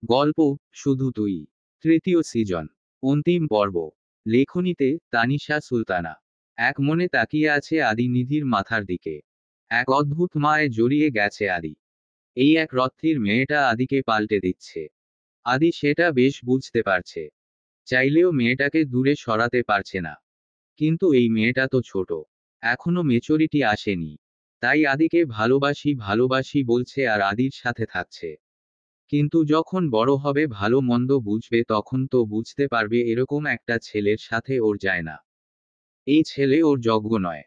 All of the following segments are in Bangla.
গল্প শুধু তুই, তৃতীয় সিজন, অন্তিম পর্ব। লেখনীতে তানিশা সুলতানা। এক মনে তাকিয়ে আছে আদি নিধির মাথার দিকে। এক অদ্ভুত মায়ে জড়িয়ে গেছে আদি। এই এক রত্রির মেয়েটা আদিকে পাল্টে দিচ্ছে। আদি সেটা বেশ বুঝতে পারছে। চাইলেও মেয়েটাকে দূরে সরাতে পারছে না। কিন্তু এই মেয়েটা তো ছোট, এখনো মেচুরিটি আসেনি। তাই আদিকে ভালোবাসি ভালোবাসি বলছে আর আদির সাথে থাকছে। কিন্তু যখন বড় হবে ভালো মন্দ বুঝবে তখন তো বুঝতে পারবে এরকম একটা ছেলের সাথে ওর যায় না। এই ছেলে ওর যোগ্য নয়।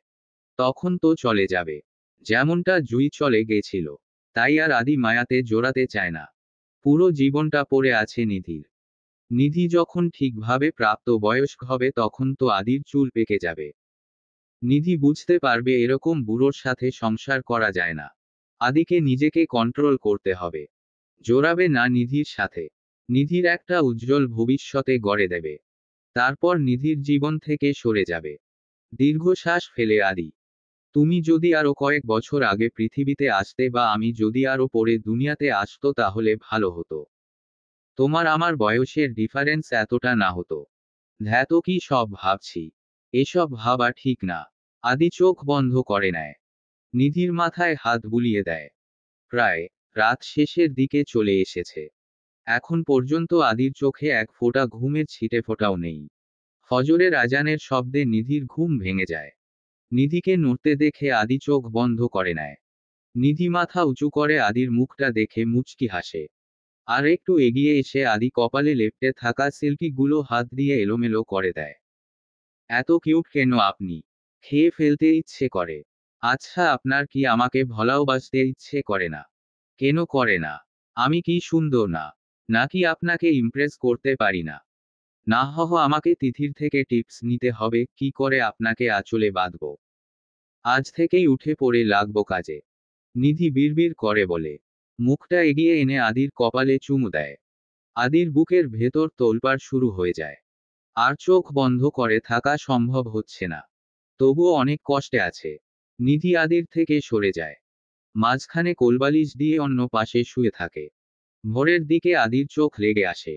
তখন তো চলে যাবে, যেমনটা জুই চলে গেছিল। তাই আর আদি মায়াতে জোড়াতে চায় না। পুরো জীবনটা পড়ে আছে নিধির। নিধি যখন ঠিকভাবে প্রাপ্ত বয়স্ক হবে তখন তো আদির চুল পেকে যাবে। নিধি বুঝতে পারবে এরকম বুড়োর সাথে সংসার করা যায় না। আদিকে নিজেকে কন্ট্রোল করতে হবে। জোড়াবে না নিধির সাথে। নিধির একটা উজ্জ্বল ভবিষ্যতে গড়ে দেবে। তারপর নিধির জীবন থেকে সরে যাবে। দীর্ঘশ্বাস ফেলে আদি, তুমি যদি আরো কয়েক বছর আগে পৃথিবীতে আসতে বা আমি যদি আরো পরে দুনিয়াতে আসতো তাহলে ভালো হতো। তোমার আমার বয়সের ডিফারেন্স এতটা না হতো। ধ্যাত কি সব ভাবছি। এসব ভাবা ঠিক না। আদি চোখ বন্ধ করে নেয়। নিধির মাথায় হাত বুলিয়ে দেয়। প্রায় রাত শেষের দিকে চলে এসেছে। এখন পর্যন্ত আদির চোখে এক ফোঁটা ঘুমের ছিটে ফোঁটাও নেই। ফজরের আজানের শব্দে নিধির ঘুম ভেঙে যায়। নিধিকে নড়তে দেখে আদি চোখ বন্ধ করে নেয়। নিধি মাথা উঁচু করে আদির মুখটা দেখে মুচকি হাসে। আর একটু এগিয়ে এসে আদি কপালে লেপ্টে থাকা সিল্কি গুলো হাত দিয়ে এলোমেলো করে দেয়। এত কিউট কেন আপনি? খেয়ে ফেলতে ইচ্ছে করে। আচ্ছা, আপনার কি আমাকে ভালোবাসতে ইচ্ছে করে না? কেন করে না? আমি কি সুন্দর না? নাকি আপনাকে ইমপ্রেস করতে পারি না? না আমাকে তিথির থেকে টিপস নিতে হবে কি করে আপনাকে আঁচলে বাঁধব। আজ থেকেই উঠে পড়ে লাগবো কাজে। নিধি বিড়বিড় করে বলে। মুখটা এগিয়ে এনে আদির কপালে চুমু দেয়। আদির বুকের ভেতর তোলপাড় শুরু হয়ে যায়। আর চোখ বন্ধ করে থাকা সম্ভব হচ্ছে না। তবুও অনেক কষ্টে আছে। নিধি আদির থেকে সরে যায়। মাঝখানে কোলবালিশ দিয়ে অন্য পাশে শুয়ে থাকে। ভোরের দিকে আদির চোখ লেগে আসে।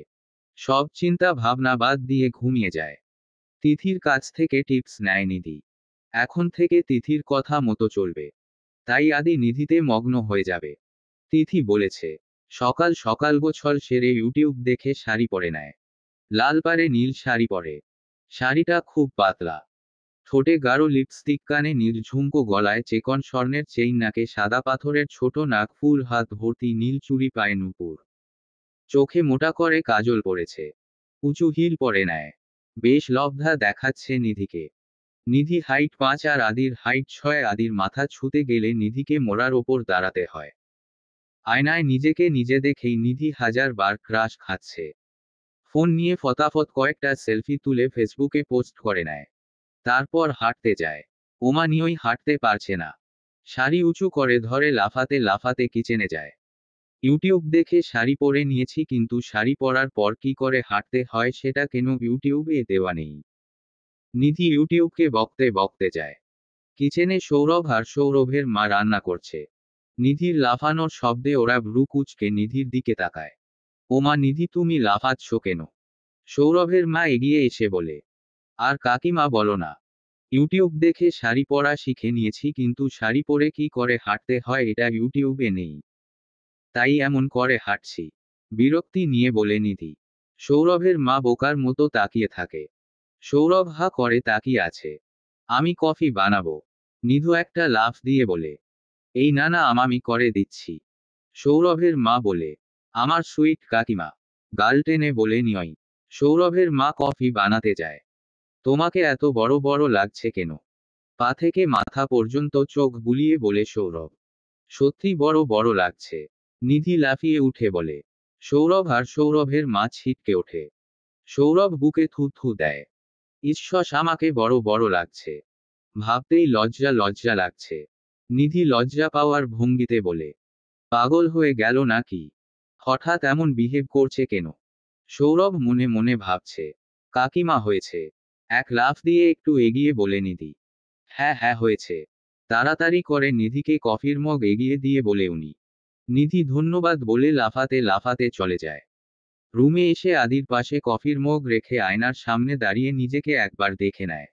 সব চিন্তা ভাবনা বাদ দিয়ে ঘুমিয়ে যায়। তিথির কাছ থেকে টিপস নেয় নিধি। এখন থেকে তিথির কথা মতো চলবে। তাই আদি নিধিতে মগ্ন হয়ে যাবে। তিথি বলেছে, সকাল সকাল গোছল সেরে ইউটিউব দেখে শাড়ি পরে নেয়। লাল পাড়ে নীল শাড়ি পরে। শাড়িটা খুব পাতলা। ঠোঁটে গাঢ় লিপস্টিক, কানে নীল ঝুমকো, গলায় চেকন স্বর্ণের চেইন, নাকে সাদা পাথরের ছোট নাক ফুল, হাত ভর্তি নীল চুড়ি, পায়ে নূপুর। চোখে মোটা করে কাজল পড়েছে। উঁচু হিল পরে নেয়। বেশ লব্ধা দেখাচ্ছে নিধিকে। নিধি হাইট 5 আর আদির হাইট 6। আদির মাথা ছুতে গেলে নিধিকে মোড়ার ওপর দাঁড়াতে হয়। আয়নায় নিজেকে নিজে দেখেই নিধি হাজার বার ক্রাশ খাচ্ছে। ফোন নিয়ে ফতাফত কয়েকটা সেলফি তুলে ফেসবুকে পোস্ট করে নেয়। তারপর হাঁটতে যায়। ওমা নিয়ই হাঁটতে পারছে না। শাড়ি উঁচু করে ধরে লাফাতে লাফাতে কিচেনে যায়। ইউটিউব দেখে শাড়ি পরে নিয়েছি, কিন্তু শাড়ি পরার পর কি করে হাঁটতে হয় সেটা কেন ইউটিউবে দেওয়া নেই। নিধি ইউটিউবকে বকতে বকতে যায়। কিচেনে সৌরভ আর সৌরভের মা রান্না করছে। নিধির লাফানোর শব্দে ওরা ভ্রু কুঁচকে নিধির দিকে তাকায়। ওমা নিধি, তুমি লাফাচ্ছ কেন? সৌরভের মা এগিয়ে এসে বলে। আর কাকিমা বলো না। ইউটিউব দেখে শাড়ি পরা শিখে নিয়েছি, কিন্তু শাড়ি পরে কি করে হাঁটতে হয় এটা ইউটিউবে নেই। তাই এমন করে হাঁটছি। বিরক্তি নিয়ে বলে নিধি। সৌরভের মা বোকার মতো তাকিয়ে থাকে। সৌরভ হা করে তাকিয়ে আছে। আমি কফি বানাবো। নিধু একটা লাফ দিয়ে বলে। এই না না, আমি করে দিচ্ছি। সৌরভের মা বলে। আমার সুইট কাকিমা। গাল টেনে বলে নিয়ই। সৌরভের মা কফি বানাতে যায়। তোমাকে এত বড় বড় লাগছে কেন? পা থেকে মাথা পর্যন্ত চোখ বুলিয়ে বলে সৌরভ। সত্যি বড় বড় লাগছে। নিধি লাফিয়ে উঠে বলে। সৌরভ আর সৌরভের মা ছিটকে ওঠে। সৌরভ বুকে থু থু দেয়। ঈশ্বর, আমাকে বড় বড় লাগছে। ভাবতেই লজ্জা লজ্জা লাগছে। নিধি লজ্জা পাওয়ার ভঙ্গিতে বলে। পাগল হয়ে গেল নাকি? হঠাৎ এমন বিহেভ করছে কেন? সৌরভ মনে মনে ভাবছে। কাকিমা হয়েছে। এক লাফ দিয়ে একটু এগিয়ে বলে নিধি। হ্যাঁ হ্যাঁ হয়েছে। তাড়াতাড়ি করে নিধিকে কফির মগ এগিয়ে দিয়ে বলে উনি। নিধি ধন্যবাদ বলে লাফাতে লাফাতে চলে যায়। রুমে এসে আদির পাশে কফির মগ রেখে আয়নার সামনে দাঁড়িয়ে নিজেকে একবার দেখে নেয়।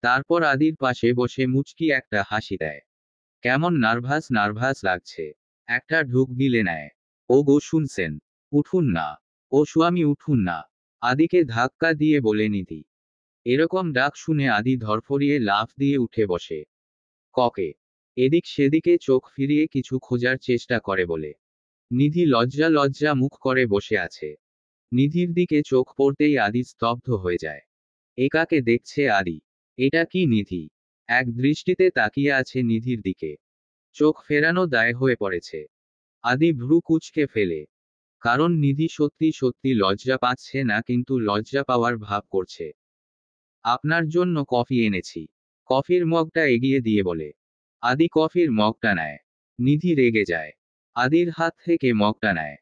তারপর আদির পাশে বসে মুচকি একটা হাসি দেয়। কেমন নার্ভাস নার্ভাস লাগছে। একটা ঢুক গিলে নেয়। ও গো শুনছেন? উঠুন না। ও স্বামী উঠুন না। আদিকে ধাক্কা দিয়ে বলে নিধি। এরকম ডাক শুনে আদি ধরফরিয়ে লাফ দিয়ে উঠে বসে। ককে এদিক সেদিকে চোখ ফিরিয়ে কিছু খোঁজার চেষ্টা করে বলে। নিধি লজ্জা লজ্জা মুখ করে বসে আছে। নিধির দিকে চোখ পড়তেই আদি স্তব্ধ হয়ে যায়। একাকে দেখছে আদি। এটা কি নিধি? এক দৃষ্টিতে তাকিয়ে আছে নিধির দিকে। চোখ ফেরানো দায় হয়ে পড়েছে। আদি ভ্রু কুঁচকে ফেলে। কারণ নিধি সত্যি সত্যি লজ্জা পাচ্ছে না, কিন্তু লজ্জা পাওয়ার ভাব করছে। আপনার জন্য কফি এনেছি। কফির মগটা এগিয়ে দিয়ে বলে। আদি কফির মগটা নেয়। নিধি রেগে যায়। আদির হাত থেকে মগটা নেয়।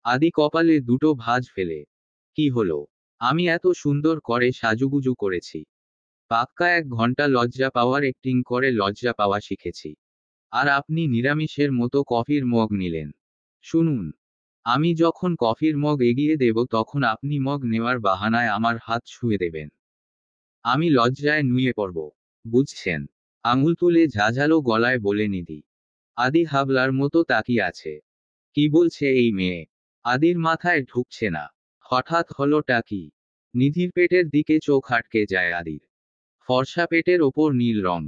আদি কপালে দুটো ভাঁজ ফেলে। কি হলো? আমি এত সুন্দর করে সাজুগুজু করেছি। পাক্কা 1 ঘন্টা লজ্জা পাওয়ার অ্যাক্টিং করে লজ্জা পাওয়া শিখেছি। আর আপনি নিরামিষের মতো কফির মগ নিলেন। শুনুন, আমি যখন কফির মগ এগিয়ে দেব তখন আপনি মগ নেওয়ার বাহানায় আমার হাত ছুঁয়ে দেবেন। আমি লজ্জায় নুয়ে পড়ব। বুঝছেন? আঙুল তুলে ঝাঝালো গলায় বলে নিধি। আদি হাবলার মতো তাকিয়ে আছে। কি বলছে এই মেয়ে? আদির মাথায় ঢুকছে না। হঠাৎ হলোটা কি? নিধির পেটের দিকে চোখ আটকে যায় আদির। ফর্সা পেটের ওপর নীল রং।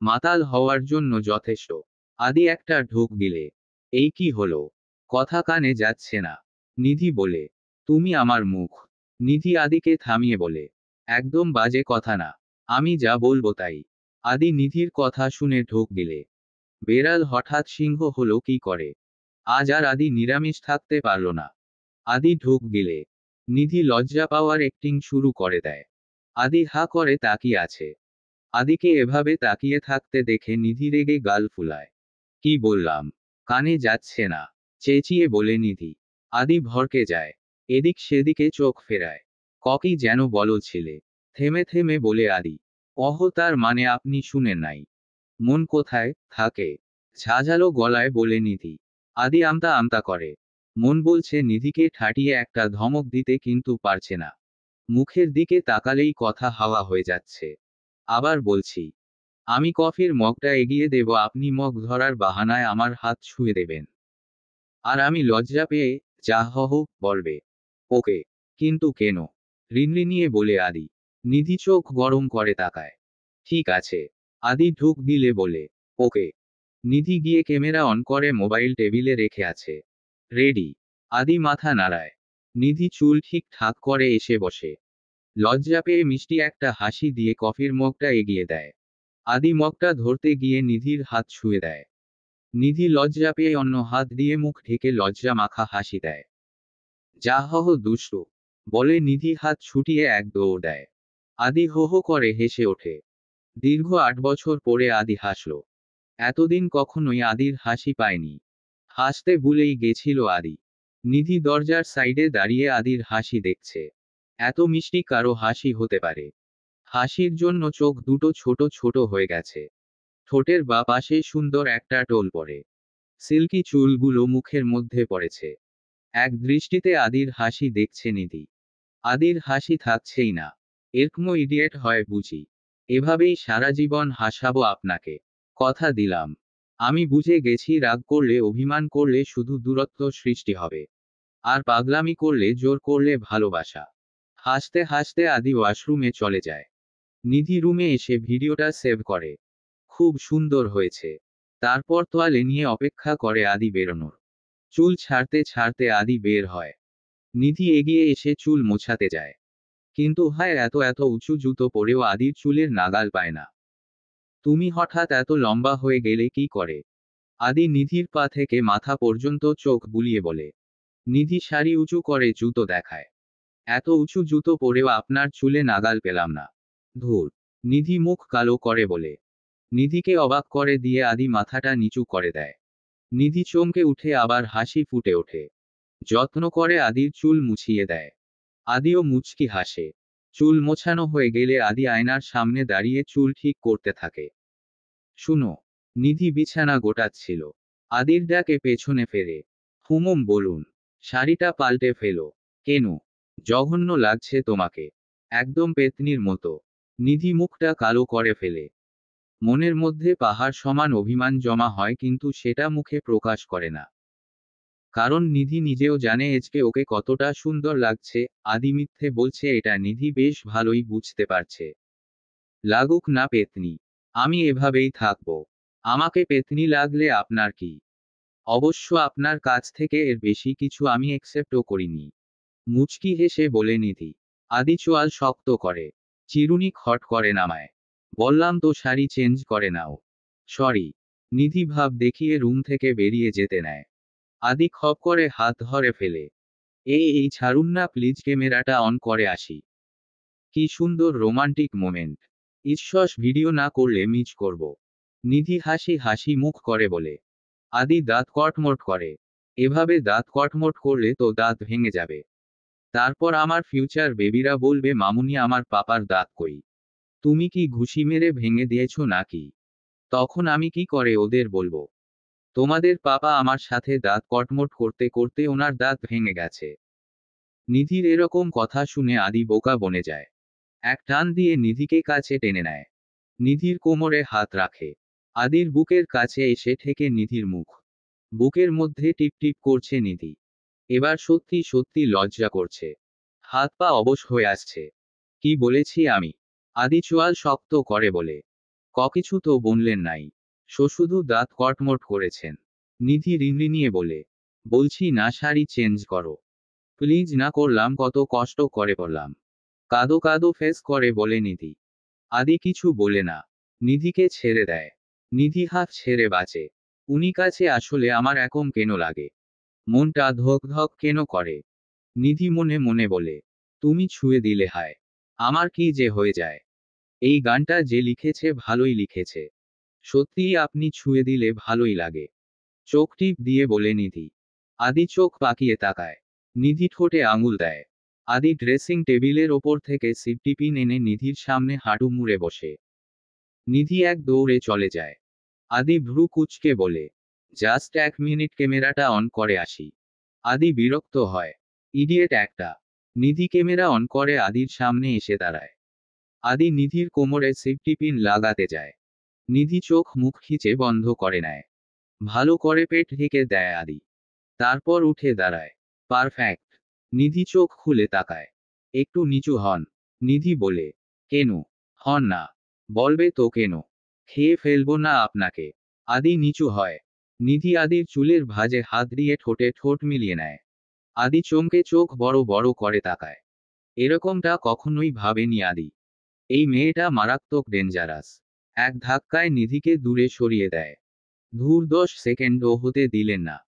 মাতাল হওয়ার জন্য যথেষ্ট। আদি একটা ঢোক গিলে। এই কি হলো? কথা কানে যাচ্ছে না। নিধি বলে। তুমি আমার মুখ। নিধি আদিকে থামিয়ে বলে। একদম বাজে কথা না। আমি যা বলবো তাই। আদি নিধির কথা শুনে ঢোক গিলে। বেড়াল হঠাৎ সিংহ হলো কি করে? আজ আর আদি নিরামিষ থাকতে পারল না। আদি ঢোক গিলে। নিধি লজ্জা পাওয়ার অ্যাক্টিং শুরু করে দেয়। আদি হা করে তাকিয়ে আছে। আদিকে এভাবে তাকিয়ে থাকতে দেখে নিধি রেগে গাল ফুলায়। কি বললাম? কানে যাচ্ছে না। চেঁচিয়ে বলে নিধি। আদি ভড়কে যায়। এদিক সেদিকে চোখ ফেরায়। ককি যেন বলো ছেলে। থেমে থেমে বলে আদি। তার মানে আপনি শুনেন নাই? মন কোথায় থাকে? ঝাঁঝালো গলায় বলে নিধি। আদি আমতা আমতা করে। মন বলছে নিধিকে ঠাটিয়ে একটা ধমক দিতে, কিন্তু পারছে না। মুখের দিকে তাকালেই কথা হাওয়া হয়ে যাচ্ছে। আবার বলছি, আমি কফির মগটা এগিয়ে দেব, আপনি মগ ধরার বাহানায় আমার হাত ছুঁয়ে দেবেন। আর আমি লজ্জা পেয়ে যা হহ বলবে। ওকে। কিন্তু কেন? রিনরিনিয়ে বলে আদি। নিধি চোখ গরম করে তাকায়। ঠিক আছে। আদি ঢুক দিলে বলে। ওকে। নিধি গিয়ে ক্যামেরা অন করে মোবাইল টেবিলে রেখে আছে। রেডি। আদি মাথা নাড়ায়। নিধি চুল ঠিক ঠাক করে এসে বসে। লজ্জা পেয়ে মিষ্টি একটা হাসি দিয়ে কফির মগটা এগিয়ে দেয়। আদি মগটা ধরতে গিয়ে নিধির হাত ছুঁয়ে দেয়। নিধি লজ্জা পেয়ে অন্য হাত দিয়ে মুখ ঢেকে লজ্জা মাখা হাসি দেয়। যা হহ দুষ্টু। বলে নিধি হাত ছুটিয়ে এক দৌড় দেয়। আদি হো হো করে হেসে ওঠে। দীর্ঘ 8 বছর পরে আদি হাসল। এতদিন কখনোই আদির হাসি পায়নি। হাসতে ভুলেই গেছিল আদি। নিধি দরজার সাইডে দাঁড়িয়ে আদির হাসি দেখছে। এত মিষ্টি কারো হাসি হতে পারে? হাসির জন্য চোখ দুটো ছোট ছোট হয়ে গেছে। ঠোঁটের বা পাশে সুন্দর একটা টোল পড়ে। সিল্কি চুলগুলো মুখের মধ্যে পড়েছে। এক দৃষ্টিতে আদির হাসি দেখছে নিধি। আদির হাসি থাকছেই না। এরকম ইডিয়েট হয় বুঝি। এভাবেই সারা জীবন হাসাবো আপনাকে। কথা দিলাম। আমি বুঝে গেছি রাগ করলে অভিমান করলে শুধু দূরত্ব সৃষ্টি হবে। আর পাগলামি করলে জোর করলে ভালোবাসা। হাসতে হাসতে আদি ওয়াশরুমে চলে যায়। নিধি রুমে এসে ভিডিওটা সেভ করে। খুব সুন্দর হয়েছে। তারপর তোয়ালে নিয়ে অপেক্ষা করে আদি বেরোনোর। চুল ছাড়তে ছাড়তে আদি বের হয়। নিধি এগিয়ে এসে চুল মোছাতে যায়। কিন্তু হায়, এত এত উঁচু জুতো পরেও আদির চুলের নাগাল পায় না। তুমি হঠাৎ এত লম্বা হয়ে গেলে কি করে? আদি নিধির পা থেকে মাথা পর্যন্ত চোখ বুলিয়ে বলে। নিধি শাড়ি উঁচু করে জুতো দেখায়। এত উঁচু জুতো পরেও আপনার চুলে নাগাল পেলাম না। ধুর। নিধি মুখ কালো করে বলে। নিধিকে অবাক করে দিয়ে আদি মাথাটা নিচু করে দেয়। নিধি চমকে উঠে আবার হাসি ফুটে ওঠে। যত্ন করে আদির চুল মুছিয়ে দেয়। আদিও মুচকি হাসে। চুল মোছানো হয়ে গেলে আদি আয়নার সামনে দাঁড়িয়ে চুল ঠিক করতে থাকে। শুনো। নিধি বিছানা গোটাচ্ছিল। আদির ডাকে পেছনে ফেরে। হুমুম বলুন। শাড়িটা পাল্টে ফেলো। কেন? জঘন্য লাগছে তোমাকে। একদম পেত্নীর মতো। নিধি মুখটা কালো করে ফেলে। মনের মধ্যে পাহাড় সমান অভিমান জমা হয়, কিন্তু সেটা মুখে প্রকাশ করে না। কারণ নিধি নিজেও জানে আজকে ওকে কতটা সুন্দর লাগছে। আদি মিথ্যে বলছে এটা নিধি বেশ ভালোই বুঝতে পারছে। লাগুক না পেত্নী, আমি এভাবেই থাকবো। আমাকে পেত্নী লাগলে আপনার কি? অবশ্য আপনার কাছ থেকে এর বেশি কিছু আমি একসেপ্টও করিনি। মুচকি হেসে বলে নিধি। আদি চোয়াল শক্ত করে। চিরুনি খট করে নামায়। বললাম তো শাড়ি চেঞ্জ করে নাও। সরি। নিধি ভাব দেখিয়ে রুম থেকে বেরিয়ে যেতে নেয়। আদি খপ করে হাত ধরে ফেলে। এই ছাড়ুন না প্লিজ, ক্যামেরাটা অন করে আসি। কি সুন্দর রোমান্টিক মোমেন্ট। ঈশ্বস ভিডিও না করলে মিস করব। নিধি হাসি হাসি মুখ করে বলে। আদি দাঁত কটমট করে। এভাবে দাঁত কটমট করলে তো দাঁত ভেঙে যাবে। তারপর আমার ফিউচার বেবিরা বলবে মামুনি আমার পাপার দাঁত কই। তুমি কি ঘুষি মেরে ভেঙে দিয়েছো নাকি? তখন আমি কি করে ওদের বলবো তোমাদের পাপা আমার সাথে দাঁত কটমট করতে করতে ওনার দাঁত ভেঙে গেছে? নিধির এরকম কথা শুনে আদি বোকা বনে যায়। এক টান দিয়ে নিধিকে কাছে টেনে নেয়। নিধির কোমরে হাত রাখে। আদির বুকের কাছে এসে ঠেকে নিধির মুখ। বুকের মধ্যে টিপটিপ করছে নিধি। এবার সত্যি সত্যি লজ্জা করছে। হাত পা অবশ হয়ে আসছে। কি বলেছি আমি? আদি চোয়াল শক্ত করে বলে। কিছু তো বললেন নাই। শুধু দাঁত কটমট করেছেন। নিধি রিনরিনিয়ে বলে। বলছি না শাড়ি চেঞ্জ করো। প্লিজ না করলাম কত কষ্ট করে বললাম। কাদো কাদো ফেস করে বলে নিধি। আদি কিছু বলে না। নিধিকে ছেড়ে দেয়। নিধি হাত ছেড়ে বাঁচে। উনি কাছে আসলে আমার একম কেন লাগে। মনটা ধক ধক কেন করে। নিধি মনে মনে বলে। তুমি ছুঁয়ে দিলে হায়। আমার কি যে হয়ে যায়। এই গানটা যে লিখেছে ভালোই লিখেছে। সত্যিই আপনি ছুঁয়ে দিলে ভালোই লাগে। চোখ টিপ দিয়ে বলে নিধি। আদি চোখ পাকিয়ে তাকায়। নিধি ঠোঁটে আঙুল দেয়। আদি ড্রেসিং টেবিলের ওপর থেকে সেফটি পিন এনে নিধির সামনে হাঁটু মুড়ে বসে। নিধি এক দৌড়ে চলে যায়। আদি ভ্রু কুঁচকে বলে। জাস্ট 1 মিনিট, ক্যামেরাটা অন করে আসি। আদি বিরক্ত হয়। ইডিয়েট একটা। নিধি ক্যামেরা অন করে আদির সামনে এসে দাঁড়ায়। আদি নিধির কোমরে সেফটি পিন লাগাতে যায়। নিধি চোখ মুখ খিচে বন্ধ করে নেয়। ভালো করে পেট ঢেকে দেয় আদি। তারপর উঠে দাঁড়ায়। পারফেক্ট। নিধি চোখ খুলে তাকায়। একটু নিচু হন। নিধি বলে। কেন? হন না। বলবে তো কেন? খেয়ে ফেলবো না আপনাকে। আদি নিচু হয়। নিধি আদির চুলের ভাঁজে হাত দিয়ে ঠোঁটে ঠোঁট মিলিয়ে নেয়। আদি চমকে চোখ বড় বড় করে তাকায়। এরকমটা কখনোই ভাবেনি আদি। এই মেয়েটা মারাত্মক ডেঞ্জারাস। এক ধাক্কায় নিধিকে দূরে সরিয়ে দেয়। ধুর 10 সেকেন্ডও হতে দিলেন না।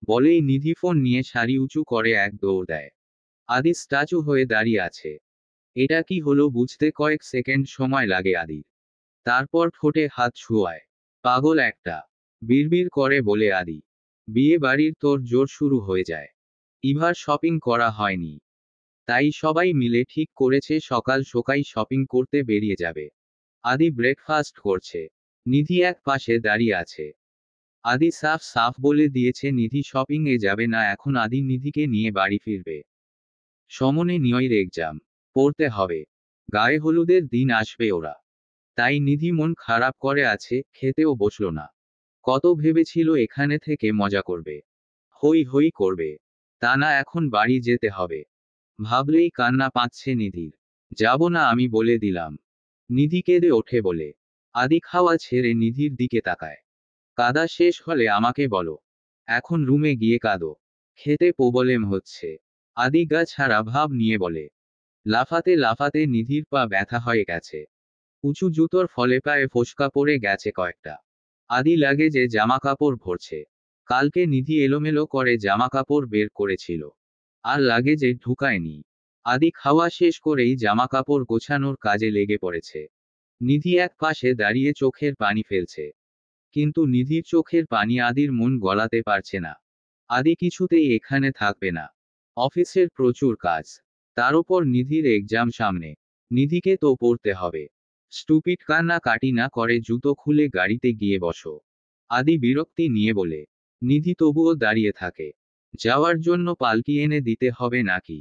বলেই নিধি ফোন নিয়ে শাড়ি উঁচু করে এক দৌড় দেয়। আদি স্ট্যাচু হয়ে দাঁড়িয়ে আছে। এটা কি হলো বুঝতে কয়েক সেকেন্ড সময় লাগে আদির। তারপর ঠোঁটে হাত ছোঁয়ায়। পাগল একটা। বিড়বিড় করে বলে আদি। বিয়ে বাড়ির তোর জোর শুরু হয়ে যায়। এবার শপিং করা হয়নি। তাই সবাই মিলে ঠিক করেছে সকাল সকাল শপিং করতে বেরিয়ে যাবে। আদি ব্রেকফাস্ট করছে। নিধি এক পাশে দাঁড়িয়ে আছে। আদি সাফ সাফ বলে দিয়েছে নিধি শপিং এ যাবে না এখন। আদি নিধিকে নিয়ে বাড়ি ফিরবে। সমনে নিয়র এক্সাম পড়তে হবে। গায়ে হলুদের দিন আসবে ওরা। তাই নিধি মন খারাপ করে আছে, খেতেও বসলো না। কত ভেবেছিল এখানে থেকে মজা করবে। হই হই করবে। তা না, এখন বাড়ি যেতে হবে। ভাবলেই কান্না পাচ্ছে নিধির। যাব না আমি বলে দিলাম। নিধি কেঁদে ওঠে বলে। আদি খাওয়া ছেড়ে নিধির দিকে তাকায়। কাদা শেষ হলে আমাকে বলো। এখন রুমে গিয়ে কাঁদো। খেতে প্রবলেম হচ্ছে। আদি গা ছাড়া ভাব নিয়ে বলে। লাফাতে লাফাতে নিধির পা ব্যথা হয়ে গেছে। উঁচু জুতোর ফলে পায়ে ফোসকা পড়ে গেছে কয়েকটা। আদি লাগে যে জামা কাপড় ভরছে। কালকে নিধি এলোমেলো করে জামা কাপড় বের করেছিল। আর লাগে যে ঢুকায়নি। আদি খাওয়া শেষ করেই জামা কাপড় গোছানোর কাজে লেগে পড়েছে। নিধি এক পাশে দাঁড়িয়ে চোখের পানি ফেলছে। কিন্তু নিধির চোখের পানি আদির মন গলাতে পারছে না। আদি কিছুতেই এখানে থাকবে না। অফিসের প্রচুর কাজ। তার উপর নিধির এক্সাম সামনে। নিধিকে তো পড়তে হবে। স্টুপিড কান্না কাটি না করে জুতো খুলে গাড়িতে গিয়ে বসো। আদি বিরক্তি নিয়ে বলে। নিধি তবুও দাঁড়িয়ে থাকে। যাওয়ার জন্য পালকি এনে দিতে হবে নাকি?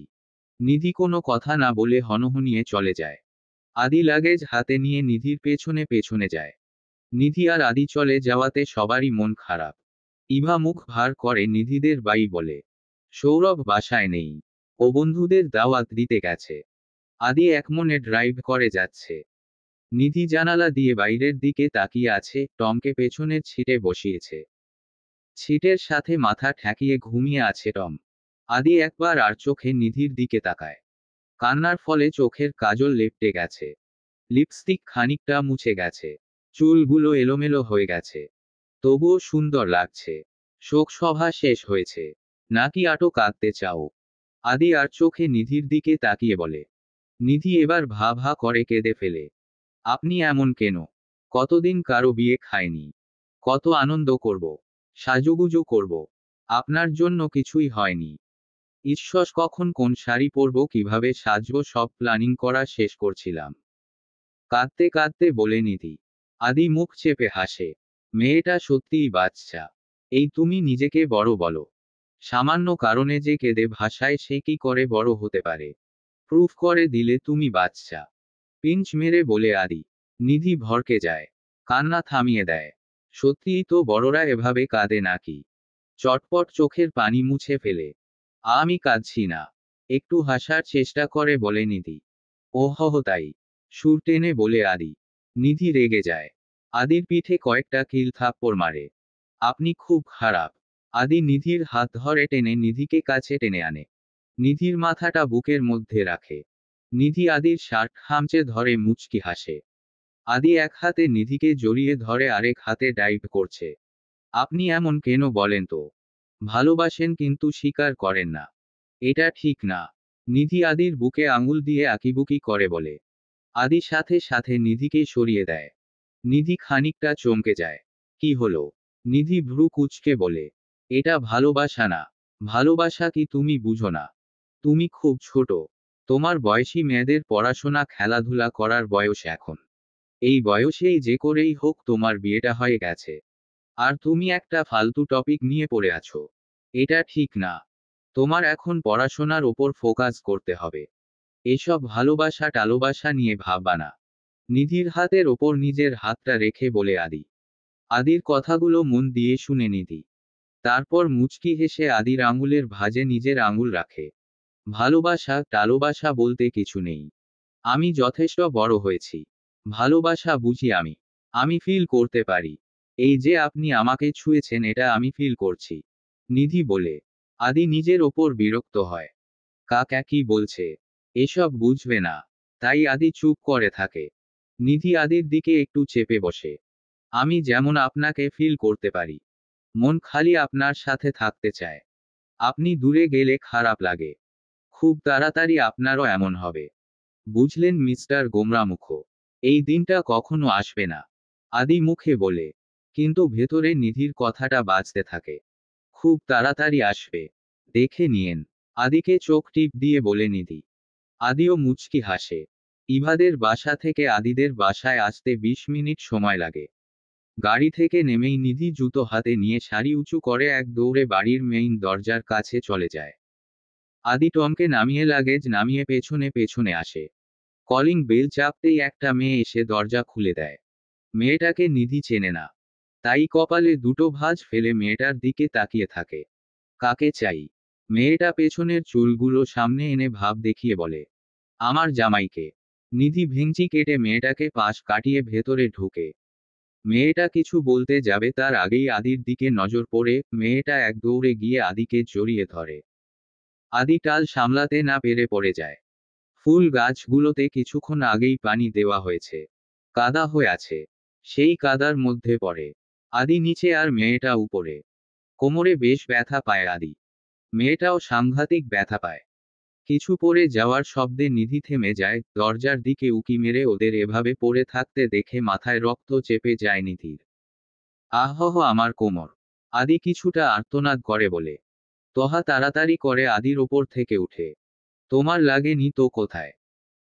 নিধি কোনো কথা না বলে হনহনিয়ে চলে যায়। আদি লাগেজ হাতে নিয়ে নিধির পেছনে পেছনে যায়। নিধি আর আদি চলে যাওয়াতে সবারই মন খারাপ। ইভা মুখ ভার করে নিধিদের বাই বলে, সৌরভ বাসায় নেই, ও বন্ধুদের দাওয়াত দিতে গেছে। আদি একমনে ড্রাইভ করে যাচ্ছে। নিধি জানালা দিয়ে বাইরের দিকে তাকিয়ে আছে, টমকে পেছনের ছিটে বসিয়েছে। ছিটের সাথে মাথা ঠেকিয়ে ঘুমিয়ে আছে টম। আদি একবার আর চোখে নিধির দিকে তাকায়। কান্নার ফলে চোখের কাজল লেপটে গেছে। লিপস্টিক খানিকটা মুছে গেছে। চুলগুলো এলোমেলো হয়ে গেছে। তবুও সুন্দর লাগছে। শোকসভা শেষ হয়েছে। নাকি আটো কাঁদতে চাও? আদি আর চোখে নিধির দিকে তাকিয়ে বলে। নিধি এবার ভা ভা করে কেঁদে ফেলে। আপনি এমন কেন? কতদিন কারো বিয়ে খায়নি। কত আনন্দ করব, সাজুগুজু করব, আপনার জন্য কিছুই হয়নি। ঈশ্বর কখন কোন শাড়ি পরব, কিভাবে সাজব, সব প্ল্যানিং করা শেষ করছিলাম। কাঁদতে কাঁদতে বলে নিধি। আদি মুখ চেপে হাসে। মেয়েটা সত্যিই বাচ্চা। এই তুমি নিজেকে বড় বলো। সামান্য কারণে যে কেঁদে ভাষায়, সে কি করে বড় হতে পারে? প্রুফ করে দিলে তুমি বাচ্চা। পিঞ্চ মেরে বলে আদি। নিধি ভরকে যায়। কান্না থামিয়ে দেয়। সত্যিই তো বড়রা এভাবে কাঁদে নাকি? চটপট চোখের পানি মুছে ফেলে। আমি কাঁদছি না। একটু হাসার চেষ্টা করে বলে নিধি। ওহ তাই? সুর টেনে বলে আদি। নিধি রেগে যায়। আদির পিঠে কয়েকটা কিল থাপ্পড় মারে। আপনি খুব খারাপ। আদি নিধির হাত ধরে টেনে নিধিকে কাছে টেনে আনে। নিধির মাথাটা বুকের মধ্যে রাখে। নিধি আদির শার্ট খামচে ধরে মুচকি হাসে। আদি এক হাতে নিধিকে জড়িয়ে ধরে আরেক হাতে ডাইভ করছে। আপনি এমন কেন বলেন তো? ভালোবাসেন কিন্তু স্বীকার করেন না। এটা ঠিক না। নিধি আদির বুকে আঙুল দিয়ে আঁকিবুকি করে বলে। আদি সাথে সাথে নিধিকে সরিয়ে দেয়। নিধি খানিকটা চমকে যায়। কি হলো? নিধি ভ্রু কুঁচকে বলে। এটা ভালোবাসা না। ভালোবাসা কি তুমি বুঝো না? তুমি খুব ছোট। তোমার বয়সী মেয়েদের পড়াশোনা খেলাধুলা করার বয়স এখন। এই বয়সেই যে করেই হোক তোমার বিয়েটা হয়ে গেছে। আর তুমি একটা ফালতু টপিক নিয়ে পড়ে আছো। এটা ঠিক না। তোমার এখন পড়াশোনার ওপর ফোকাস করতে হবে। এসব ভালোবাসা টালোবাসা নিয়ে ভাববা না। নিধির হাতের ওপর নিজের হাতটা রেখে বলে আদি। আদির কথাগুলো মন দিয়ে শুনে নিধি। তারপর মুচকি হেসে আদির আঙুলের ভাঁজে নিজের আঙুল রাখে। ভালোবাসা টালোবাসা বলতে কিছু নেই। আমি যথেষ্ট বড় হয়েছি। ভালোবাসা বুঝি আমি। আমি ফিল করতে পারি। এই যে আপনি আমাকে ছুঁয়েছেন, এটা আমি ফিল করছি। নিধি বলে। আদি নিজের ওপর বিরক্ত হয়। কাকা কি বলছে? এসব বুঝবে না। তাই আদি চুপ করে থাকে। নিধি আদির দিকে একটু চেপে বসে। আমি যেমন আপনাকে ফিল করতে পারি। মন খালি আপনার সাথে থাকতে চায়। আপনি দূরে গেলে খারাপ লাগে। খুব তাড়াতাড়ি আপনারও এমন হবে। বুঝলেন মিস্টার গোমরামুখ? এই দিনটা কখনো আসবে না। আদি মুখে বলে। কিন্তু ভেতরে নিধির কথাটা বাজতে থাকে। খুব তাড়াতাড়ি আসবে। দেখে নিয়েন। আদিকে চোখ টিপ দিয়ে বলে নিধি। আদিও মুচকি হাসে। ইভাদের বাসা থেকে আদিদের বাসায় আসতে 20 মিনিট সময় লাগে। গাড়ি থেকে নেমেই নিধি জুতো হাতে নিয়ে সারি উঁচু করে এক দৌড়ে বাড়ির মেইন দরজার কাছে চলে যায়। আদি টমকে নামিয়ে লাগেজ নামিয়ে পেছনে পেছনে আসে। কলিং বেল চাপতেই একটা মেয়ে এসে দরজা খুলে দেয়। মেয়েটাকে নিধি চেনে না। তাই কপালে দুটো ভাঁজ ফেলে মেয়েটার দিকে তাকিয়ে থাকে। কাকে চাই? মেয়েটা পেছনের চুলগুলো সামনে এনে ভাব দেখিয়ে বলে। আমার জামাইকে। নিধি ভেঙচি কেটে মেয়েটাকে পাশ কাটিয়ে ভেতরে ঢুকে। মেয়েটা কিছু বলতে যাবে তার আগেই আদির দিকে নজর পড়ে, মেয়েটা এক দৌড়ে গিয়ে আদিকে জড়িয়ে ধরে। আদি টাল সামলাতে না পেরে পড়ে যায়। ফুল গাছগুলোতে কিছুক্ষণ আগেই পানি দেওয়া হয়েছে। কাদা হয়ে আছে। সেই কাদার মধ্যে পড়ে। আদি নিচে আর মেয়েটা উপরে। কোমরে বেশ ব্যথা পায় আদি। মেয়েটাও সাংঘাতিক ব্যথা পায়। কিছু পড়ে যাওয়ার শব্দে নিধি থেমে যায়, দরজার দিকে উকি মেরে ওদের এভাবে পড়ে থাকতে দেখে মাথায় রক্ত চেপে যায় নিধির। আহহ আমার কোমর। আদি কিছুটা আর্তনাদ করে বলে। তোহা তাড়াতাড়ি করে আদির ওপর থেকে উঠে। তোমার লাগেনি তো কোথায়?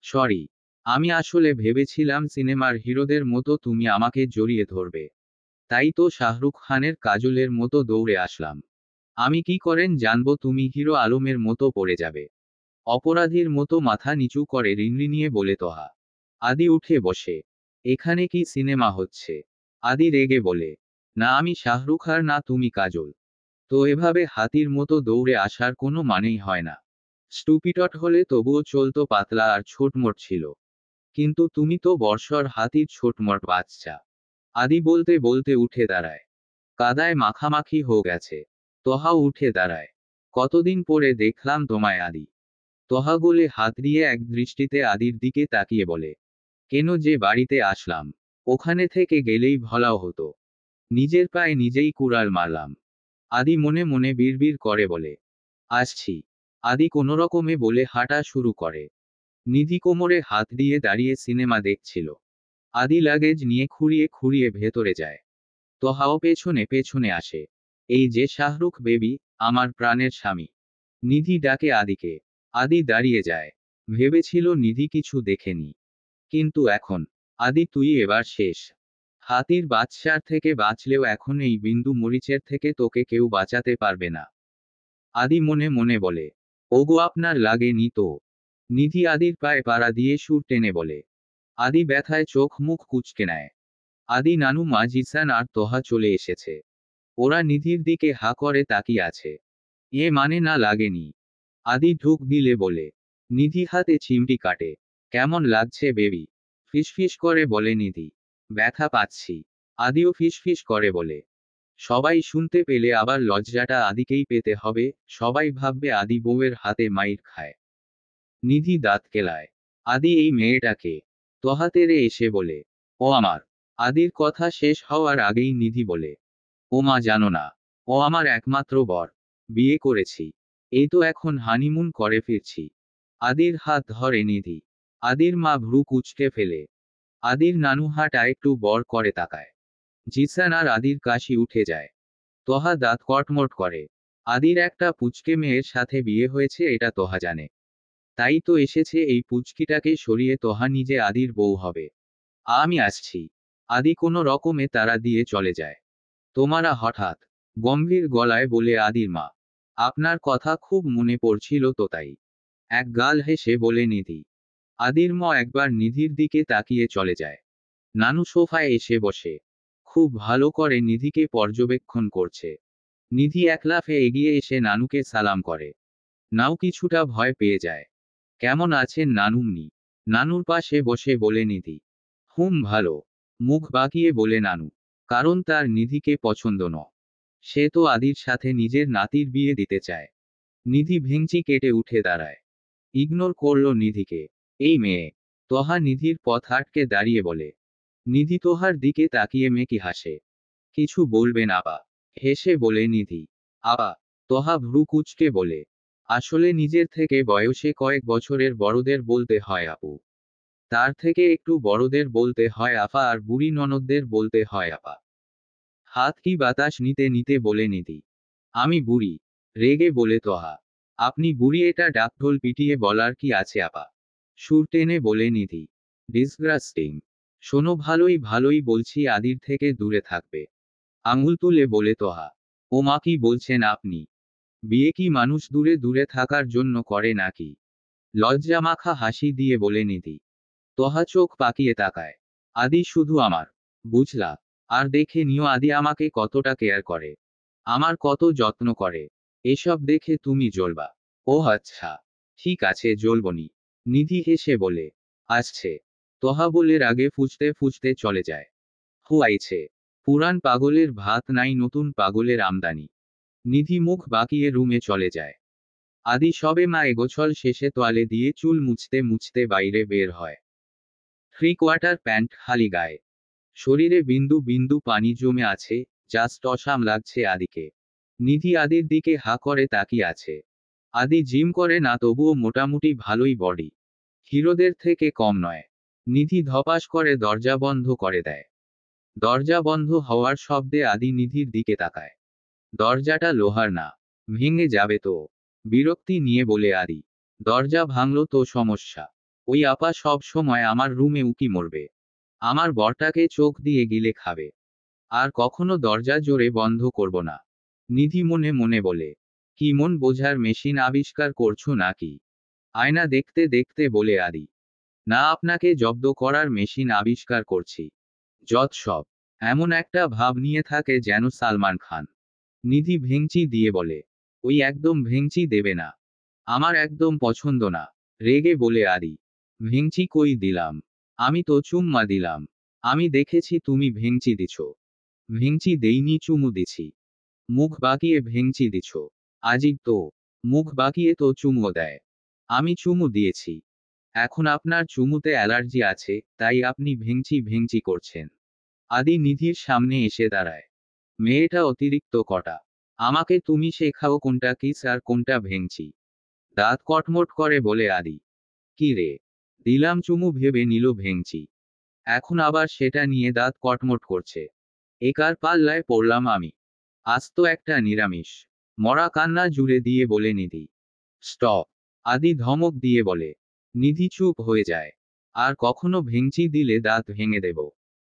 সরি। আমি আসলে ভেবেছিলাম সিনেমার হিরোদের মতো তুমি আমাকে জড়িয়ে ধরবে। তাই তো শাহরুখ খানের কাজলের মতো দৌড়ে আসলাম। আমি কি করেন জানবো তুমি হিরো আলমের মতো পড়ে যাবে। অপরাধীর মতো মাথা নিচু করে রিনরিনিয়ে বলে তোহা। আদি উঠে বসে। এখানে কি সিনেমা হচ্ছে? আদি রেগে বলে, না আমি শাহরুখ আর না তুমি কাজল। তো এভাবে হাতির মতো দৌড়ে আসার কোনো মানেই হয় না। স্টুপিটট হলে তবুও চলতো, পাতলা আর ছোটমোট ছিল। কিন্তু তুমি তো বর্ষর হাতির ছোটমোট বাচ্চা। আদি বলতে বলতে উঠে দাঁড়ায়। কাদায় মাখামাখি হয়ে গেছে। তোহাও উঠে দাঁড়ায়। কতদিন পরে দেখলাম তোমায় আদি। তোহা গোলে হাত দিয়ে এক দৃষ্টিতে আদির দিকে তাকিয়ে বলে, কেন যে বাড়িতে আসলাম, ওখানে থেকে গেলেই ভালো হতো। নিজের পায়ে নিজেই কুড়াল মারলাম। আদি মনে মনে বিড়বিড় করে বলে, আসছি। আদি কোনোরকমে বলে হাঁটা শুরু করে। নিধি কোমরে হাত দিয়ে দাঁড়িয়ে সিনেমা দেখছিল। আদি লাগেজ নিয়ে খুঁড়িয়ে খুঁড়িয়ে ভেতরে যায়। তোহাও পেছনে পেছনে আসে। এই যে শাহরুখ বেবি, আমার প্রাণের স্বামী। নিধি ডাকে আদিকে। আদি দাঁড়িয়ে যায়। ভেবেছিল নিধি কিছু দেখেনি। কিন্তু এখন, আদি তুই এবার শেষ। হাতির বাচ্চার থেকে বাঁচলেও এখন এই বিন্দু মরিচের থেকে তোকে কেউ বাঁচাতে পারবে না। আদি মনে মনে বলে, ওগো আপনার লাগেনি তো? নিধি আদির পায়ে পাড়া দিয়ে সুর টেনে বলে। আদি ব্যথায় চোখ মুখ কুঁচকে নেয়। আদি নানু মা জিসান আর তোহা চলে এসেছে। ওরা নিধির দিকে হা করে তাকিয়ে আছে। এ মানে না লাগেনি। আদি ঢুক দিলে বলে। নিধি হাতে চিমটি কাটে। কেমন লাগছে বেবি? ফিসফিস করে বলে নিধি। ব্যথা পাচ্ছি। আদিও ফিসফিস করে বলে। সবাই শুনতে পেলে আবার লজ্জাটা আদিকেই পেতে হবে, সবাই ভাববে আদি বউয়ের হাতে মাইর খায়। নিধি দাঁত কেলায়। আদি এই মেয়েটাকে। তোহা তেরে এসে বলে, ও আমার। আদির কথা শেষ হওয়ার আগেই নিধি বলে, ও মা জানো না, ও আমার একমাত্র বর। বিয়ে করেছি। এই তো এখন হানিমুন করে ফিরছি। আদির হাত ধরে নিধি। আদির মা ভ্রু কুঁচকে ফেলে। আদির নানু হাঁটা একটু বর করে তাকায়। জিসান আর আদির কাশি উঠে যায়। তোহা দাঁত কটমট করে। আদির একটা পুচকে মেয়ের সাথে বিয়ে হয়েছে এটা তোহা জানে। তাই তো এসেছে এই পুচকিটাকে সরিয়ে তোহা নিজে আদির বউ হবে। আমি আসছি। আদি কোনো রকমে তারা দিয়ে চলে যায়। তোমারা হঠাৎ, গম্ভীর গলায় বলে আদির মা, আপনার কথা খুব মনে পড়ছিল তো তাই। এক গাল হেসে বলে নিধি। আদির মা একবার নিধির দিকে তাকিয়ে চলে যায়। নানু সোফায় এসে বসে। খুব ভালো করে নিধিকে পর্যবেক্ষণ করছে। নিধি এক লাফে এগিয়ে এসে নানুকে সালাম করে। নাও কিছুটা ভয় পেয়ে যায়। কেমন আছেন নানুমনি? নানুর পাশে বসে বলে নিধি। হুম ভালো। মুখ বাঁকিয়ে বলে নানু। কারণ তার নিধিকে পছন্দ ন। সে তো আদির সাথে নিজের নাতির বিয়ে দিতে চায়। নিধি ভেঙচি কেটে উঠে দাঁড়ায়। ইগনোর করল নিধিকে। এই মেয়ে। তোহা নিধির পথ আটকে দাঁড়িয়ে বলে। নিধি তোহার দিকে তাকিয়ে মেকি হাসে। কিছু বলবেন আপা? হেসে বলে নিধি। আপা? তোহা ভ্রু কুঁচকে বলে। আসলে নিজের থেকে বয়সে কয়েক বছরের বড়দের বলতে হয় আপু। তার থেকে একটু বড়দের বলতে হয় আফা আর বুড়ি ননদদের বলতে হয় আপা। হাত কি বাতাস নিতে নিতে বলে নিধি। আমি বুড়ি। রেগে বলে তোহা। আপনি বুড়ি এটা ডাকঢোল পিটিয়ে বলার কি আছে আপা? সুর টেনে বলে নিধি। ডিসগ্রাস্টিং। শোনো ভালোই ভালোই বলছি আদির থেকে দূরে থাকবে। আঙুল তুলে বলে তোহা। ও মা কি বলছেন আপনি? বিয়ে কি মানুষ দূরে দূরে থাকার জন্য করে নাকি? লজ্জামাখা হাসি দিয়ে বলে নিধি। তোহা চোখ পাকিয়ে তাকায়। আদি শুধু আমার। বুঝলা? আর দেখে নিও আদি আমাকে কতটা কেয়ার করে। আমার কত যত্ন করে। এসব দেখে তুমি জ্বলবা। ও আচ্ছা। ঠিক আছে জ্বলবনি। নিধি হেসে বলে। আসছে। তোহা বলে রাগে ফুঁচতে ফুঁচতে চলে যায়। হুয়াইছে। পুরান পাগলের ভাত নাই নতুন পাগলের আমদানি। নিধি মুখ বাঁকিয়ে রুমে চলে যায়। আদি সবে মা এগোছল শেষে তোয়ালে দিয়ে চুল মুছতে মুছতে বাইরে বের হয়। 3/4 প্যান্ট খালি গায়ে। শরীরে বিন্দু বিন্দু পানি জমে আছে, জাস্ট অসাম লাগছে আদিকে। নিধি আদির দিকে হা করে তাকিয়ে আছে। আদি জিম করে না তবুও মোটামুটি ভালোই বডি। হিরোদের থেকে কম নয়। নিধি ধপাস করে দরজা বন্ধ করে দেয়। দরজা বন্ধ হওয়ার শব্দে আদি নিধির দিকে তাকায়। দরজাটা লোহার না। ভেঙে যাবে তো। বিরক্তি নিয়ে বলে আদি। দরজা ভাঙলো তো সমস্যা। ওই আপা সব সময় আমার রুমে উকি মরবে। আমার বরটাকে চোখ দিয়ে গিলে খাবে। আর কখনো দরজা জোরে বন্ধ করব না। নিধি মনে মনে বলে। কি মন বোঝার মেশিন আবিষ্কার করছো নাকি? আয়না দেখতে দেখতে বলে আদি, না আপনাকে জব্দ করার মেশিন আবিষ্কার করছি। যত সব এমন একটা ভাব নিয়ে থাকে যেন সালমান খান। নিধি ভেঙচি দিয়ে বলে, ওই একদম ভেঙচি দেবে না, আমার একদম পছন্দ না। রেগে বলে আদি, ভেঙচি কই দিলাম, আমি তো চুম্মা দিলাম। আমি দেখেছি তুমি ভেঙচি দিছ। ভেঙচি দেইনি, চুমু দিছি। মুখ বাঁকিয়ে ভেঙচি দিছ। আজই তো মুখ বাঁকিয়ে তো চুমু দেয়। আমি চুমু দিয়েছি। এখন আপনার চুমুতে অ্যালার্জি আছে, তাই আপনি ভেঙচি ভেঙচি করছেন। আদি নিধির সামনে এসে দাঁড়ায়। মেয়েটা অতিরিক্ত কটা। আমাকে তুমি শেখাও কোনটা কিস আর কোনটা ভেঙচি। দাঁত কটমট করে বলে আদি, কি রে, দিলাম চুমু ভেবে নিল ভেঙচি। এখন আবার সেটা নিয়ে দাঁত কটমট করছে। একার পাল্লায় পড়লাম আমি। আজ তো একটা নিরামিষ। মরা কান্না জুড়ে দিয়ে বলে নিধি, স্টপ। আদি ধমক দিয়ে বলে। নিধি চুপ হয়ে যায়। আর কখনো ভেঙচি দিলে দাঁত ভেঙে দেব।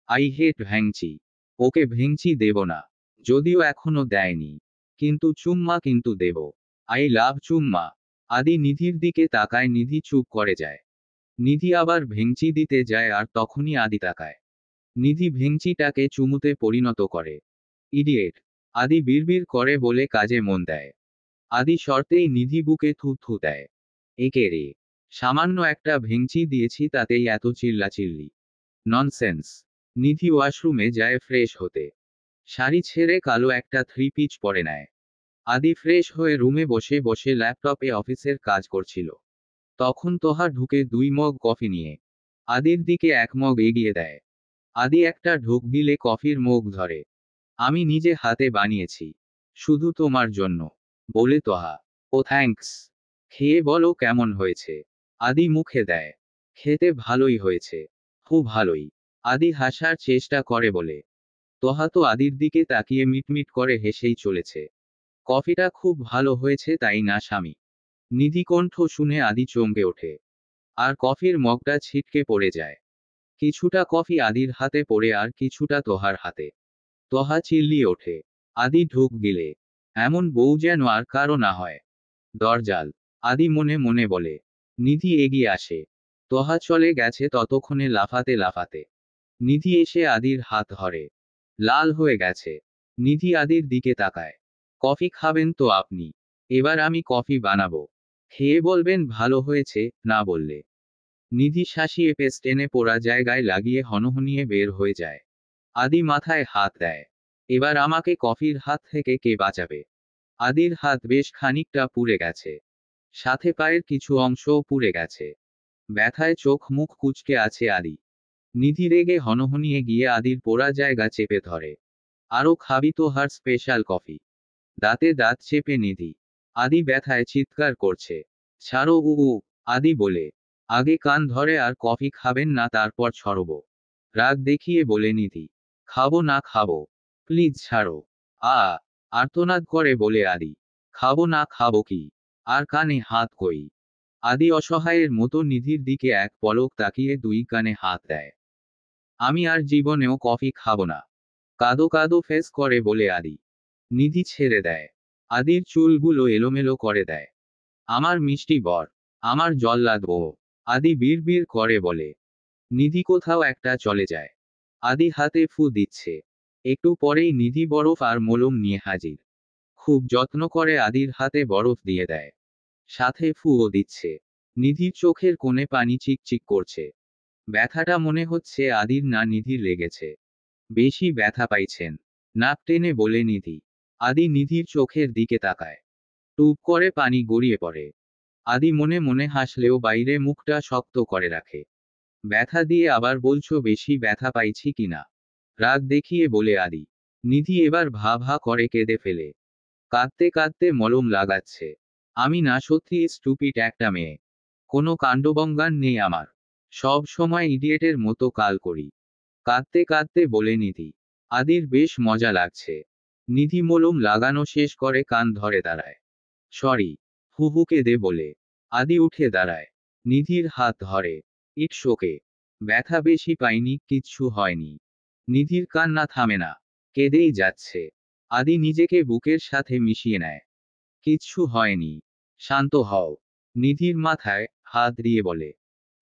I hate ভেঙচি। ওকে ভেঙচি দেব না। যদিও এখনো দেয়নি। কিন্তু দেব। আই লাভ চুম্মা। আদি নিধির দিকে তাকায়, নিধি চুপ করে যায়। নিধি আবার ভেঙচি দিতে যায় আর তখনই আদি তাকায়। নিধি ভেঙচিটাকে চুমুতে পরিণত করে। ইডিয়েট। আদি বিড়বিড় করে বলে কাজে মন দেয়। আদি শর্তেই নিধি বুকে থু থু দেয়। একে রে, সামান্য একটা ভেঙচি দিয়েছি তাতেই এত চিল্লাচিল্লি। ননসেন্স। নিধি ওয়াশরুমে যায় ফ্রেশ হতে। শাড়ি ছেড়ে কালো একটা থ্রি পিচ পরে নেয়। আদি ফ্রেশ হয়ে রুমে বসে বসে ল্যাপটপে অফিসের কাজ করছিল। তখন তোহা ঢুকে 2 মগ কফি নিয়ে আদির দিকে 1 মগ এগিয়ে দেয়। আদি একটা ঢোক গিলে কফির মগ ধরে। আমি নিজে হাতে বানিয়েছি, শুধু তোমার জন্য, বলে তোহা। ও থ্যাঙ্কস। খেয়ে বলো কেমন হয়েছে। আদি মুখে দেয়। খেতে ভালোই হয়েছে। খুব ভালোই। আদি হাসার চেষ্টা করে বলে। তোহা তো আদির দিকে তাকিয়ে মিটমিট করে হেসেই চলেছে। কফিটা খুব ভালো হয়েছে তাই না স্বামী। নিধি কণ্ঠ শুনে আদি চমকে ওঠে। আর কফির মগটা ছিটকে পড়ে যায়। কিছুটা কফি আদির হাতে পড়ে আর কিছুটা তোহার হাতে। তোহা চিল্লিয়ে ওঠে। আদি ঢোক গিলে। এমন বউ যেন আর কারো না হয়। দরজাল। আদি মনে মনে বলে। নিধি এগিয়ে আসে। তোহা চলে গেছে ততক্ষণে লাফাতে লাফাতে। নিধি এসে আদির হাত ধরে। লাল হয়ে গেছে। নিধি আদির দিকে তাকায়। কফি খাবেন তো আপনি? এবার আমি কফি বানাবো। খেয়ে বলবেন ভালো হয়েছে, না বললে। নিধি শাসিয়ে পেস্ট টেনে পোড়া জায়গায় লাগিয়ে হনহনিয়ে বের হয়ে যায়। আদি মাথায় হাত দেয়। এবার আমাকে কফির হাত থেকে কে বাঁচাবে? আদির হাত বেশ খানিকটা পুড়ে গেছে। সাথে পায়ের কিছু অংশও পুড়ে গেছে। ব্যথায় চোখ মুখ কুঁচকে আছে আদি। নিধি রেগে হনহনিয়ে গিয়ে আদির পোড়া জায়গা চেপে ধরে। আরো খাবি তো হার স্পেশাল কফি। দাঁতে দাঁত চেপে নিধি। আদি ব্যথায় চিৎকার করছে। ছাড়ো উ উ, আদি বলে। আগে কান ধরে আর কফি খাবেন না তারপর ছড়ব। রাগ দেখিয়ে বলে নিধি। খাবো না খাবো। প্লিজ ছাড়ো। আ আর্তনাদ করে বলে আদি। খাবো না খাবো কি? আর কানে হাত কই? আদি অসহায়ের মতো নিধির দিকে এক পলক তাকিয়ে 2 কানে হাত দেয়। আমি আর জীবনেও কফি খাবো না। কাদো কাদো ফেস করে বলে আদি। নিধি ছেড়ে দেয়। আদির চুলগুলো এলোমেলো করে দেয়। আমার মিষ্টি বর। আমার জল্লাদ ও। আদি বিড়বিড় করে বলে। নিধি কোথাও একটা চলে যায়। আদি হাতে ফু দিচ্ছে। একটু পরেই নিধি বরফ আর মলম নিয়ে হাজির। খুব যত্ন করে আদির হাতে বরফ দিয়ে দেয়। সাথে ফুও দিচ্ছে। নিধির চোখের কোণে পানি চিকচিক করছে। ব্যথাটা মনে হচ্ছে আদির না নিধির লেগেছে। বেশি ব্যথা পাইছেন? নাক টেনে বলে নিধি। আদি নিধির চোখের দিকে তাকায়। টুপ করে পানি গড়িয়ে পড়ে। আদি মনে মনে হাসলেও বাইরে মুখটা শক্ত করে রাখে। ব্যথা দিয়ে আবার বলছো বেশি ব্যথা পাইছি কিনা? রাগ দেখিয়ে বলে আদি। নিধি এবার ভা ভা করে কেঁদে ফেলে। কাঁদতে কাঁদতে মলম লাগাচ্ছে। আমি না সত্যি স্টুপিড একটা মেয়ে। কোনো কাণ্ডবজ্ঞান নেই আমার। সব সময় ইডিয়েটের মতো কাল করি। কাঁদতে কাঁদতে বলে নিধি। আদির বেশ মজা লাগছে। নিধি মলম লাগানো শেষ করে কান ধরে দাঁড়ায়। সরি। হু কেঁদে বলে। আদি উঠে দাঁড়ায়। নিধির হাত ধরে। It's okay. ব্যথা বেশি পাইনি, কিচ্ছু হয়নি। নিধির কান্না থামে না। কেঁদেই যাচ্ছে। আদি নিজেকে বুকের সাথে মিশিয়ে নেয়। কিচ্ছু হয়নি। শান্ত হও। নিধির মাথায় হাত দিয়ে বলে,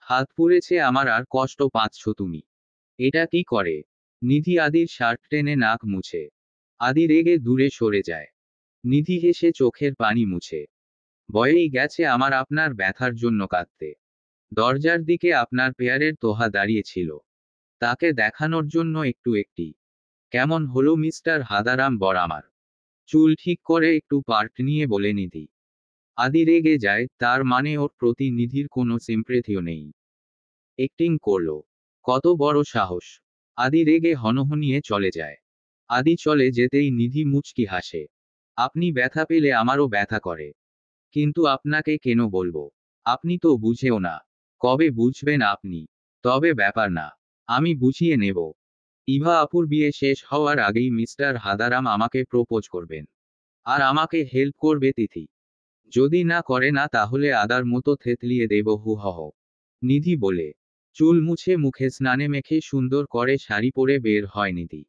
হাত পুড়েছে আমার, আর কষ্ট পাচ্ছ তুমি। এটা কি করে? নিধি আদির শার্ট টেনে নাক মুছে। আদি রেগে দূরে সরে যায়। নিধি হেসে চোখের পানি মুছে। বয়েই গেছে আমার আপনার ব্যথার জন্য কাঁদতে। দরজার দিকে আপনার পেয়ারের তোহা দাঁড়িয়েছিল, তাকে দেখানোর জন্য একটি। কেমন হলো মিস্টার হাদারাম বর আমার? চুল ঠিক করে একটু পার্ট নিয়ে বলে নিধি। আদি রেগে যায়, তার মানে ওর প্রতি নিধির কোনো সিম্প্রেথিও নেই। অ্যাক্টিং করলো। কত বড় সাহস! আদি রেগে হনহনিয়ে চলে যায়। আদি চলে যেতেই নিধি মুচকি হাসে। আপনি ব্যথা পেলে আমারও ব্যথা করে। কিন্তু আপনাকে কেন বলবো? আপনি তো বুঝেও না। কবে বুঝবেন আপনি? তবে ব্যাপার না, আমি বুঝিয়ে নেব। ইভা আপুর বিয়ে শেষ হওয়ার আগেই মিস্টার হাদারাম আমাকে প্রপোজ করবেন। আর আমাকে হেল্প করবে তিথি। যদি না করে না তাহলে আদার মতো থেতলিয়ে দেব হু হহ। নিধি বলে। চুল মুছে মুখে স্নানে মেখে সুন্দর করে শাড়ি পরে বের হয় নিধি।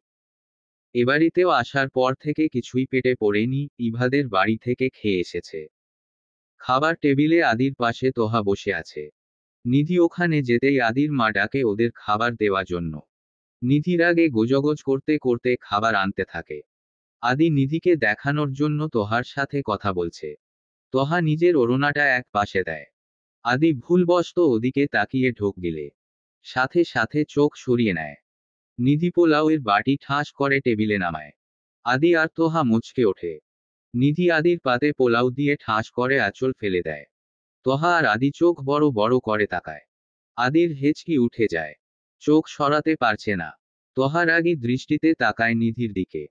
এবাড়িতেও আসার পর থেকে কিছুই পেটে পড়েনি, ইভাদের বাড়ি থেকে খেয়ে এসেছে। খাবার টেবিলে আদির পাশে তোহা বসে আছে। নিধি ওখানে যেতেই আদির মা ডাকে ওদের খাবার দেওয়ার জন্য। নিধির আগে গোজগোজ করতে করতে খাবার আনতে থাকে। আদি নিধিকে দেখানোর জন্য তোহার সাথে কথা বলছে। তোহা নিজের ওড়নাটা এক পাশে দেয়। আদি ভুলবশত ওদিকে তাকিয়ে ঢোক গিলে। সাথে সাথে চোখ সরিয়ে নেয়। নিধি পোলাওয়ের বাটি ঠাস করে টেবিলে নামায়। আদি আর তোহা মুচকে ওঠে। নিধি আদির পাতে পোলাও দিয়ে ঠাস করে আঁচল ফেলে দেয়। তোহা আর আদি চোখ বড় বড় করে তাকায়। আদির হেঁচকি উঠে যায়। চোখ সরাতে পারছে না। তোহা রাগী দৃষ্টিতে তাকায় নিধির দিকে।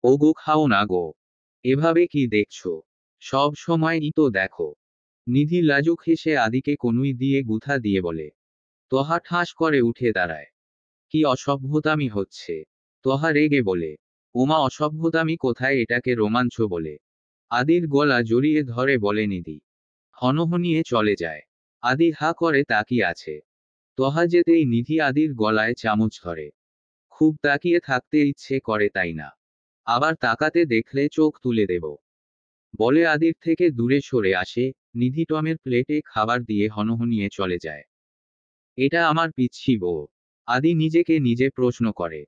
ও গো, খাও না গো। এভাবে কি দেখছো? সব সময়ই তো দেখো। নিধি লাজুক হেসে আদিকে কনুই দিয়ে গুথা দিয়ে বলে। তোহা ঠাস করে উঠে দাঁড়ায়। কি অসভ্যতামি হচ্ছে! তোহা রেগে বলে। ওমা, অসভ্যতামি কোথায়, এটাকে রোমাঞ্চ বলে। আদির গলা জড়িয়ে ধরে বলে নিধি। হনহনিয়ে চলে যায়। আদি হা করে তাকিয়ে আছে। তোহা যেতেই নিধি আদির গলায় চামচ ধরে। খুব তাকিয়ে থাকতে ইচ্ছে করে, তাই না? আবার তাকাতে দেখলে চোখ তুলে দেব বলে আদির থেকে দূরে সরে আসে। নিধি টমের প্লেটে খাবার দিয়ে হনহনিয়ে চলে যায়। এটা আমার পিচ্ছি বউ? আদি নিজেকে নিজে প্রশ্ন করে।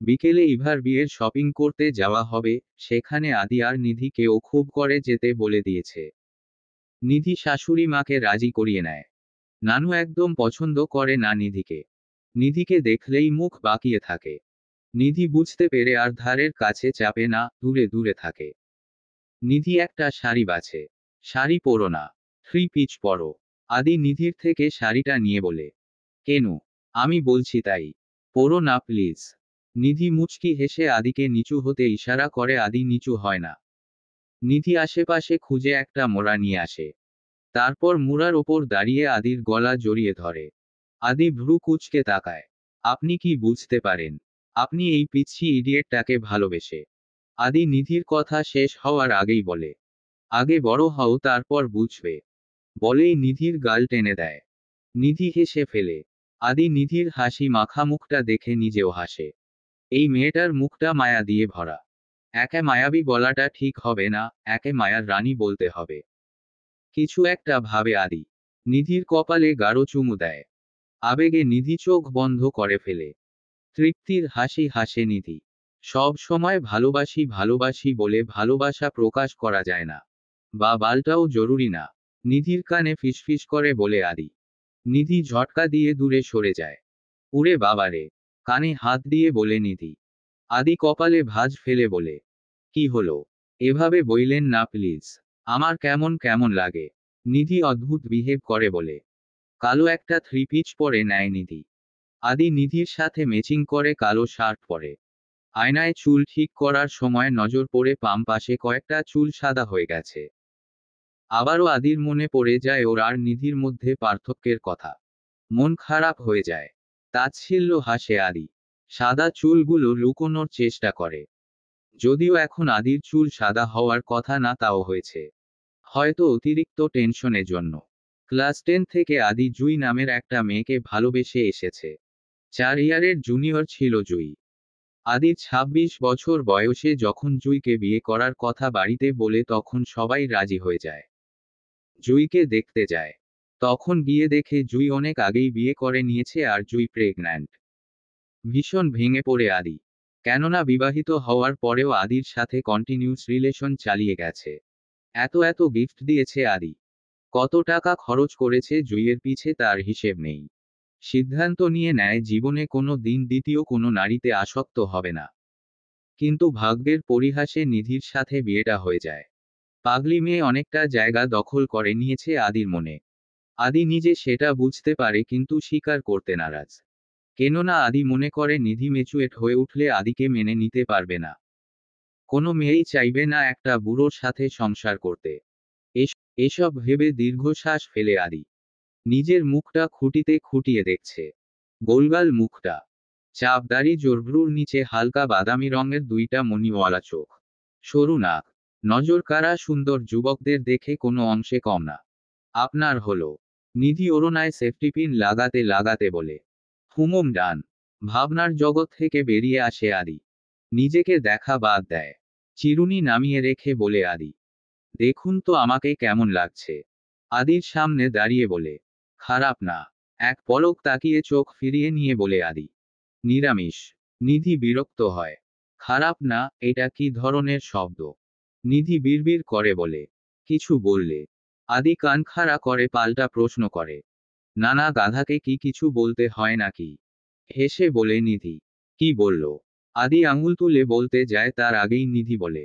বিকেলে ইভার বিয়ের শপিং করতে যাওয়া হবে, সেখানে আদি আর নিধিকেও খুব করে যেতে বলে দিয়েছে। নিধি শাশুড়ি মাকে রাজি করিয়ে নেয়। নানু একদম পছন্দ করে না নিধিকে। নিধিকে দেখলেই মুখ বাঁকিয়ে থাকে। নিধি বুঝতে পেরে আর ধারের কাছে চাপে না, দূরে দূরে থাকে। নিধি একটা শাড়ি বাছে। শাড়ি পরো না, থ্রি পিচ পরো। আদি নিধির থেকে শাড়িটা নিয়ে বলে। কেন? আমি বলছি তাই। পরো না প্লিজ। নিধি মুচকি হেসে আদিকে নিচু হতে ইশারা করে। আদি নিচু হয় না। নিধি আশেপাশে খুঁজে একটা মোড়া নিয়ে আসে। তারপর মুড়ার ওপর দাঁড়িয়ে আদির গলা জড়িয়ে ধরে। আদি ভ্রু কুঁচকে তাকায়। আপনি কি বুঝতে পারেন? আপনি এই পিচ্ছি ইডিয়েটটাকে ভালোবেসে। আদি নিধির কথা শেষ হওয়ার আগেই বলে। আগে বড় হও, তারপর বুঝবে। বলেই নিধির গাল টেনে দেয়। নিধি হেসে ফেলে। আদি নিধির হাসি মাখা মুখটা দেখে নিজেও হাসে। এই মেয়েটার মুখটা মায়া দিয়ে ভরা। একে মায়াবী বলাটা ঠিক হবে না, একে মায়ার রানী বলতে হবে। কিছু একটা ভাবে আদি। নিধির কপালে গাঢ় চুমু দেয়। আবেগে নিধি চোখ বন্ধ করে ফেলে। তৃপ্তির হাসি হাসে নিধি। সব সময় ভালোবাসি ভালোবাসি বলে ভালোবাসা প্রকাশ করা যায় না। বা বালটাও জরুরি না। নিধির কানে ফিসফিস করে বলে আদি। নিধি ঝটকা দিয়ে দূরে সরে যায়। উড়ে বাবারে! কানে হাত দিয়ে বলে নিধি। আদি কপালে ভাঁজ ফেলে বলে। কি হলো? এভাবে বইলেন না প্লিজ। আমার কেমন কেমন লাগে। নিধি অদ্ভুত বিহেভ করে বলে। কালো একটা থ্রি পিচ পরে নেয় নিধি। আদি নিধির সাথে ম্যাচিং করে কালো শার্ট পরে। আয়নায় চুল ঠিক করার সময় নজর পড়ে বাম পাশে কয়েকটা চুল সাদা হয়ে গেছে। আবারও আদির মনে পড়ে যায় ওর আর নিধির মধ্যে পার্থক্যের কথা। মন খারাপ হয়ে যায়। তাচ্ছিল্য হাসে আদি। সাদা চুলগুলো লুকোনোর চেষ্টা করে। যদিও এখন আদির চুল সাদা হওয়ার কথা না, তাও হয়েছে। হয়তো অতিরিক্ত টেনশনের জন্য। ক্লাস 10 থেকে আদি জুই নামের একটা মেয়েকে ভালোবেসে এসেছে। 4 ইয়ারের জুনিয়র ছিল জুই। আদির 26 বছর বয়সে যখন জুইকে বিয়ে করার কথা বাড়িতে বলে তখন সবাই রাজি হয়ে যায়। জুইকে দেখতে যায়। তখন গিয়ে দেখে জুই অনেক আগেই বিয়ে করে নিয়েছে আর জুই প্রেগন্যান্ট। ভীষণ ভেঙে পড়ে আদি। কেননা বিবাহিত হওয়ার পরেও আদির সাথে কন্টিনিউস রিলেশন চালিয়ে গেছে। এত গিফট দিয়েছে আদি। কত টাকা খরচ করেছে জুইয়ের পিছে তার হিসেব নেই। সিদ্ধান্ত নিয়ে নেয় জীবনে কোনো দিন দ্বিতীয় কোনো নারীতে আসক্ত হবে না। কিন্তু ভাগ্যের পরিহাসে নিধির সাথে বিয়েটা হয়ে যায়। পাগলি মেয়ে অনেকটা জায়গা দখল করে নিয়েছে আদির মনে। আদি নিজে সেটা বুঝতে পারে কিন্তু স্বীকার করতে নারাজ। কেননা আদি মনে করে নিধি ম্যাচুরেট হয়ে উঠলে আদিকে মেনে নিতে পারবে না। কোনো মেয়েই চাইবে না একটা বুড়োর সাথে সংসার করতে। এসব ভেবে দীর্ঘশ্বাস ফেলে আদি নিজের মুখটা খুঁটিতে খুঁটিয়ে দেখছে। গোলগাল মুখটা, চাপদারি জোরভ্রুর নিচে হালকা বাদামি রঙের দুইটা মণিওয়ালা চোখ, সরু নাক, নজর কাড়া সুন্দর যুবকদের দেখে কোনো অংশে কম না। আপনার হলো। নিধি ওড়নায় সেফটিপিন লাগাতে লাগাতে বলে। হুমম ডান। ভাবনার জগৎ থেকে বেরিয়ে আসে আদি। নিজেকে দেখা বাদ দেয়। চিরুনি নামিয়ে রেখে বলে আদি, দেখুন তো আমাকে কেমন লাগছে। আদির সামনে দাঁড়িয়ে বলে, খারাপ না। এক পলক তাকিয়ে চোখ ফিরিয়ে নিয়ে বলে আদি, নিরামিষ। নিধি বিরক্ত হয়। খারাপ না, এটা কি ধরনের শব্দ? নিধি বিড়বিড় করে বলে, কিছু বললে? আদি কান খাড়া করে পাল্টা প্রশ্ন করে, নানা গাধাকে কি কিছু বলতে হয় নাকি? হেসে বলে নিধি, কি বলল? আদি আঙুল তুলে বলতে যায় তার আগেই নিধি বলে,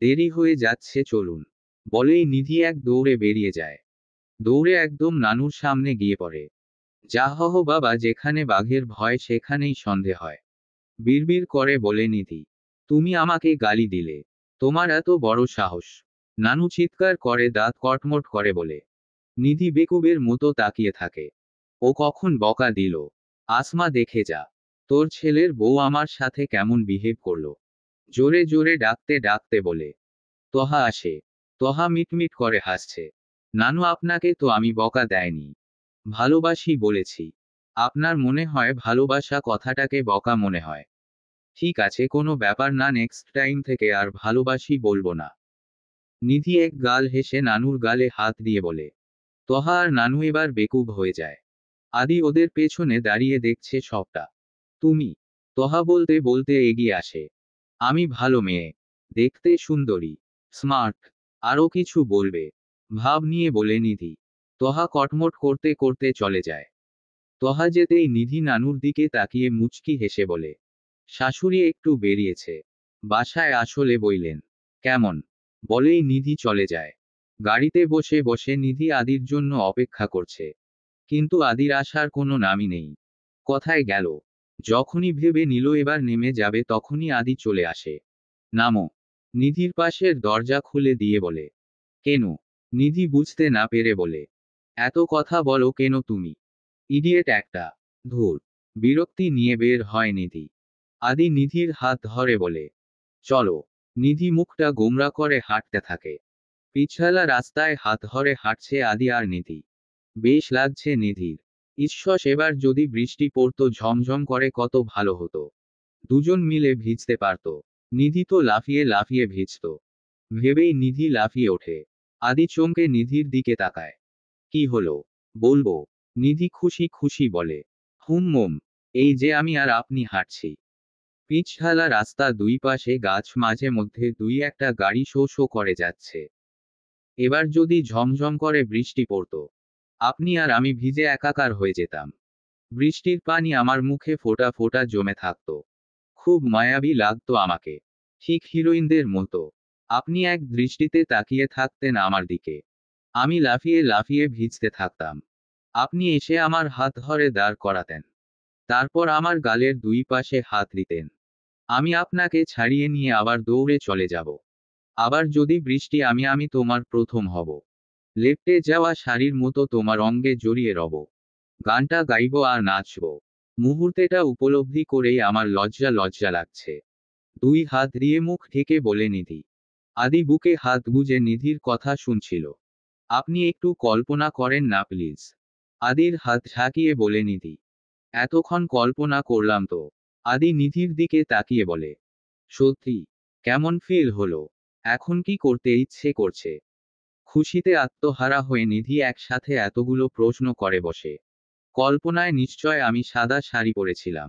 দেরি হয়ে যাচ্ছে চলুন। বলেই নিধি এক দৌড়ে বেরিয়ে যায়। দৌড়ে একদম নানুর সামনে গিয়ে পড়ে। যা হহ বাবা, যেখানে বাঘের ভয় সেখানেই সন্ধে হয়। বিড়বিড় করে বলে নিধি, তুমি আমাকে গালি দিলে? তোমার এত বড় সাহস? নানু চিৎকার করে দাঁত কটমট করে বলে। নিধি বেকুবের মতো তাকিয়ে থাকে। ও কখন বকা দিল? আসমা দেখে যা। তোর ছেলের বউ আমার সাথে কেমন বিহেভ করলো। জোরে জোরে ডাকতে ডাকতে বলে। তহা আসে। তহা মিটমিট করে হাসছে। নানু আপনাকে তো আমি বকা দেয়নি। ভালোবাসি বলেছি। আপনার মনে হয় ভালোবাসা কথাটাকে বকা মনে হয়। ঠিক আছে, কোনো ব্যাপার না, নেক্সট টাইম থেকে আর ভালোবাসি বলবো না। নিধি এক গাল হেসে নানুর গালে হাত দিয়ে বলে। তহা আর নানু এবার বেকুব হয়ে যায়। আদি ওদের পেছনে দাঁড়িয়ে দেখছে সবটা। তুমি? তহা বলতে বলতে এগিয়ে আসে। আমি ভালো মেয়ে। দেখতে সুন্দরী। স্মার্ট। আরও কিছু বলবে। ভাব নিয়ে বলে নিধি। তহা কটমট করতে করতে চলে যায়। তহা যেতেই নিধি নানুর দিকে তাকিয়ে মুচকি হেসে বলে, শাশুড়ি একটু বেরিয়েছে। বাসায় আসলে বইলেন। কেমন? বলেই নিধি চলে যায়। গাড়িতে বসে বসে নিধি আদির জন্য অপেক্ষা করছে। কিন্তু আদির আসার কোনো নামই নেই। কোথায় গেল? যখনই ভেবে নিল এবার নেমে যাবে তখনই আদি চলে আসে। নামো। নিধির পাশের দরজা খুলে দিয়ে বলে। কেন? নিধি বুঝতে না পেরে বলে, এত কথা বলো কেন তুমি? ইডিয়েট একটা। ধুর। বিরক্তি নিয়ে বের হয় নিধি। আদি নিধির হাত ধরে বলে, চলো। নিধি মুখটা গোমরা করে হাঁটতে থাকে। পিছলা রাস্তায় হাত ধরে হাঁটছে আদি আর নিধি। বেশ লাগছে নিধির। ঈশ্বর, এবার যদি বৃষ্টি পড়তো ঝমঝম করে কত ভালো হতো। দুজন মিলে ভিজতে পারত। নিধি তো লাফিয়ে লাফিয়ে ভিজত। ভেবেই নিধি লাফিয়ে ওঠে। আদি চমকে নিধির দিকে তাকায়। কি হলো? বলবো। নিধি খুশি খুশি বলে, হুম। এই যে আমি আর আপনি হাঁটছি। পিচঢালা রাস্তা, দুই পাশে গাছ, মাঝে মধ্যে দুই একটা গাড়ি শো শো করে যাচ্ছে। এবার যদি ঝমঝম করে বৃষ্টি পড়তো, আপনি আর আমি ভিজে একাকার হয়ে যেতাম। বৃষ্টির পানি আমার মুখে ফোঁটা ফোঁটা জমে থাকতো। খুব মায়াবী লাগতো আমাকে। ঠিক হিরোইনদের মতো। আপনি এক দৃষ্টিতে তাকিয়ে থাকতেন আমার দিকে। আমি লাফিয়ে লাফিয়ে ভিজতে থাকতাম। আপনি এসে আমার হাত ধরে দাঁড় করাতেন। তারপর আমার গালের দুই পাশে হাত দিতেন। আমি আপনাকে ছাড়িয়ে নিয়ে আবার দৌড়ে চলে যাব। আবার যদি বৃষ্টি আমি তোমার প্রথম হব। লেপ্টে যাওয়া শাড়ির মতো তোমার অঙ্গে জড়িয়ে রব। গানটা গাইব আর নাচব। মুহূর্তেটা উপলব্ধি করেই আমার লজ্জা লজ্জা লাগছে। দুই হাত দিয়ে মুখ ঢেকে বলে নিধি। আদি বুকে হাত গুজে নিধির কথা শুনছিল। আপনি একটু কল্পনা করেন না প্লিজ। আদির হাত ঝাঁকিয়ে বলে নিধি। এতক্ষণ কল্পনা করলাম তো। আদি নিধির দিকে তাকিয়ে বলে, সত্যি? কেমন ফিল হলো? এখন কি করতে ইচ্ছে করছে? খুশিতে আত্মহারা হয়ে নিধি একসাথে এতগুলো প্রশ্ন করে বসে। কল্পনায় নিশ্চয় আমি সাদা শাড়ি পরেছিলাম,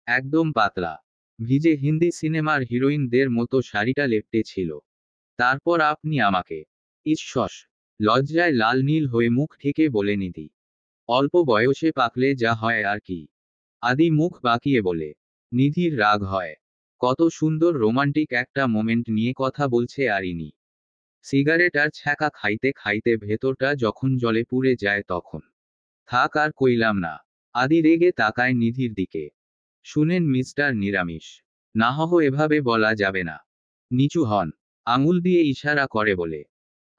একদম পাতলা, ভিজে হিন্দি সিনেমার হিরোইনদের মতো শাড়িটা লেপ্টে ছিল। তারপর আপনি আমাকে। ঈশ্বস! লজ্জায় লাল নীল হয়ে মুখ ঢেকে বলে নিধি। অল্প বয়সে পাকলে যা হয় আর কি। আদি মুখ বাঁকিয়ে বলে। নিধির রাগ হয়। কত সুন্দর রোমান্টিক একটা মোমেন্ট নিয়ে কথা বলছে আরিনি। সিগারেট আর ছ্যাঁকা খাইতে খাইতে ভেতরটা যখন জলে পুড়ে যায় তখন। থাক আর কইলাম না। আদি রেগে তাকায় নিধির দিকে। শুনেন মিস্টার নিরামিষ, নাহহ এভাবে বলা যাবে না। নিচু হন। আঙুল দিয়ে ইশারা করে বলে।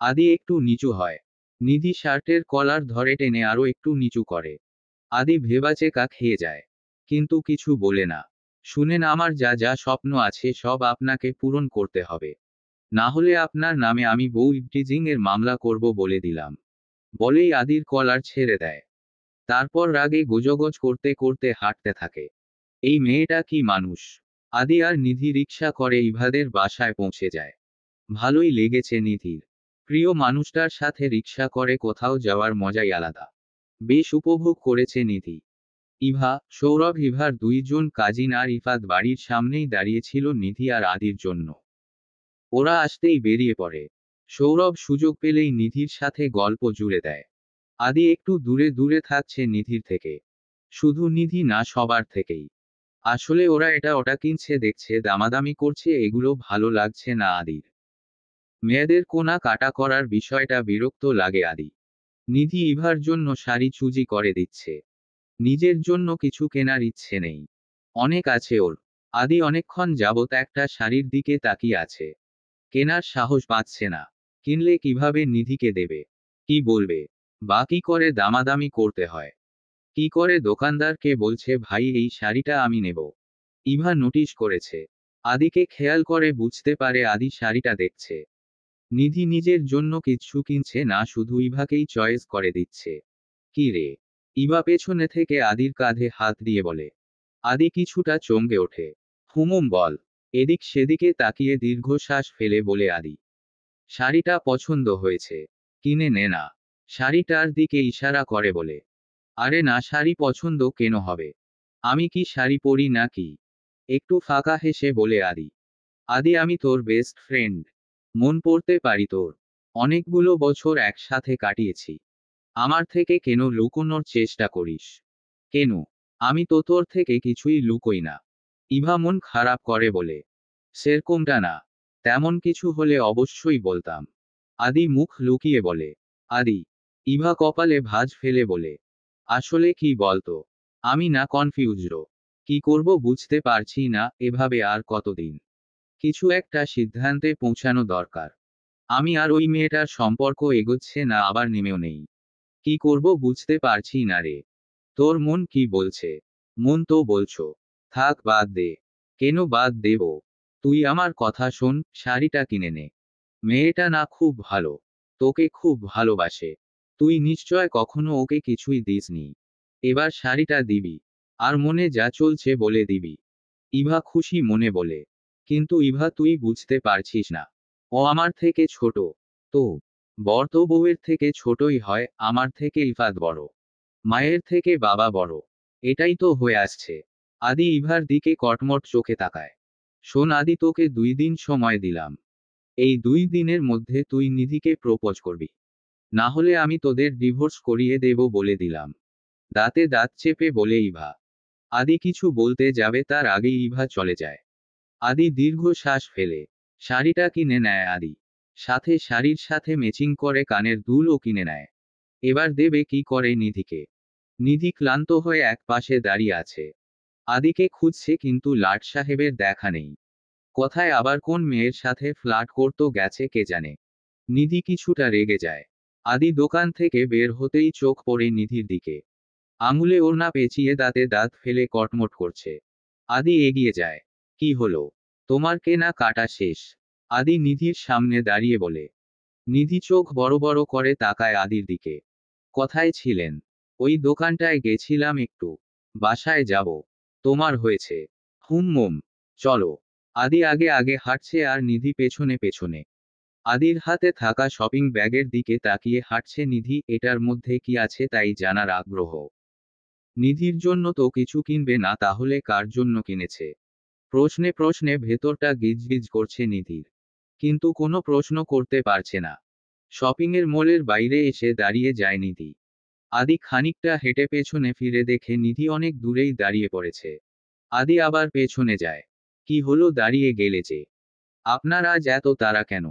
আদি একটু নিচু হয়। নিধি শার্টের কলার ধরে টেনে আরো একটু নিচু করে। আদি ভেবাচেকা খেয়ে যায়। কিন্তু কিছু বলে না। শুনেন, আমার যা যা স্বপ্ন আছে সব আপনাকে পূরণ করতে হবে। না হলে আপনার নামে আমি বউ ইভটিজিং এর মামলা করব বলে দিলাম। বলেই আদির কলার ছেড়ে দেয়। তারপর রাগে গোজগোজ করতে করতে হাঁটতে থাকে। এই মেয়েটা কি মানুষ! আদি আর নিধি রিকশা করে ইভাদের বাসায় পৌঁছে যায়। ভালোই লেগেছে নিধির। প্রিয় মানুষটার সাথে রিকশা করে কোথাও যাওয়ার মজাই আলাদা। বেশ উপভোগ করেছে নিধি। ইভা, সৌরভ, ইভার দুইজন কাজিন আর ইফাত বাড়ির সামনেই দাঁড়িয়েছিল নিধি আর আদির জন্য। ওরা আসতেই বেরিয়ে পড়ে। সৌরভ সুযোগ পেলেই নিধির সাথে গল্প জুড়ে দেয়। আদি একটু দূরে দূরে থাকছে নিধির থেকে। শুধু নিধি না, সবার থেকেই। আসলে ওরা এটা ওটা কিনছে, দেখছে, দামাদামি করছে, এগুলো ভালো লাগছে না আদির। মেয়েদের কোনা কাটা করার বিষয়টা বিরক্ত লাগে আদি। নিধি ইভার জন্য শাড়ি চুজি করে দিচ্ছে। নিজের জন্য কিছু কেনার ইচ্ছে নেই। অনেক আছে ওর। আদি অনেকক্ষণ যাবত একটা শাড়ির দিকে তাকিয়ে আছে। কেনার সাহস পাচ্ছে না। কিনলে কিভাবে নিধিকে দেবে? কি বলবে? বা কি করে দামাদামি করতে হয়? কি করে দোকানদারকে বলছে ভাই এই শাড়িটা আমি নেব? ইভা নোটিশ করেছে। আদিকে খেয়াল করে বুঝতে পারে আদি শাড়িটা দেখছে। নিধি নিজের জন্য কিচ্ছু কিনছে না, শুধু ইভাকেই চয়েস করে দিচ্ছে। কি রে? ইভা পেছনে থেকে আদির কাঁধে হাত দিয়ে বলে। আদি কিছুটা চমকে ওঠে। হুমুম বল। এদিক সেদিকে তাকিয়ে দীর্ঘশ্বাস ফেলে বলে আদি। শাড়িটা পছন্দ হয়েছে। কিনে নে না। শাড়িটার দিকে ইশারা করে বলে। আরে না, শাড়ি পছন্দ কেন হবে? আমি কি শাড়ি পরি নাকি? একটু ফাঁকা হেসে বলে আদি। আদি, আমি তোর বেস্ট ফ্রেন্ড। মন পড়তে পারি তোর। অনেকগুলো বছর একসাথে কাটিয়েছি। আমার থেকে কেন লুকোনোর চেষ্টা করিস? কেন? আমি তো তোর থেকে কিছুই লুকোই না। ইভা মন খারাপ করে বলে। সেরকমটা না। তেমন কিছু হলে অবশ্যই বলতাম। আদি মুখ লুকিয়ে বলে। আদি। ইভা কপালে ভাঁজ ফেলে বলে। আসলে কি বলতো? আমি না কনফিউজড। কি করব বুঝতে পারছি না, এভাবে আর কতদিন? কিছু একটা সিদ্ধান্তে পৌঁছানো দরকার। আমি আর ওই মেয়েটার সম্পর্ক এগোচ্ছে না, আবার নেমেও নেই। কি করব বুঝতে পারছি না রে। তোর মন কি বলছে? মন তো বলছো থাক, বাদ দে। কেন বাদ দেব? তুই আমার কথা শোন, শাড়িটা কিনে নে। মেয়েটা না খুব ভালো। তোকে খুব ভালোবাসে। তুই নিশ্চয় কখনো ওকে কিছুই দিসনি। এবার শাড়িটা দিবি। আর মনে যা চলছে বলে দিবি। ইভা খুশি মনে বলে। কিন্তু ইভা, তুই বুঝতে পারছিস না। ও আমার থেকে ছোট। তো বর তো বউয়ের থেকে ছোটই হয়, আমার থেকে ইফাত বড়। মায়ের থেকে বাবা বড়। এটাই তো হয়ে আসছে। আদি ইভার দিকে কটমট চোখে তাকায়। শোন আদি, তোকে 2 দিন সময় দিলাম। এই 2 দিনের মধ্যে তুই নিধিকে প্রপোজ করবি। না হলে আমি তোদের ডিভোর্স করিয়ে দেব বলে দিলাম। দাঁতে দাঁত চেপে বলে ইভা। আদি কিছু বলতে যাবে তার আগেই ইভা চলে যায়। আদি দীর্ঘ শ্বাস ফেলে। শাড়িটা কিনে নেয় আদি। সাথে শাড়ির সাথে ম্যাচিং করে কানের দুলও কিনে নেয়। এবার দেবে কি করে নিধিকে? নিধি ক্লান্ত হয়ে এক পাশে দাঁড়িয়ে আছে। আদিকে খুঁজছে কিন্তু লাট সাহেবের দেখা নেই। কোথায় আবার কোন মেয়ের সাথে ফ্লার্ট করতে গেছে কে জানে। নিধি কিছুটা রেগে যায়। আদি দোকান থেকে বের হতেই চোখ পড়ে নিধির দিকে। আঙুলে ওড়না পেঁচিয়ে দাঁতে দাঁত ফেলে কটমট করছে। আদি এগিয়ে যায়। কি হলো? তোমার কেনা কাটা শেষ? আদি নিধির সামনে দাঁড়িয়ে বলে। নিধি চোখ বড় বড় করে তাকায় আদির দিকে। কোথায় ছিলেন? ওই দোকানটায় গেছিলাম একটু। বাসায় যাব। তোমার হয়েছে? হুম চলো। আদি আগে আগে হাঁটছে আর নিধি পেছনে পেছনে। আদির হাতে থাকা শপিং ব্যাগের দিকে তাকিয়ে হাঁটছে নিধি, এটার মধ্যে কি আছে তাই জানার আগ্রহ। নিধির জন্য তো কিছু কিনবে না, তাহলে কার জন্য কিনেছে? প্রশ্নে প্রশ্নে ভেতরটা গিজগিজ করছে নিধির, কিন্তু কোনো প্রশ্ন করতে পারছে না। শপিংয়ের মলের বাইরে এসে দাঁড়িয়ে যায় নিধি। আদি খানিকটা হেঁটে পেছনে ফিরে দেখে নিধি অনেক দূরেই দাঁড়িয়ে পড়েছে। আদি আবার পেছনে যায়। কি হলো, দাঁড়িয়ে গেলে যে? আপনার আজ এত তাড়া কেন?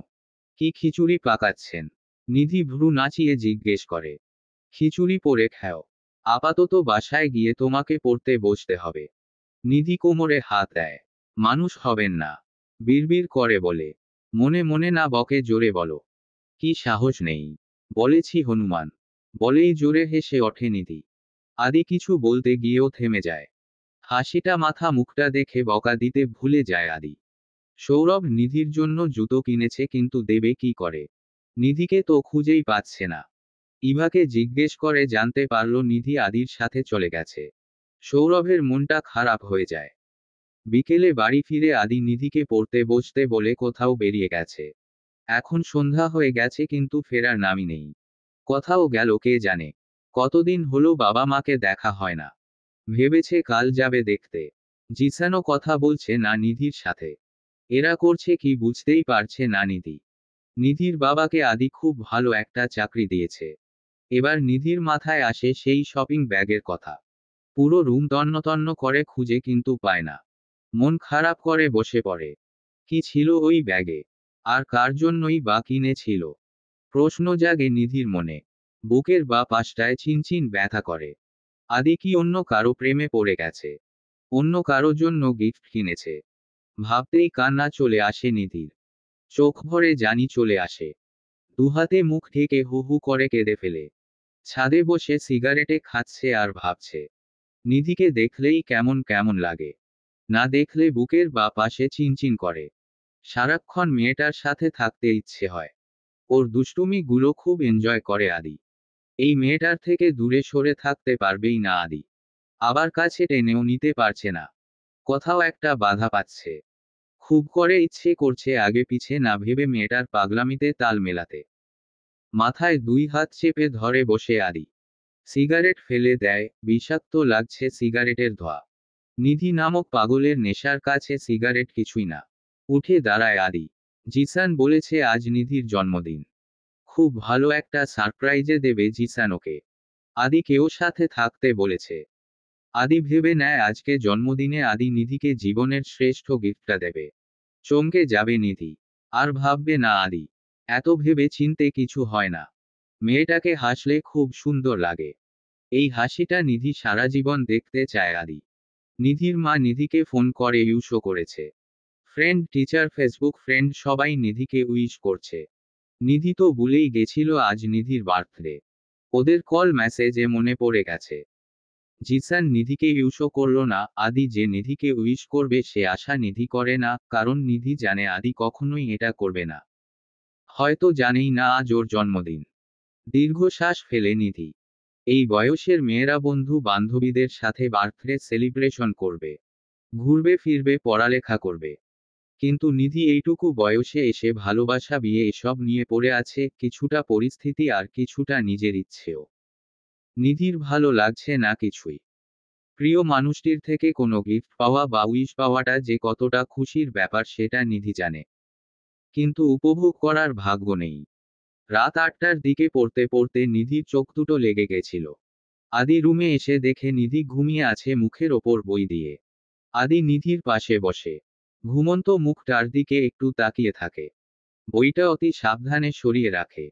কি খিচুড়ি পাকাচ্ছেন? নিধি ভ্রু নাচিয়ে জিজ্ঞেস করে। খিচুড়ি পরে খাও। আপাতত বাসায় গিয়ে তোমাকে পড়তে বসতে হবে। নিধি কোমরে হাত দেয়। মানুষ হবেন না, বিড়বিড় করে বলে। মনে মনে না বকে, জোরে বলো। কি সাহস নেই? বলেছি হনুমান। বলেই জোরে হেসে ওঠে নিধি। আদি কিছু বলতে গিয়েও থেমে যায়। হাসিটা মাথা মুখটা দেখে বকা দিতে ভুলে যায় আদি। সৌরভ নিধির জন্য জুতো কিনেছে, কিন্তু দেবে কি করে? নিধিকে তো খুঁজেই পাচ্ছে না। ইভাকে জিজ্ঞেস করে জানতে পারল নিধি আদির সাথে চলে গেছে। সৌরভের মনটা খারাপ হয়ে যায়। বিকেলে বাড়ি ফিরে আদি নিধিকে পড়তে বসতে বলে কোথাও বেরিয়ে গেছে। এখন সন্ধ্যা হয়ে গেছে, কিন্তু ফেরার নামই নেই। কোথাও গেল কে জানে। কতদিন হলো বাবা মাকে দেখা হয় না। ভেবেছে কাল যাবে দেখতে। জিসানও কথা বলছে না নিধির সাথে। এরা করছে কি বুঝতেই পারছে না নিধি। নিধির বাবাকে আদি খুব ভালো একটা চাকরি দিয়েছে। এবার নিধির মাথায় আসে সেই শপিং ব্যাগের কথা। পুরো রুম তন্ন তন্ন করে খুঁজে, কিন্তু পায় না। মন খারাপ করে বসে পড়ে। কি ছিল ওই ব্যাগে? আর কার জন্যই বা কিনেছিল? প্রশ্ন জাগে নিধির মনে। বুকের বা পাশটায় চিনচিন ব্যথা করে। আদি কি অন্য কারো প্রেমে পড়ে গেছে? অন্য কারো জন্য গিফট কিনেছে? ভাবতেই কান্না চলে আসে নিধির। চোখ ভরে জানি চলে আসে। দুহাতে মুখ ঢেকে হু হু করে কেঁদে ফেলে। ছাদে বসে সিগারেটে খাচ্ছে আর ভাবছে। নিধিকে দেখলেই কেমন কেমন লাগে। না দেখলে বুকের বা পাশে চিনচিন করে। সারাক্ষণ মেয়েটার সাথে থাকতে ইচ্ছে হয়। ওর দুষ্টুমি গুলো খুব এনজয় করে আদি। এই মেয়েটার থেকে দূরে সরে থাকতে পারবেই না আদি। আবার কাছে টেনেও নিতে পারছে না। কোথাও একটা বাধা পাচ্ছে। খুব করে ইচ্ছে করছে আগে পিছে না ভেবে মেয়েটার পাগলামিতে তাল মেলাতে। মাথায় দুই হাত চেপে ধরে বসে আদি। সিগারেট ফেলে দেয়, বিষাক্ত লাগছে সিগারেটের ধোঁয়া। নিধি নামক পাগলের নেশার কাছে সিগারেট কিছুই না। উঠে দাঁড়ায় আদি। জিসান বলেছে আজ নিধির জন্মদিন। খুব ভালো একটা সারপ্রাইজে দেবে জিসান ওকে। আদিকেও সাথে থাকতে বলেছে। আদি ভেবে নেয় আজকে জন্মদিনে আদি নিধিকে জীবনের শ্রেষ্ঠ গিফটটা দেবে। চমকে যাবে নিধি। আর ভাববে না আদি। এত ভেবে চিনতে কিছু হয় না। মেয়েটাকে হাসলে খুব সুন্দর লাগে। এই হাসিটা নিধি সারা জীবন দেখতে চায় আদি। নিধির মা নিধিকে ফোন করে ইউশো করেছে। ফ্রেন্ড, টিচার, ফেসবুক ফ্রেন্ড সবাই নিধিকে উইশ করছে। নিধি তো ভুলেই গেছিল আজ নিধির বার্থডে। ওদের কল মেসেজে মনে পড়ে গেছে। জিসান নিধিকে ইউশো করল না, আদি যে নিধিকে উইশ করবে সে আশা নিধি করে না, কারণ নিধি জানে আদি কখনোই এটা করবে না। হয়তো জানেই না আজ ওর জন্মদিন। দীর্ঘশ্বাস ফেলে নিধি। এই বয়সের মেয়েরা বন্ধু বান্ধবীদের সাথে বার্থডে সেলিব্রেশন করবে, ঘুরবে ফিরবে, পড়ালেখা করবে। কিন্তু নিধি এইটুকু বয়সে এসে ভালোবাসা, বিয়ে এসব নিয়ে পড়ে আছে, কিছুটা পরিস্থিতি আর কিছুটা নিজের ইচ্ছেও। নিধির ভালো লাগছে না কিছুই। প্রিয় মানুষটির থেকে কোনো গিফট পাওয়া বা উইশ পাওয়াটা যে কতটা খুশির ব্যাপার সেটা নিধি জানে। কিন্তু উপভোগ করার ভাগ্য নেই। রাত 8টার দিকে পড়তে পড়তে নিধির চোখ দুটো লেগে গেছিল। আদি রুমে এসে দেখে নিধি ঘুমিয়ে আছে মুখের ওপর বই দিয়ে। আদি নিধির পাশে বসে ঘুমন্ত মুখটার দিকে একটু তাকিয়ে থাকে। বইটা অতি সাবধানে সরিয়ে রাখে।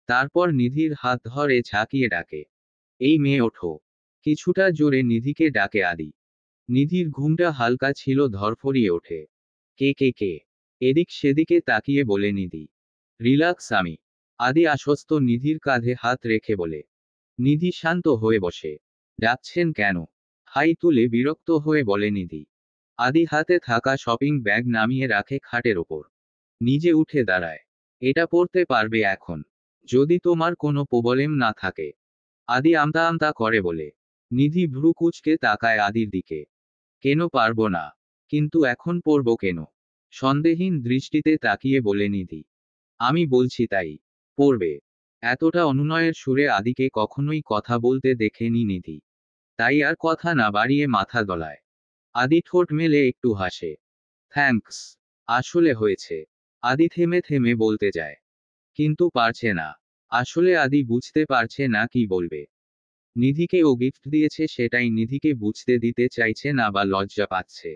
তারপর নিধির হাত ধরে ঝাঁকিয়ে ডাকে, এই মেয়ে ওঠো। কিছুটা জোরে নিধিকে ডাকে আদি। নিধির ঘুমটা হালকা ছিল, ধরফরিয়ে ওঠে। কে কে কে? এদিক সেদিকে তাকিয়ে বলে নিধি। রিল্যাক্স আমি। আদি আশ্বস্ত নিধির কাঁধে হাত রেখে বলে। নিধি শান্ত হয়ে বসে। ডাকছেন কেন? হাই তুলে বিরক্ত হয়ে বলে নিধি। আদি হাতে থাকা শপিং ব্যাগ নামিয়ে রাখে খাটের ওপর। নিজে উঠে দাঁড়ায়। এটা পড়তে পারবে এখন? যদি তোমার কোনো প্রবলেম না থাকে। আদি আমতা আমতা করে বলে। নিধি ভ্রু কুঁচকে তাকায় আদির দিকে। কেন পারবো না? কিন্তু এখন পড়ব কেন? সন্দেহীন দৃষ্টিতে তাকিয়ে বলে নিধি। আমি বলছি তাই পড়বে। এতটা অনুনয়ের সুরে আদিকে কখনোই কথা বলতে দেখেনি নিধি। তাই আর কথা না বাড়িয়ে মাথা দোলায়। আদি ঠোঁট মেলে একটু হাসে। থ্যাঙ্কস। আসলে হয়েছে। আদি থেমে থেমে বলতে যায়। কিন্তু পারছে না। আসলে আদি বুঝতে পারছে না কি বলবে। নিধিকে ও গিফট দিয়েছে সেটাই নিধিকে বুঝতে দিতে চাইছে না বা লজ্জা পাচ্ছে।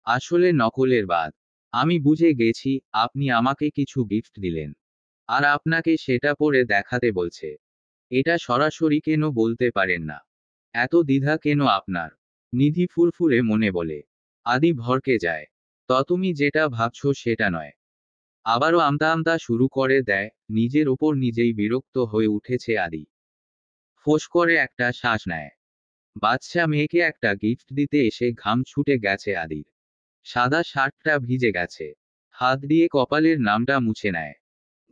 আসলে নকলের বাদ। আমি বুঝে গেছি, আপনি আমাকে কিছু গিফট দিলেন। আর আপনাকে সেটা পরে দেখাতে বলছে। এটা সরাসরি কেন বলতে পারেন না? এত দ্বিধা কেন আপনার? নিধি ফুরফুরে মনে বলে। আদি ভরকে যায়। তুমি যেটা ভাবছো সেটা নয়। আবারও আমতা আমতা শুরু করে দেয়। নিজের ওপর নিজেই বিরক্ত হয়ে উঠেছে আদি। ফোঁস করে একটা শ্বাস নেয়। বাচ্চা মেয়েকে একটা গিফট দিতে এসে ঘাম ছুটে গেছে আদির। সাদা শার্টটা ভিজে গেছে। হাত দিয়ে কপালের নামটা মুছে নেয়।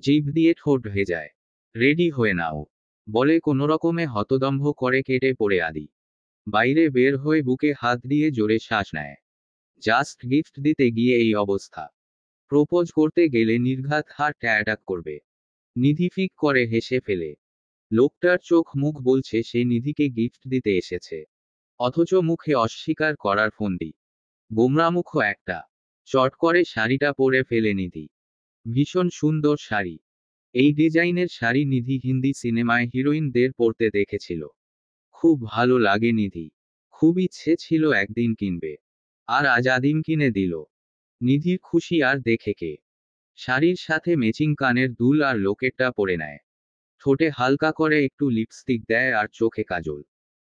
জিভ দিয়ে ঠোঁট ভেজায়। রেডি হয়ে নাও, বলে কোনোরকমে হতদম্ভ করে কেটে পড়ে আদি। বাইরে বের হয়ে বুকে হাত দিয়ে জোরে শ্বাস নেয়। জাস্ট গিফট দিতে গিয়ে এই অবস্থা। প্রপোজ করতে গেলে নির্ঘাত হার্ট অ্যাটাক করবে। নিধি ফিক করে হেসে ফেলে। লোকটার চোখ মুখ বলছে সে নিধিকে গিফট দিতে এসেছে। অথচ মুখে অস্বীকার করার ফন্দি। গোমরামুখ একটা। চট করে শাড়িটা পরে ফেলে নিধি। ভীষণ সুন্দর শাড়ি। এই ডিজাইনের শাড়ি নিধি হিন্দি সিনেমায় হিরোইনদের পরতে দেখেছিল। খুব ভালো লাগে নিধি। খুব ইচ্ছে ছিল একদিন কিনবে। আর আজ আদিম কিনে দিল। নিধির খুশি আর দেখে কে। শাড়ির সাথে ম্যাচিং কানের দুল আর লোকেটটা পরে নেয়। ঠোঁটে হালকা করে একটু লিপস্টিক দেয় আর চোখে কাজল।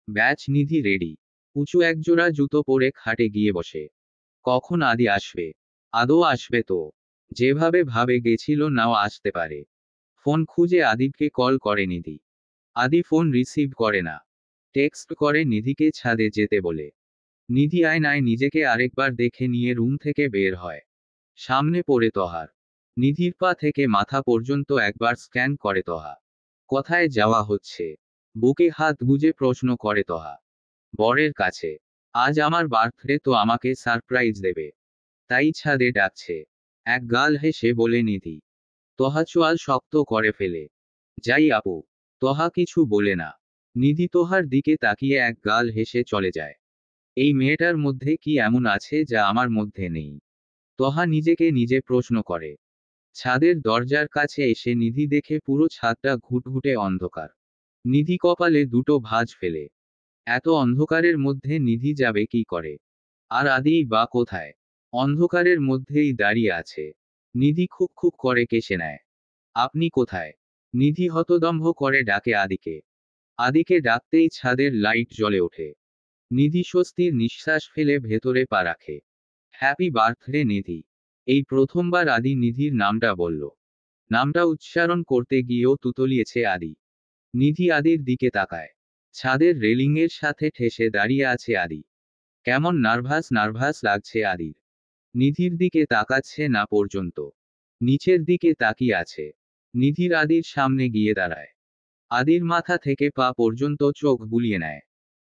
ব্যাচ নিধি রেডি। উঁচু একজোড়া জুতো পরে খাটে গিয়ে বসে। কখন আদি আসবে? আদৌ আসবে তো? যেভাবে ভাবে গেছিল নাও আসতে পারে। ফোন খুঁজে আদিবকে কল করে নিধি। আদি ফোন রিসিভ করে না। টেক্সট করে নিধিকে ছাদে যেতে বলে। নিধি আয়নায় নিজেকে আরেকবার দেখে নিয়ে রুম থেকে বের হয়। সামনে পড়ে তহার। নিধির পা থেকে মাথা পর্যন্ত একবার স্ক্যান করে তহা। কোথায় যাওয়া হচ্ছে? বুকে হাত গুজে প্রশ্ন করে তহা। বরের কাছে। আজ আমার বার্থডে তো আমাকে সারপ্রাইজ দেবে। তাই ছাদে ডাকছে। এক গাল হেসে বলে নিধি। তহা চোয়াল শক্ত করে ফেলে। যাই আপু। তহা কিছু বলে না। নিধি তোহার দিকে তাকিয়ে এক গাল হেসে চলে যায়। এই মেয়েটার মধ্যে কি এমন আছে যা আমার মধ্যে নেই? তহা নিজেকে নিজে প্রশ্ন করে। ছাদের দরজার কাছে এসে নিধি দেখে পুরো ছাদটা ঘুটঘুটে অন্ধকার। নিধি কপালে দুটো ভাঁজ ফেলে। এত অন্ধকারের মধ্যে নিধি যাবে কি করে? আর আদিই বা কোথায়? অন্ধকারের মধ্যেই দাঁড়িয়ে আছে। নিধি খুক খুক করে কেশে নেয়। আপনি কোথায়? নিধি হতদম্ভ করে ডাকে আদিকে। আদিকে ডাকতেই ছাদের লাইট জ্বলে ওঠে। নিধি স্বস্তির নিঃশ্বাস ফেলে ভেতরে পা রাখে। হ্যাপি বার্থডে নিধি। এই প্রথমবার আদি নিধির নামটা বলল। নামটা উচ্চারণ করতে গিয়েও তুতলিয়েছে আদি। নিধি আদির দিকে তাকায়। ছাদের রেলিংয়ের সাথে ঠেসে দাঁড়িয়ে আছে আদি। কেমন নার্ভাস নার্ভাস লাগছে আদির। নিধির দিকে তাকাচ্ছে না পর্যন্ত। নিচের দিকে তাকিয়ে আছে। নিধির আদির সামনে গিয়ে দাঁড়ায়। আদির মাথা থেকে পা পর্যন্ত চোখ বুলিয়ে নেয়।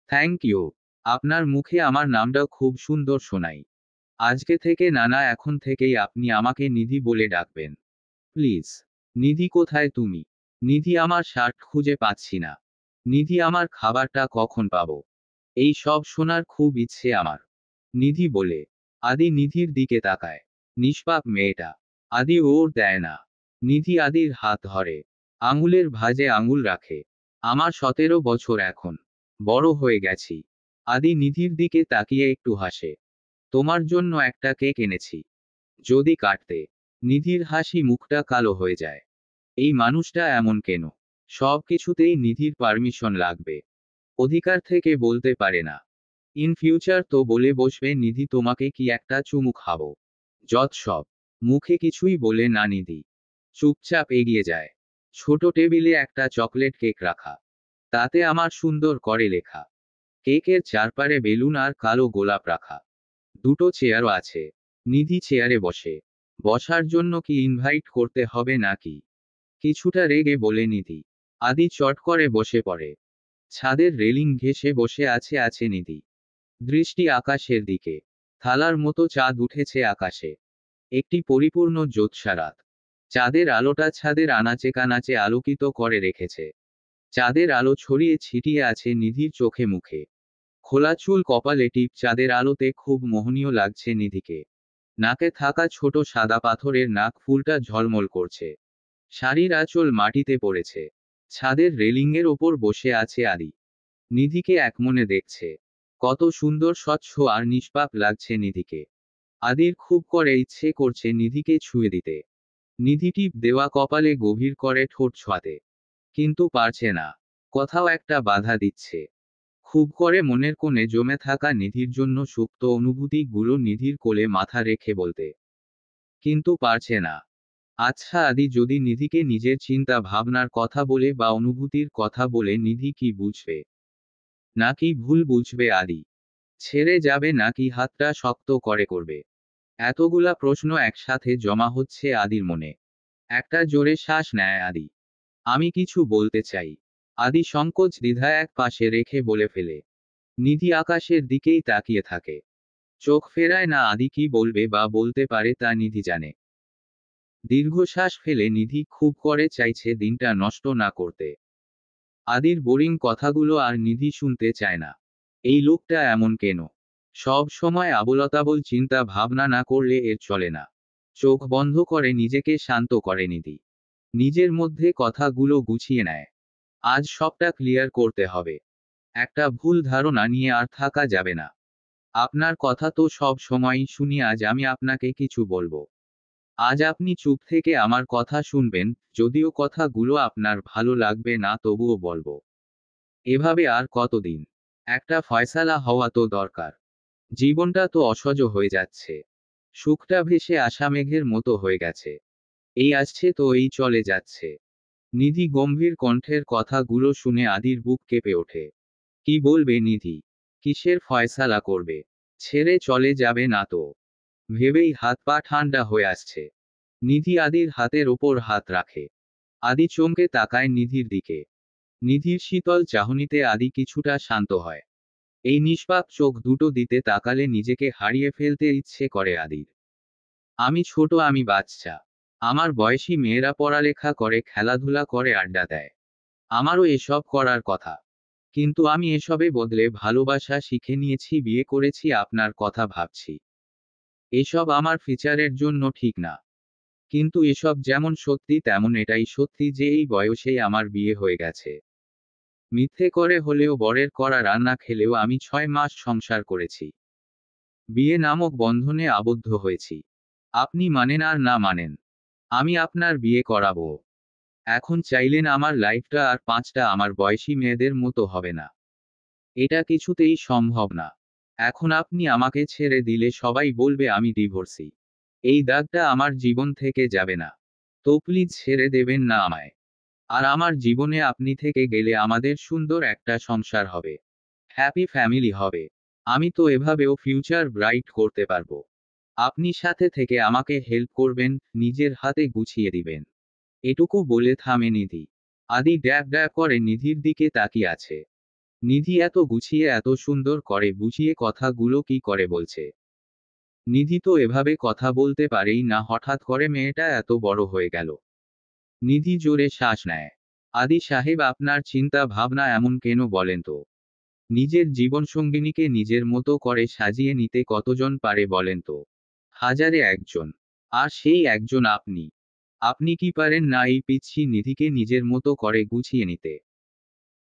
Thank you. আপনার মুখে আমার নামটা খুব সুন্দর শোনাই। আজকে থেকে নানা এখন থেকেই আপনি আমাকে নিধি বলে ডাকবেন। প্লিজ। নিধি কোথায় তুমি? নিধি আমার শার্ট খুঁজে পাচ্ছি না। নিধি আমার খাবারটা কখন পাবো? এই সব শোনার খুব ইচ্ছে আমার। নিধি বলে। আদি নিধির দিকে তাকায়। নিষ্পাপ মেয়েটা। আদি ওর দেয় না। নিধি আদির হাত ধরে। আঙুলের ভাঁজে আঙুল রাখে। আমার 17 বছর এখন। বড় হয়ে গেছি। আদি নিধির দিকে তাকিয়ে একটু হাসে। তোমার জন্য একটা কেক এনেছি। যদি কাটতে। নিধির হাসি মুখটা কালো হয়ে যায়। এই মানুষটা এমন কেন? সব কিছুতেই নিধির পারমিশন লাগবে। অধিকার থেকে বলতে পারে না। ইন ফিউচার তো বলে বসবে নিধি তোমাকে কি একটা চুমু খাবো। যত সব। মুখে কিছুই বলে না নিধি। চুপচাপ এগিয়ে যায়। ছোট টেবিলে একটা চকলেট কেক রাখা। তাতে আমার সুন্দর করে লেখা। কেকের চারপারে বেলুন আর কালো গোলাপ রাখা। দুটো চেয়ারও আছে। নিধি চেয়ারে বসে। বসার জন্য কি ইনভাইট করতে হবে নাকি? কিছুটা রেগে বলে নিধি। আদি চট করে বসে পড়ে। ছাদের রেলিং ঘেঁষে বসে আছে নিধি। দৃষ্টি আকাশের দিকে। থালার মতো চাঁদ উঠেছে আকাশে। একটি পরিপূর্ণ জ্যোৎস্না রাত। চাঁদের আলোটা ছাদের আনাচে কানাচে আলোকিত করে রেখেছে। চাঁদের আলো ছড়িয়ে ছিটিয়ে আছে নিধির চোখে মুখে। খোলা চুল কপালে টিপ চাঁদের আলোতে খুব মোহনীয় লাগছে নিধিকে। নাকে থাকা ছোট সাদা পাথরের নাক ফুলটা ঝলমল করছে। শাড়ির আঁচল মাটিতে পড়েছে। ছাদের রেলিংয়ের ওপর বসে আছে আদি। নিধিকে একমনে দেখছে। কত সুন্দর স্বচ্ছ আর নিষ্পাপ লাগছে নিধিকে। আদির খুব করে ইচ্ছে করছে নিধিকে ছুঁয়ে দিতে। নিধি টিপ দেওয়া কপালে গভীর করে ঠোঁট ছোঁয়াতে। কিন্তু পারছে না। কোথাও একটা বাধা দিচ্ছে। খুব করে মনের কোণে জমে থাকা নিধির জন্য সুপ্ত অনুভূতিগুলো নিধির কোলে মাথা রেখে বলতে। কিন্তু পারছে না। আচ্ছা আদি যদি নিধিকে নিজের চিন্তা ভাবনার কথা বলে বা অনুভূতির কথা বলে নিধি কি বুঝবে? নাকি ভুল বুঝবে আদি? ছেড়ে যাবে নাকি হাতটা শক্ত করে করবে? এতগুলা প্রশ্ন একসাথে জমা হচ্ছে আদির মনে। একটা জোরে শ্বাস নেয় আদি। আমি কিছু বলতে চাই। আদি সংকোচ দ্বিধা এক পাশে রেখে বলে ফেলে। নিধি আকাশের দিকেই তাকিয়ে থাকে। চোখ ফেরায় না আদি কি বলবে বা বলতে পারে তা নিধি জানে। দীর্ঘশ্বাস ফেলে নিধি খুব করে চাইছে দিনটা নষ্ট না করতে। আদির বোরিং কথাগুলো আর নিধি শুনতে চায় না। এই লোকটা এমন কেন? সব সময় আবোলতাবোল চিন্তা ভাবনা না করলে এর চলে না। চোখ বন্ধ করে নিজেকে শান্ত করে নিধি। নিজের মধ্যে কথাগুলো গুছিয়ে নেয়। আজ সবটা ক্লিয়ার করতে হবে। একটা ভুল ধারণা নিয়ে আর থাকা যাবে না। আপনার কথা তো সব সময়ই শুনি, আজ আমি আপনাকে কিছু বলবো। আজ আপনি চুপ থেকে আমার কথা শুনবেন, যদিও কথাগুলো আপনার ভালো লাগবে না তবুও বলবো। এভাবে আর কতদিন? একটা ফয়সালা হওয়া তো দরকার। জীবনটা তো অসহ্য হয়ে যাচ্ছে। সুখটা ভেসে আসা মেঘের মতো হয়ে গেছে। এই আসছে তো এই চলে যাচ্ছে। নিধি গম্ভীর কণ্ঠের কথাগুলো শুনে আদির বুক কেঁপে ওঠে। কি বলবে নিধি? কিসের ফয়সালা করবে? ছেড়ে চলে যাবে না তো? ভেবেই হাত পা ঠান্ডা হয়ে আসছে। নিধি আদির হাতের ওপর হাত রাখে। আদি চমকে তাকায় নিধির দিকে। নিধির শীতল চাহনিতে আদি কিছুটা শান্ত হয়। এই নিষ্পাপ চোখ দুটো দিতে তাকালে নিজেকে হারিয়ে ফেলতে ইচ্ছে করে আদির। আমি ছোট, আমি বাচ্চা। আমার বয়সী মেয়েরা পড়ালেখা করে, খেলাধুলা করে, আড্ডা দেয়। আমারও এসব করার কথা। কিন্তু আমি এসবে বদলে ভালোবাসা শিখে নিয়েছি, বিয়ে করেছি, আপনার কথা ভাবছি। এসব আমার ফিচারের জন্য ঠিক না। কিন্তু এসব যেমন সত্যি তেমন এটাই সত্যি যে এই বয়সেই আমার বিয়ে হয়ে গেছে। মিথ্যে করে হলেও বরের করা রান্না খেলেও আমি 6 মাস সংসার করেছি। বিয়ে নামক বন্ধনে আবদ্ধ হয়েছি। আপনি মানেন আর না মানেন, আমি আপনার বিয়ে করাবো। এখন চাইলেন আমার লাইফটা আর 5টা আমার বয়সী মেয়েদের মতো হবে না। এটা কিছুতেই সম্ভব না। এখন আপনি আমাকে ছেড়ে দিলে সবাই বলবে আমি ডিভোর্সি। এই দাগটা আমার জীবন থেকে যাবে না। তো প্লিজ ছেড়ে দেবেন না আমায়। আর আমার জীবনে আপনি থেকে গেলে আমাদের সুন্দর একটা সংসার হবে। হ্যাপি ফ্যামিলি হবে। আমি তো এভাবেও ফিউচার ব্রাইট করতে পারবো। আপনি সাথে থেকে আমাকে হেল্প করবেন, নিজের হাতে গুছিয়ে দিবেন। এটুকু বলে থামে নিধি। আদি ড্যাব ড্যাব করে নিধির দিকে তাকিয়ে আছে। নিধি এত গুছিয়ে এত সুন্দর করে বুঝিয়ে কথাগুলো কি করে বলছে। নিধি তো এভাবে কথা বলতে পারেই না, হঠাৎ করে মেয়েটা এত বড় হয়ে গেল। নিধি জোরে শ্বাস নেয়। আদি সাহেব, আপনার চিন্তা ভাবনা এমন কেন বলেন তো? নিজের জীবনসঙ্গিনীকে নিজের মতো করে সাজিয়ে নিতে কতজন পারে বলেন তো? হাজারে একজন। আর সেই একজন আপনি। আপনি কি পারেন না এই পিচ্ছি নিধিকে নিজের মতো করে গুছিয়ে নিতে?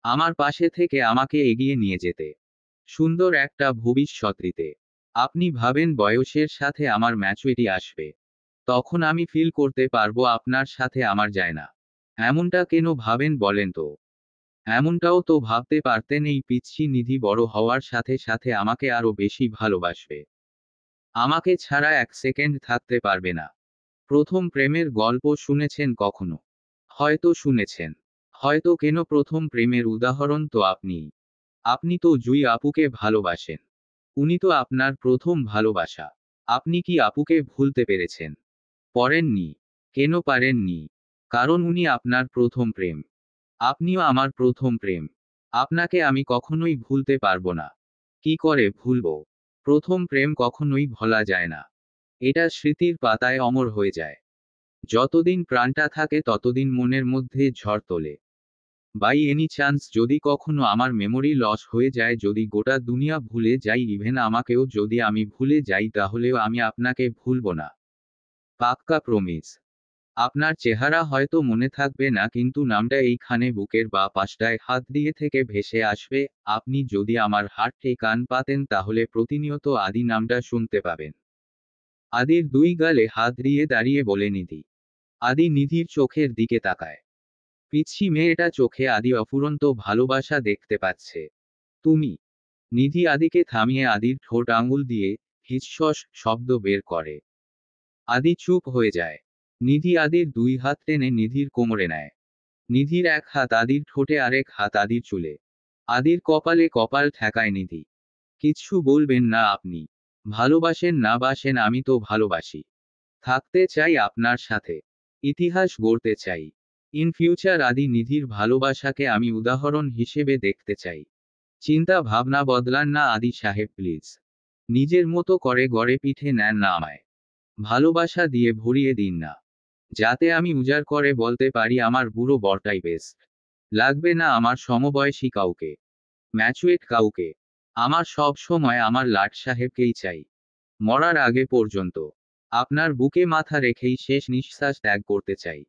আমার পাশে থেকে আমাকে এগিয়ে নিয়ে যেতে? সুন্দর একটা ভবিষ্যৎ দিতে? আপনি ভাবেন বয়সের সাথে আমার ম্যাচুরিটি আসবে? তখন আমি ফিল করতে পারবো আপনার সাথে আমার যায় না। এমনটা কেন ভাবেন বলেন তো? এমনটাও তো ভাবতে পারতেন এই পিচ্ছি নিধি বড় হওয়ার সাথে সাথে আমাকে আরো বেশি ভালোবাসবে। আমাকে ছাড়া 1 সেকেন্ড থাকতে পারবে না। প্রথম প্রেমের গল্প শুনেছেন কখনো? হয়তো শুনেছেন। হয়তো কেন, প্রথম প্রেমের উদাহরণ তো আপনিই। আপনি তো জুই আপুকে ভালোবাসেন। উনি তো আপনার প্রথম ভালোবাসা। আপনি কি আপুকে ভুলতে পেরেছেন? পারেননি। কেন পারেননি? কারণ উনি আপনার প্রথম প্রেম। আপনিও আমার প্রথম প্রেম। আপনাকে আমি কখনোই ভুলতে পারবো না। কি করে ভুলবো? প্রথম প্রেম কখনোই ভোলা যায় না। এটা স্মৃতির পাতায় অমর হয়ে যায়। যতদিন প্রাণটা থাকে ততদিন মনের মধ্যে ঝড় তোলে। বাই এনি চান্স যদি কখনো আমার মেমোরি লস হয়ে যায়, যদি গোটা দুনিয়া ভুলে যাই, ইভেন আমাকেও যদি আমি ভুলে যাই, তাহলেও আমি আপনাকে ভুলব না। পাক্কা প্রমিস। আপনার চেহারা হয়তো মনে থাকবে না, কিন্তু নামটা এইখানে বুকের বা পাশটায় হাত দিয়ে থেকে ভেসে আসবে। আপনি যদি আমার হার্টে কান পাতেন তাহলে প্রতিনিয়ত আদি নামটা শুনতে পাবেন। আদির দুই গালে হাত দিয়ে দাঁড়িয়ে বলে নিধি। আদি নিধির চোখের দিকে তাকায়। পিচ্ছি মেয়েটা চোখে আদি অফুরন্ত ভালোবাসা দেখতে পাচ্ছে। তুমি। নিধি আদিকে থামিয়ে আদির ঠোঁট আঙুল দিয়ে হিসস শব্দ বের করে। আদি চুপ হয়ে যায়। নিধি আদির দুই হাত টেনে নিধির কোমরে নেয়। নিধির এক হাত আদির ঠোঁটে, আরেক হাত আদির চুলে। আদির কপালে কপাল ঠেকায় নিধি। কিচ্ছু বলবেন না আপনি? ভালোবাসেন না বাসেন, আমি তো ভালোবাসি। থাকতে চাই আপনার সাথে। ইতিহাস গড়তে চাই। ইন ফিউচার আদি নিধির ভালোবাসাকে আমি উদাহরণ হিসেবে দেখতে চাই। চিন্তা ভাবনা বদলান না আদি সাহেব প্লিজ। নিজের মতো করে গড়ে পিঠে নেন না আমায়। ভালোবাসা দিয়ে ভরিয়ে দিন না, যাতে আমি উজাড় করে বলতে পারি আমার বুড়ো বরটাই বেস্ট। লাগবে না আমার সমবয়সী কাউকে, ম্যাচুয়েট কাউকে। আমার সব সময় আমার লাট সাহেবকেই চাই। মরার আগে পর্যন্ত আপনার বুকে মাথা রেখেই শেষ নিঃশ্বাস ত্যাগ করতে চাই।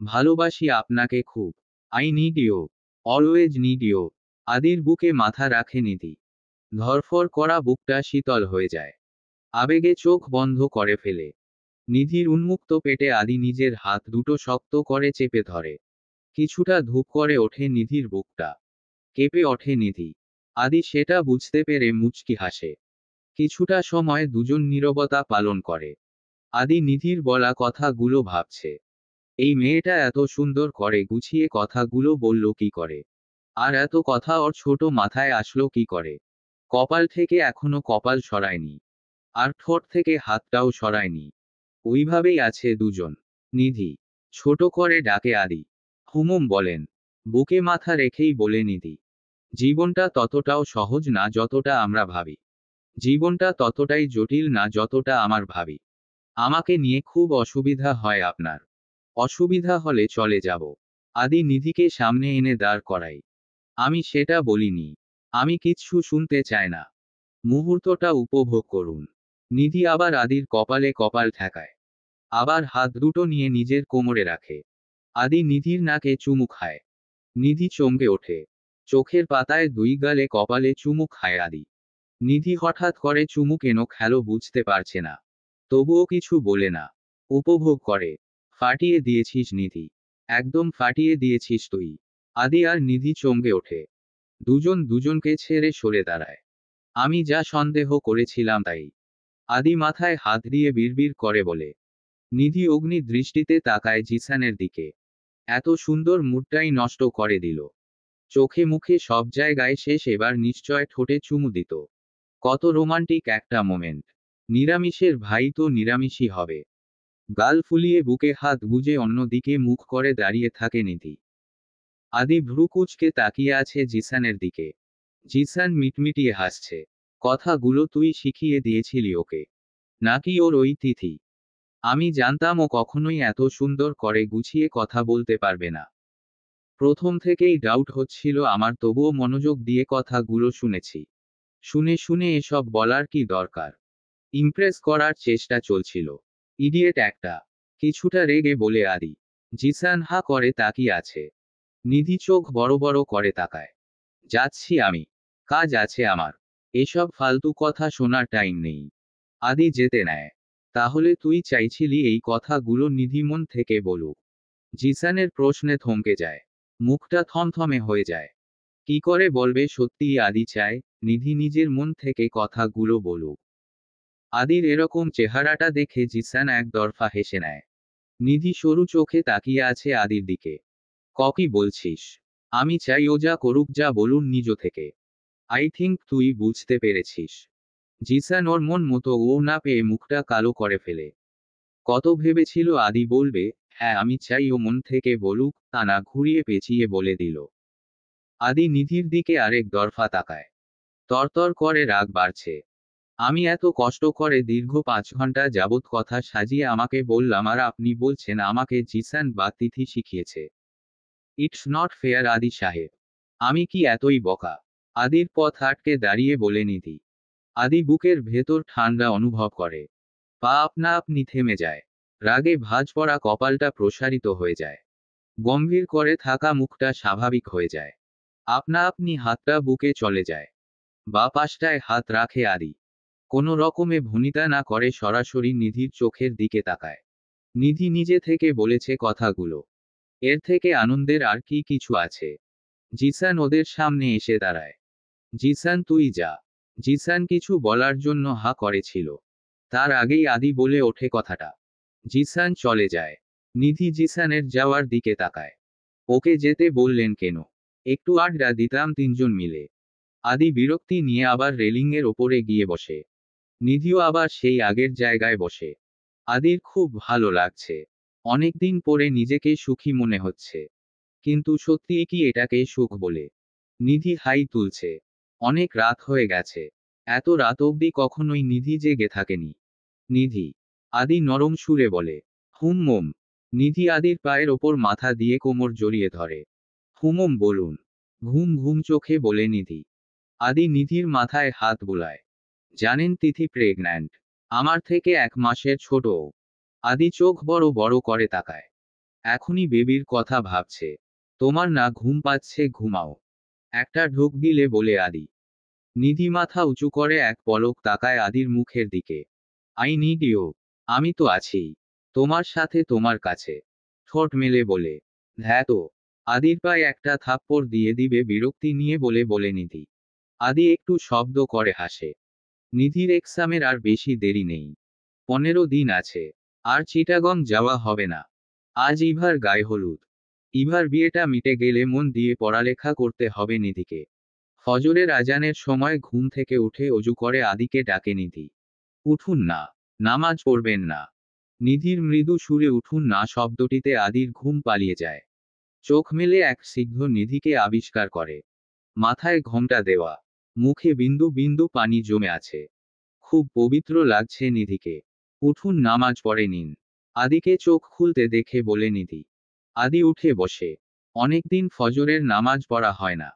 ভালোবাসি আপনাকে খুব। I need you. Always need you. আদির বুকে মাথা রাখে নিধি। ধরফর করা বুকটা শীতল হয়ে যায়। আবেগে চোখ বন্ধ করে ফেলে। নিধির উন্মুক্ত পেটে আদি নিজের হাত দুটো শক্ত করে চেপে ধরে। কিছুটা ধূপ করে ওঠে নিধির বুকটা। কেঁপে ওঠে নিধি। আদি সেটা বুঝতে পেরে মুচকি হাসে। কিছুটা সময় দুজন নীরবতা পালন করে। আদি নিধির বলা কথাগুলো ভাবছে। এই মেয়েটা এত সুন্দর করে গুছিয়ে কথাগুলো বলল কি করে? আর এত কথা ওর ছোট মাথায় আসলো কি করে? কপাল থেকে এখনো কপাল সরায়নি। আর ঠোঁট থেকে হাতটাও সরায়নি। ওইভাবেই আছে দুজন। নিধি ছোট করে ডাকে আদি। হুমুম বলেন। বুকে মাথা রেখেই বলে নিধি। জীবনটা ততটাও সহজ না যতটা আমরা ভাবি। জীবনটা ততটাই জটিল না যতটা আমার ভাবি। আমাকে নিয়ে খুব অসুবিধা হয় আপনার। অসুবিধা হলে চলে যাব। আদি নিধিকে সামনে এনে দাঁড় করাই। আমি সেটা বলিনি। আমি কিচ্ছু শুনতে চাই না। মুহূর্তটা উপভোগ করুন। নিধি আবার আদির কপালে কপাল ঠেকায়। আবার হাত দুটো নিয়ে নিজের কোমরে রাখে। আদি নিধির নাকে চুমু খায়। নিধি চমকে ওঠে। চোখের পাতায় দুই গালে কপালে চুমু খায় আদি। নিধি হঠাৎ করে চুমু কেন খেলো বুঝতে পারছে না। তবুও কিছু বলে না। উপভোগ করে। ফাটিয়ে দিয়েছিস নিধি। একদম ফাটিয়ে দিয়েছিস তুই। আদি আর নিধি চমকে ওঠে। দুজন দুজনকে ছেড়ে সরে দাঁড়ায়। আমি যা সন্দেহ করেছিলাম তাই। আদি মাথায় হাত দিয়ে বিড়বিড় করে বলে। নিধি অগ্নি দৃষ্টিতে তাকায় জিসানের দিকে। এত সুন্দর মুডটাই নষ্ট করে দিল। চোখে মুখে সব জায়গায় শেষ, এবার নিশ্চয় ঠোঁটে চুমু দিত। কত রোমান্টিক একটা মোমেন্ট। নিরামিষের ভাই তো নিরামিষই হবে। গাল ফুলিয়ে বুকে হাত গুজে অন্যদিকে মুখ করে দাঁড়িয়ে থাকে নিধি। আদি ভ্রু কুঁচকে তাকিয়ে আছে জিসানের দিকে। জিসান মিটমিটিয়ে হাসছে। কথাগুলো তুই শিখিয়ে দিয়েছিলি ওকে? নাকি ওর ওই তিথি? আমি জানতাম ও কখনোই এত সুন্দর করে গুছিয়ে কথা বলতে পারবে না। প্রথম থেকেই ডাউট হচ্ছিল আমার, তবুও মনোযোগ দিয়ে কথাগুলো শুনেছি। শুনে শুনে এসব বলার কি দরকার? ইমপ্রেস করার চেষ্টা চলছিল। ইডিয়েট একটা। কিছুটা রেগে বলে আদি। জিসান হা করে তাকিয়ে আছে। নিধি চোখ বড় বড় করে তাকায়। যাচ্ছি আমি। কাজ আছে আমার। এসব ফালতু কথা শোনার টাইম নেই। আদি যেতে নেয়। তাহলে তুই চাইছিলি এই কথাগুলো নিধি মন থেকে বলুক? জিসানের প্রশ্নে থমকে যায়। মুখটা থমথমে হয়ে যায়। কি করে বলবে সত্যিই আদি চায় নিধি নিজের মন থেকে কথাগুলো বলুক? আদির এরকম চেহারাটা দেখে জিসান একদরফা হেসে নেয়। নিধি সরু চোখে তাকিয়ে আছে আদির দিকে। কি বলছিস? আমি চাই ও যা করুক, যা বলুন নিজ থেকে। আই থিংক তুই বুঝতে পেরেছিস। জিসান ওর মন মতো ও না পেয়ে মুখটা কালো করে ফেলে। কত ভেবেছিল আদি বলবে, হ্যাঁ আমি চাই ও মন থেকে বলুক, তা না ঘুরিয়ে পেঁচিয়ে বলে দিল। আদি নিধির দিকে আরেক দরফা তাকায়। তরতর করে রাগ বাড়ছে। আমি এত কষ্ট করে দীর্ঘ 5 ঘন্টা যাবৎ কথা সাজিয়ে আমাকে বললাম, আর আপনি বলছেন আমাকে জিসান বা তিথি শিখিয়েছে। ইটস নট ফেয়ার আদি সাহেব। আমি কি এতই বোকা? আদির পথ আটকে দাঁড়িয়ে বলে নিধি। আদি বুকের ভেতর ঠান্ডা অনুভব করে। পা আপনা আপনি থেমে যায়। রাগে ভাঁজ পড়া কপালটা প্রসারিত হয়ে যায়। গম্ভীর করে থাকা মুখটা স্বাভাবিক হয়ে যায়। আপনা আপনি হাতটা বুকে চলে যায়। বা পাশটায় হাত রাখে আদি। কোনো রকমে ভনিতা না করে সরাসরি নিধির চোখের দিকে তাকায়। নিধি নিজে থেকে বলেছে কথাগুলো। এর থেকে আনন্দের আর কি কিছু আছে? জিসান ওদের সামনে এসে দাঁড়ায়। জিসান তুই যা। জিসান কিছু বলার জন্য হা করেছিল। তার আগেই আদি বলে ওঠে কথাটা। জিসান চলে যায়। নিধি জিসানের যাওয়ার দিকে তাকায়। ওকে যেতে বললেন কেন? একটু আড্ডা দিতাম তিনজন মিলে। আদি বিরক্তি নিয়ে আবার রেলিংয়ের ওপরে গিয়ে বসে। নিধিও আবার সেই আগের জায়গায় বসে। আদির খুব ভালো লাগছে। অনেকদিন পরে নিজেকে সুখী মনে হচ্ছে। কিন্তু সত্যিই কি এটাকে সুখ বলে? নিধি হাই তুলছে। অনেক রাত হয়ে গেছে। এত রাত অবধি কখনোই নিধি জেগে থাকেনি। নিধি। আদি নরম সুরে বলে। হুমম। নিধি আদির পায়ের ওপর মাথা দিয়ে কোমর জড়িয়ে ধরে। হুমম বলুন। ঘুম ঘুম চোখে বলে নিধি। আদি নিধির মাথায় হাত বুলায়। জানেন তিথি প্রেগন্যান্ট। আমার থেকে 1 মাসের ছোট ও। আদি চোখ বড় বড় করে তাকায়। এখনই বেবির কথা ভাবছে। তোমার না ঘুম পাচ্ছে, ঘুমাও। একটা ঢোক গিলে বলে আদি। নিধি মাথা উঁচু করে এক পলক তাকায় আদির মুখের দিকে। I need you. আমি তো আছি। তোমার সাথে, তোমার কাছে। ঠোঁট মেলে বলে। ধ্যাতো। আদির পায়ে একটা থাপ্পড় দিয়ে দিবে বিরক্তি নিয়ে বলে নিধি। আদি একটু শব্দ করে হাসে। নিধির এক্সামের আর বেশি দেরি নেই। 15 দিন আছে। আর চিটাগং যাওয়া হবে না। আজ ইভার গায়ে হলুদ। ইভার বিয়েটা মিটে গেলে মন দিয়ে পড়ালেখা করতে হবে নিধিকে। ফজরের আজানের সময় ঘুম থেকে উঠে অজু করে আদিকে ডাকে নিধি। উঠুন না। নামাজ পড়বেন না। নিধির মৃদু সুরে উঠুন না শব্দটিতে আদির ঘুম পালিয়ে যায়। চোখ মেলে এক সিদ্ধ নিধিকে আবিষ্কার করে। মাথায় ঘোমটা দেওয়া। মুখে বিন্দু বিন্দু পানি জমে আছে। খুব পবিত্র লাগছে নিধিকে। উঠুন, নামাজ পড়ে নিন। আদিকে চোখ খুলতে দেখে বলে নিধি। আদি উঠে বসে। অনেকদিন ফজরের নামাজ পড়া হয় না।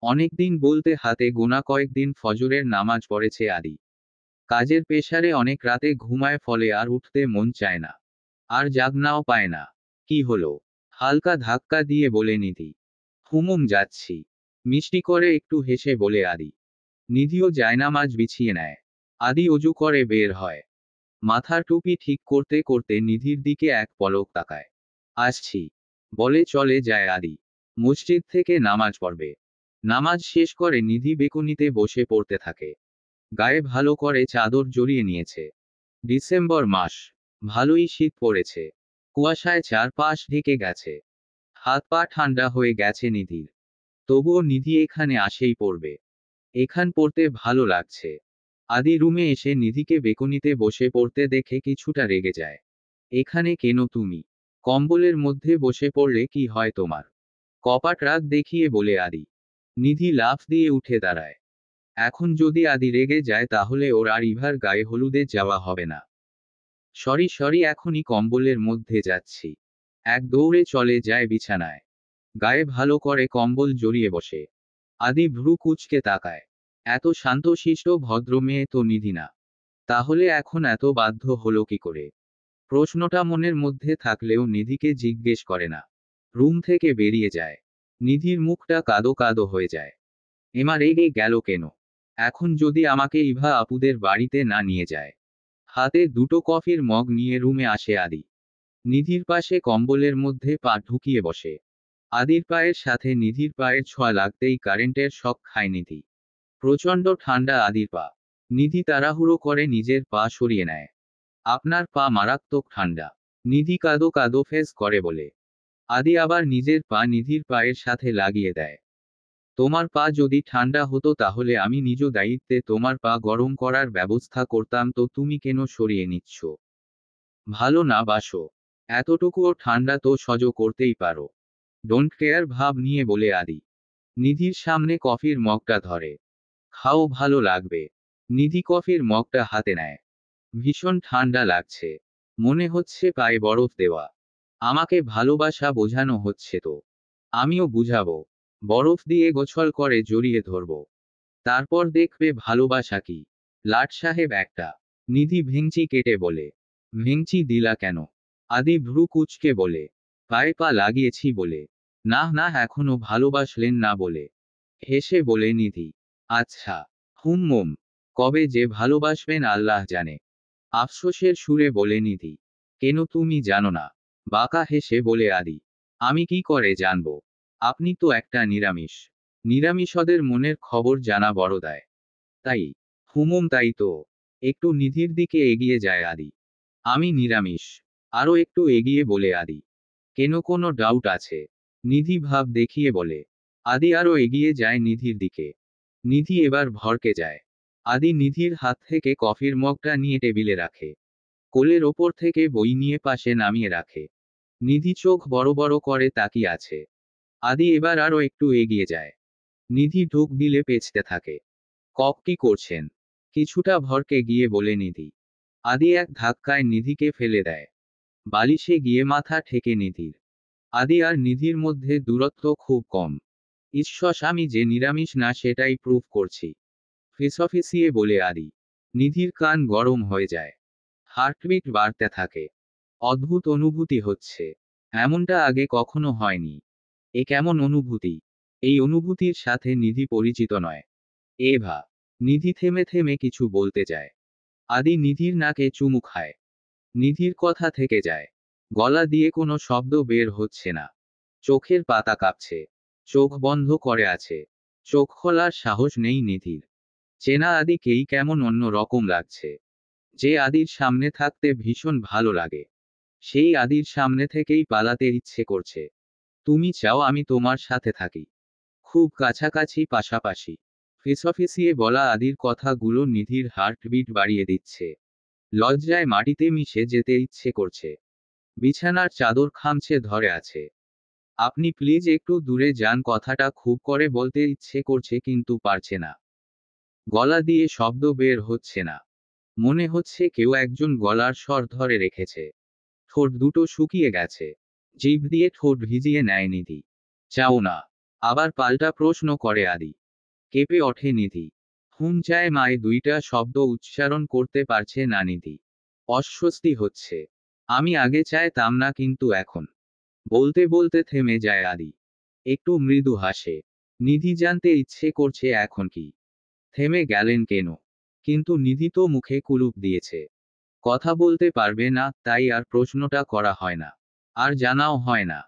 অনেকদিন বলতে হাতে গোনা কয়েকদিন ফজরের নামাজ পড়েছে আদি। কাজের পেশারে অনেক রাতে ঘুমায়, ফলে আর উঠতে মন চায় না। আর জাগনাও পায় না। কি হলো? হালকা ধাক্কা দিয়ে বলে নিধি। হুমুম যাচ্ছি। মিষ্টি করে একটু হেসে বলে আদি। নিধিও জায়নামাজ বিছিয়ে নেয়। আদি অজু করে বের হয়। মাথার টুপি ঠিক করতে করতে নিধির দিকে এক পলক তাকায়। আসছি। বলে চলে যায় আদি। মসজিদ থেকে নামাজ পড়বে। নামাজ শেষ করে নিধি বেকুনিতে বসে পড়তে থাকে। গায়ে ভালো করে চাদর জড়িয়ে নিয়েছে। ডিসেম্বর মাস। ভালোই শীত পড়েছে। কুয়াশায় চারপাশ ঢেকে গেছে। হাত পা ঠান্ডা হয়ে গেছে নিধির। তবুও নিধি এখানে আসেই পড়বে। এখান পড়তে ভালো লাগছে। আদি রুমে এসে নিধিকে বেকুনিতে বসে পড়তে দেখে কিছুটা রেগে যায়। এখানে কেন তুমি? কম্বলের মধ্যে বসে পড়লে কি হয় তোমার? কপাট রাগ দেখিয়ে বলে আদি। নিধি লাফ দিয়ে উঠে দাঁড়ায়। এখন যদি আদি রেগে যায় তাহলে ওর আর ইভার গায়ে হলুদে যাওয়া হবে না। সরি সরি, এখনই কম্বলের মধ্যে যাচ্ছি। এক দৌড়ে চলে যায় বিছানায়। গায়ে ভালো করে কম্বল জড়িয়ে বসে। আদি ভ্রু কুঁচকে তাকায়। এত শান্তশিষ্ট ভদ্র মেয়ে তো নিধি না। তাহলে এখন এত বাধ্য হলো কি করে? প্রশ্নটা মনের মধ্যে থাকলেও নিধিকে জিজ্ঞেস করে না। রুম থেকে বেরিয়ে যায়। নিধির মুখটা কাদো কাদো হয়ে যায়। এমা রেগে গেল কেন? এখন যদি আমাকে ইভা আপুদের বাড়িতে না নিয়ে যায়। হাতে দুটো কফির মগ নিয়ে রুমে আসে আদি। নিধির পাশে কম্বলের মধ্যে পা ঢুকিয়ে বসে। আদির পায়ের সাথে নিধির পায়ের ছোঁয়া লাগতেই কারেন্টের শক খায় নিধি। প্রচণ্ড ঠান্ডা আদির পা। নিধি তাড়াহুড়ো করে নিজের পা সরিয়ে নেয়। আপনার পা মারাত্মক ঠান্ডা। নিধি কাদো কাদো ফেস করে বলে। আদি আবার নিজের পা নিধির পায়ের সাথে লাগিয়ে দেয়। তোমার পা যদি ঠান্ডা হতো তাহলে আমি নিজ দায়িত্বে তোমার পা গরম করার ব্যবস্থা করতাম, তো তুমি কেন সরিয়ে নিচ্ছ? ভালো না বাসো? এতটুকুও ঠান্ডা তো সহ্য করতেই পারো। ডোন্ট কেয়ার ভাব নিয়ে বলে আদি। নিধির সামনে কফির মগটা ধরে। খাও, ভালো লাগবে। নিধি কফির মগটা হাতে নেয়। ভীষণ ঠান্ডা লাগছে। মনে হচ্ছে পায়ে বরফ দেওয়া। আমাকে ভালোবাসা বোঝানো হচ্ছে তো। আমিও বুঝাবো। বরফ দিয়ে গোছল করে জড়িয়ে ধরব। তারপর দেখবে ভালোবাসা কি। লাট সাহেব একটা। নিধি ভেঙচি কেটে বলে। ভেঙচি দিলা কেন? আদি ভ্রু কুচকে বলে। পায়ে পা লাগিয়েছি বলে। না না, এখনো ভালোবাসলেন না বলে। হেসে বলে নিধি। আচ্ছা। হুম। কবে যে ভালোবাসবেন আল্লাহ জানে। আফসোসের সুরে বলে নিধি। কেন তুমি জানো না? বাঁকা হেসে বলে আদি। আমি কি করে জানবো? আপনি তো একটা নিরামিষ। নিরামিষদের মনের খবর জানা বড় দায়। তাই। তাই তো। একটু নিধির দিকে এগিয়ে যায় আদি। আমি নিরামিষ। আরো একটু এগিয়ে বলে আদি। কেন, কোনো ডাউট আছে? নিধি ভাব দেখিয়ে বলে। আদি আরো এগিয়ে যায় নিধির দিকে। নিধি এবার ভরকে যায়। আদি নিধির হাত থেকে কফির মগটা নিয়ে টেবিলে রাখে। কোলের ওপর থেকে বই নিয়ে পাশে নামিয়ে রাখে। নিধি চোখ বড় বড় করে তাকিয়ে আছে। আদি এবার আরো একটু এগিয়ে যায়। নিধি ঢোক গিলে পেঁচতে থাকে। কি করছেন? কিছুটা ভরকে গিয়ে বলে নিধি। আদি এক ধাক্কায় নিধিকে ফেলে দেয়। বালিশে গিয়ে মাথা ঠেকে নিধির। আদি আর নিধির মধ্যে দূরত্ব খুব কম। ঈশ্বর, আমি যে নিরামিষ না সেটাই প্রুফ করছি। ফিসফিসিয়ে বলে আদি। নিধির কান গরম হয়ে যায়। হার্টবিট বাড়তে থাকে। অদ্ভুত অনুভূতি হচ্ছে। এমনটা আগে কখনো হয়নি। এ কেমন অনুভূতি? এই অনুভূতির সাথে নিধি পরিচিত নয়। এভা। নিধি থেমে থেমে কিছু বলতে যায়। আদি নিধির নাকে চুমু খায়। নিধির কথা থেকে যায়। গলা দিয়ে কোনো শব্দ বের হচ্ছে না। চোখের পাতা কাঁপছে। চোখ বন্ধ করে আছে। চোখ খোলার সাহস নেই নিধির। চেনা আদিকেই কেমন অন্য রকম লাগছে। যে আদির সামনে থাকতে ভীষণ ভালো লাগে, সেই আদির সামনে থেকেই পালাতে ইচ্ছে করছে। তুমি চাও আমি তোমার সাথে থাকি। খুব কাছাকাছি, পাশাপাশি। ফিসফিসিয়ে বলা আদির কথাগুলো নিধির হার্টবিট বাড়িয়ে দিচ্ছে। লজ্জায় মাটিতে মিশে যেতে ইচ্ছে করছে। বিছানার চাদর খামচে ধরে আছে। আপনি প্লিজ একটু দূরে যান, কথাটা খুব করে বলতে ইচ্ছে করছে কিন্তু পারছে না। গলা দিয়ে শব্দ বের হচ্ছে না। মনে হচ্ছে কেউ একজন গলার স্বর ধরে রেখেছে। ঠোঁট দুটো শুকিয়ে গেছে। জিভ দিয়ে ঠোঁট ভিজিয়ে নেয় নিধি। চাও না? আবার পাল্টা প্রশ্ন করে আদি। কেঁপে ওঠে নিধি। চায় মায় দুইটা শব্দ উচ্চারণ করতে পারছে না নিধি। অস্বস্তি হচ্ছে। আমি আগে চাইতাম না কিন্তু এখন। বলতে বলতে থেমে যায় আদি। একটু মৃদু হাসে। নিধি জানতে ইচ্ছে করছে এখন কি। থেমে গেলেন কেন? কিন্তু নিধি তো মুখে কুলুপ দিয়েছে। কথা বলতে পারবে না, তাই আর প্রশ্নটা করা হয় না। আর জানাও হয় না।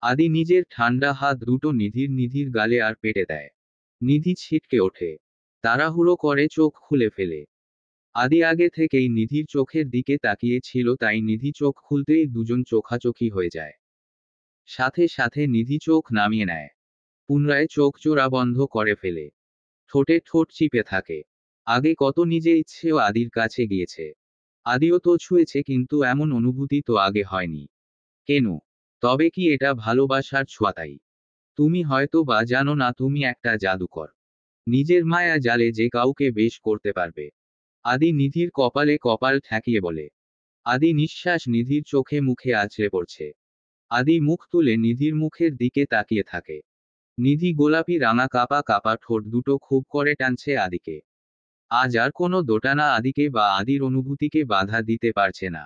আদি নিজের ঠান্ডা হাত দুটো নিধির গালে আর পেটে দেয়। নিধি ছিটকে ওঠে। তাড়াহুড়ো করে চোখ খুলে ফেলে। আদি আগে থেকেই নিধির চোখের দিকে তাকিয়ে ছিল, তাই নিধি চোখ খুলতেই দুজন চোখাচোখি হয়ে যায়। সাথে সাথে নিধি চোখ নামিয়ে নেয়। পুনরায় চোখ জোড়া বন্ধ করে ফেলে। ঠোঁটে ঠোঁট চিপে থাকে। আগে কত নিজে ইচ্ছেও আদির কাছে গিয়েছে। আদিও তো ছুঁয়েছে, কিন্তু এমন অনুভূতি তো আগে হয়নি। কেন? তবে কি এটা ভালোবাসার ছোঁয়াতাই? তুমি হয়তো বা জানো না তুমি একটা জাদুকর। নিজের মায়া জালে যে কাউকে বেশ করতে পারবে। আদি নিধির কপালে কপাল ঠেকিয়ে বলে। আদি নিঃশ্বাস নিধির চোখে মুখে আছড়ে পড়ছে। আদি মুখ তুলে নিধির মুখের দিকে তাকিয়ে থাকে। নিধি গোলাপি রাঙা কাপা কাপা ঠোঁট দুটো খুব করে টানছে আদিকে। আজ আর কোনো দোটানা আদিকে বা আদির অনুভূতিকে বাধা দিতে পারছে না।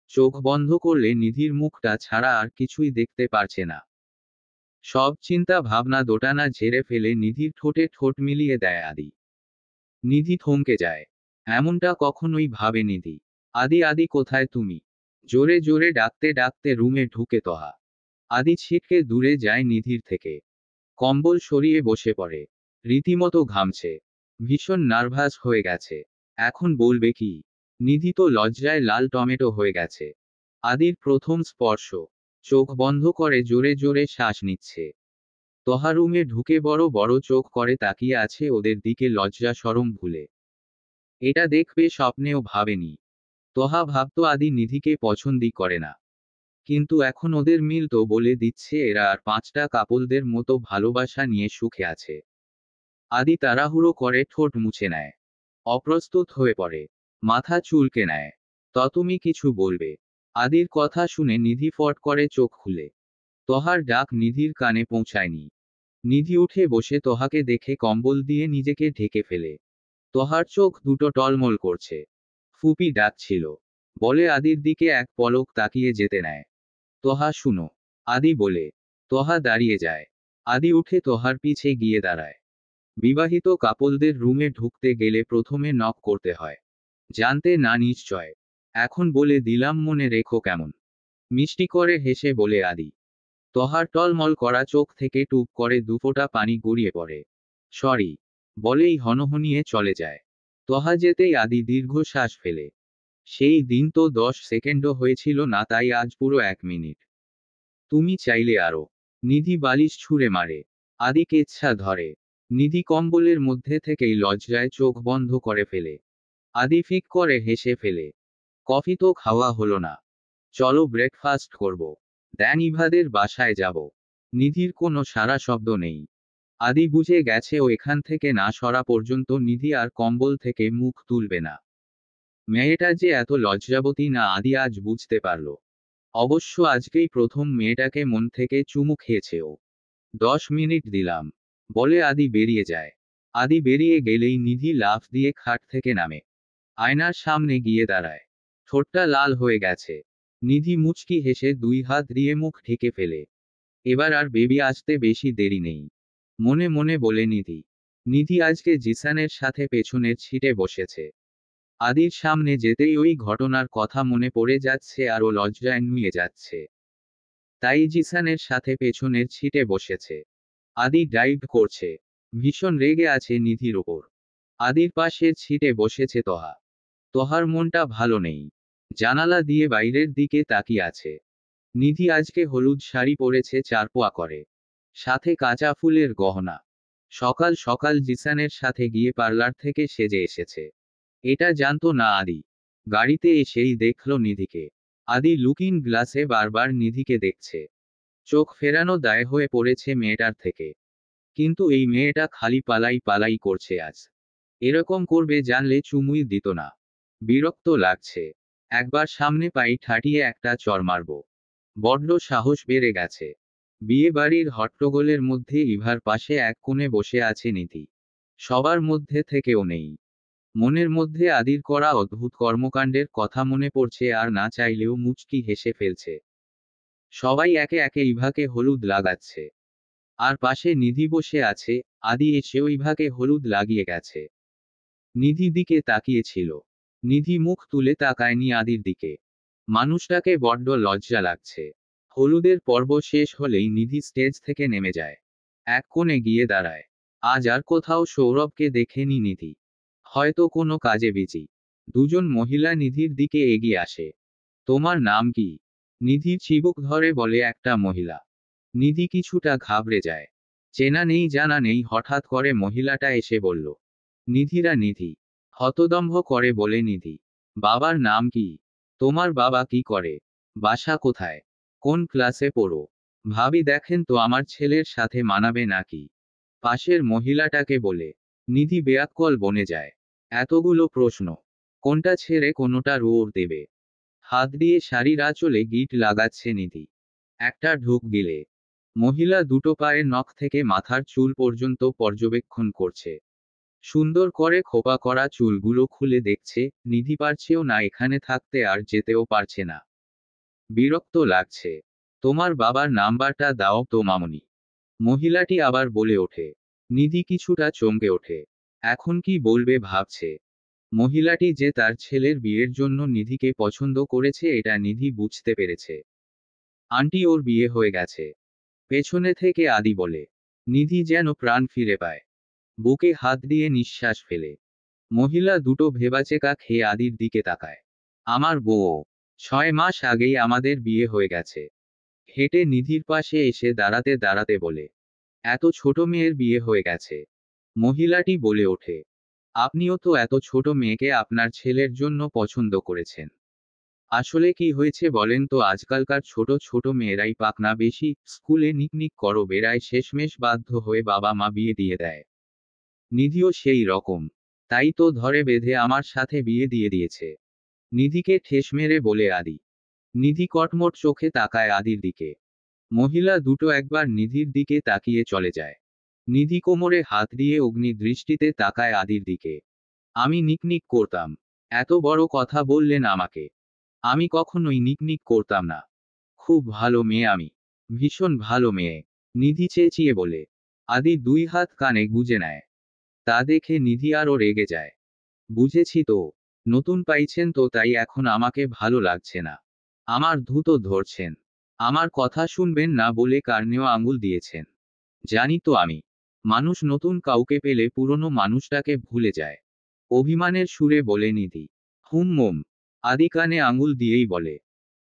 চোখ বন্ধ করলে নিধির মুখটা ছাড়া আর কিছুই দেখতে পারছে না। সব চিন্তা ভাবনা দোটানা ঝেড়ে ফেলে নিধির ঠোঁটে ঠোঁট মিলিয়ে দেয় আদি। নিধি থমকে যায়। এমনটা কখনোই ভাবে নিধি। আদি আদি, কোথায় তুমি? জোরে জোরে ডাকতে ডাকতে রুমে ঢুকে তহা। আদি ছিটকে দূরে যায় নিধির থেকে। কম্বল সরিয়ে বসে পড়ে। রীতিমতো ঘামছে। ভীষণ নার্ভাস হয়ে গেছে। এখন বলবে কি? নিধি তো লজ্জায় লাল টমেটো হয়ে গেছে। আদির প্রথম স্পর্শ। চোখ বন্ধ করে জোরে জোরে শ্বাস নিচ্ছে। তহা রুমে ঢুকে বড় বড় চোখ করে তাকিয়ে আছে ওদের দিকে লজ্জা শরম ভুলে। এটা দেখবে স্বপ্নেও ভাবেনি। তহা ভাবতো আদি নিধিকে পছন্দই করে না। কিন্তু এখন ওদের মিল তো বলে দিচ্ছে এরা আর পাঁচটা কাপলদের মতো ভালোবাসা নিয়ে সুখে আছে। আদি তাড়াহুড়ো করে ঠোঁট মুছে নেয়। অপ্রস্তুত হয়ে পড়ে, মাথা চুলকে নেয়। তুমি কিছু বলবে? আদির কথা শুনে নিধি ফট করে চোখ খুলে। তোহার ডাক নিধির কানে পৌঁছায়নি। নিধি উঠে বসে তোহাকে দেখে কম্বল দিয়ে নিজেকে ঢেকে ফেলে। তোহার চোখ দুটো টলমল করছে। ফুপি ডাকছিল বলে আদির দিকে এক পলক তাকিয়ে যেতে নেয়। তোহা শুনো, আদি বলে তোহা দাঁড়িয়ে যায়। আদি উঠে তোহার পিছে গিয়ে দাঁড়ায়। বিবাহিত কাপলদের রুমে ঢুকতে গেলে প্রথমে নক করতে হয়। জানতে না নিশ্চয়? এখন বলে দিলাম, মনে রেখো কেমন। মিষ্টি করে হেসে বলে আদি। তোহার টলমল করা চোখ থেকে টুপ করে দুফোঁটা পানি গড়িয়ে পড়ে। সরি বলেই হনহনিয়ে চলে যায়। তোহা যেতেই আদি দীর্ঘশ্বাস ফেলে। সেই দিন তো 10 সেকেন্ডও হয়েছিল না, তাই আজ পুরো 1 মিনিট। তুমি চাইলে আরো। নিধি বালিশ ছুঁড়ে মারে। আদি কেচ্ছা ধরে। নিধি কম্বলের মধ্যে থেকেই লজ্জায় চোখ বন্ধ করে ফেলে। আদি ফিক করে হেসে ফেলে। কফি তো খাওয়া হলো না, চলো ব্রেকফাস্ট করব। দ্যান ইভাদের বাসায় যাব। নিধির কোনো সারা শব্দ নেই। আদি বুঝে গেছে ও এখান থেকে না সরা পর্যন্ত নিধি আর কম্বল থেকে মুখ তুলবে না। মেয়েটা যে এত লজ্জাবতী না আদি আজ বুঝতে পারল। অবশ্য আজকেই প্রথম মেয়েটাকে মন থেকে চুমু খেয়েছে ও। 10 মিনিট দিলাম বলে আদি বেরিয়ে যায়। আদি বেরিয়ে গেলেই নিধি লাফ দিয়ে খাট থেকে নামে। আয়নার সামনে গিয়ে দাঁড়ায়। ঠোঁটটা লাল হয়ে গেছে। নিধি মুচকি হেসে 2 হাত দিয়ে মুখ ঢেকে ফেলে। এবার আর বেবি আসতে বেশি দেরি নেই, মনে মনে বলে নিধি। নিধি আজকে জিসানের সাথে পেছনের সিটে বসেছে। আদির সামনে যেতেই ওই ঘটনার কথা মনে পড়ে যাচ্ছে আর ও লজ্জায় নুয়ে যাচ্ছে। তাই জিসানের সাথে পেছনের সিটে বসেছে। আদি ড্রাইভ করছে। ভীষণ রেগে আছে নিধির ওপর। আদির পাশের সিটে বসেছে তোহা। তোহার মনটা ভালো নেই। জানালা দিয়ে বাইরের দিকে তাকিয়ে আছে। নিধি আজকে হলুদ শাড়ি পরেছে 4 পোয়া করে, সাথে কাঁচা ফুলের গহনা। সকাল সকাল জিসানের সাথে গিয়ে পার্লার থেকে সেজে এসেছে। এটা জানতো না আদি। গাড়িতে এসেই দেখল নিধিকে। আদি লুকিং গ্লাসে বারবার নিধিকে দেখছে। চোখ ফেরানো দায় হয়ে পড়েছে মেয়েটার থেকে। কিন্তু এই মেয়েটা খালি পালাই পালাই করছে আজ। এরকম করবে জানলে চুমুই দিত না। বিরক্ত লাগছে। একবার সামনে পাই ঠাটিয়ে একটা চড় মারব। বড্ড সাহস বেড়ে গেছে। বিয়ে বাড়ির হট্টগোলের মধ্যে ইভার পাশে এক কোণে বসে আছে নিধি। সবার মধ্যে থেকেও নেই। মনের মধ্যে আদির করা অদ্ভুত কর্মকাণ্ডের কথা মনে পড়ছে আর না চাইলেও মুচকি হেসে ফেলছে। সবাই একে একে ইভাকে হলুদ লাগাচ্ছে। আর পাশে নিধি বসে আছে। আদি এসেও ইভাকে হলুদ লাগিয়ে গেছে। নিধি দিকে তাকিয়েছিল। নিধি মুখ তুলে তাকায়নি আদির দিকে। মানুষটাকে বড্ড লজ্জা লাগছে। হলুদের পর্ব শেষ হলেই নিধি স্টেজ থেকে নেমে যায়। এক কোণে গিয়ে দাঁড়ায়। আজ আর কোথাও সৌরভকে দেখেনি নিধি। হয়তো কোনো কাজে বিজি। দুজন মহিলা নিধির দিকে এগিয়ে আসে। তোমার নাম কি? নিধির চিবুক ধরে বলে একটা মহিলা। নিধি কিছুটা ঘাবড়ে যায়। চেনা নেই জানা নেই হঠাৎ করে মহিলাটা এসে বলল, নিধিরা নিধি। হতদম্ভ করে বলে নিধি। বাবার নাম কি? তোমার বাবা কি করে? বাসা কোথায়? কোন ক্লাসে পড়ো? ভাবি দেখেন তো আমার ছেলের সাথে মানাবে নাকি? পাশের মহিলাটাকে বলে। নিধি বেয়াক্কল বনে যায়। এতগুলো প্রশ্ন, কোনটা ছেড়ে কোনোটার উড় দেবে? হাত দিয়ে শাড়ির আঁচলে গিট লাগাচ্ছে নিধি। একটা ঢুক গিলে। মহিলা দুটো পায়ের নখ থেকে মাথার চুল পর্যন্ত পর্যবেক্ষণ করছে। সুন্দর করে খোপা করা চুলগুলো খুলে দেখছে। নিধি পারছেও না এখানে থাকতে আর যেতেও পারছে না। বিরক্ত লাগছে। তোমার বাবার নাম্বারটা দাও তো মামুনি। মহিলাটি আবার বলে ওঠে। নিধি কিছুটা চমকে ওঠে। এখন কি বলবে ভাবছে। মহিলাটি যে তার ছেলের বিয়ের জন্য নিধিকে পছন্দ করেছে এটা নিধি বুঝতে পেরেছে। আন্টি ওর বিয়ে হয়ে গেছে। পেছনে থেকে আদি বলে। নিধি যেন প্রাণ ফিরে পায়। বুকে হাত দিয়ে নিঃশ্বাস ফেলে। মহিলা দুটো ভেবাচেকা খেয়ে আদির দিকে তাকায়। আমার বউ। 6 মাস আগেই আমাদের বিয়ে হয়ে গেছে। হেঁটে নিধির পাশে এসে দাঁড়াতে দাঁড়াতে বলে। এত ছোট মেয়ের বিয়ে হয়ে গেছে। মহিলাটি বলে ওঠে। আপনিও তো এত ছোট মেয়েকে আপনার ছেলের জন্য পছন্দ করেছেন। আসলে কি হয়েছে বলেন তো, আজকালকার ছোট ছোট মেয়েরাই পাকনা বেশি, স্কুলে নিকনিক করো বেড়ায়, শেষমেশ বাধ্য হয়ে বাবা মা বিয়ে দিয়ে দেয়। নিধিও সেই রকম। তাই তো ধরে বেঁধে আমার সাথে বিয়ে দিয়ে দিয়েছে। নিধিকে ঠেস মেরে বলে আদি। নিধি কটমট চোখে তাকায় আদির দিকে। মহিলা দুটো একবার নিধির দিকে তাকিয়ে চলে যায়। নিধি কোমরে হাত দিয়ে অগ্নি দৃষ্টিতে তাকায় আদির দিকে। আমি নিকনিক করতাম। এত বড় কথা বললেন আমাকে। আমি কখনোই নিকনিক করতাম না। খুব ভালো মেয়ে আমি। ভীষণ ভালো মেয়ে। নিধি চেঁচিয়ে বলে। আদি দুই হাত কানে গুজে নেয়। তা দেখে নিধি আরও রেগে যায়। বুঝেছি তো। নতুন পাইছেন তো তাই এখন আমাকে ভালো লাগছে না। আমার ধুতো ধরছেন। আমার কথা শুনবেন না বলে কার্নেও আঙুল দিয়েছেন। জানি তো আমি। মানুষ নতুন কাউকে পেলে পুরনো মানুষটাকে ভুলে যায়। অভিমানের সুরে বলে নিধি। হুমমুম। আদি কানে আঙুল দিয়েই বলে।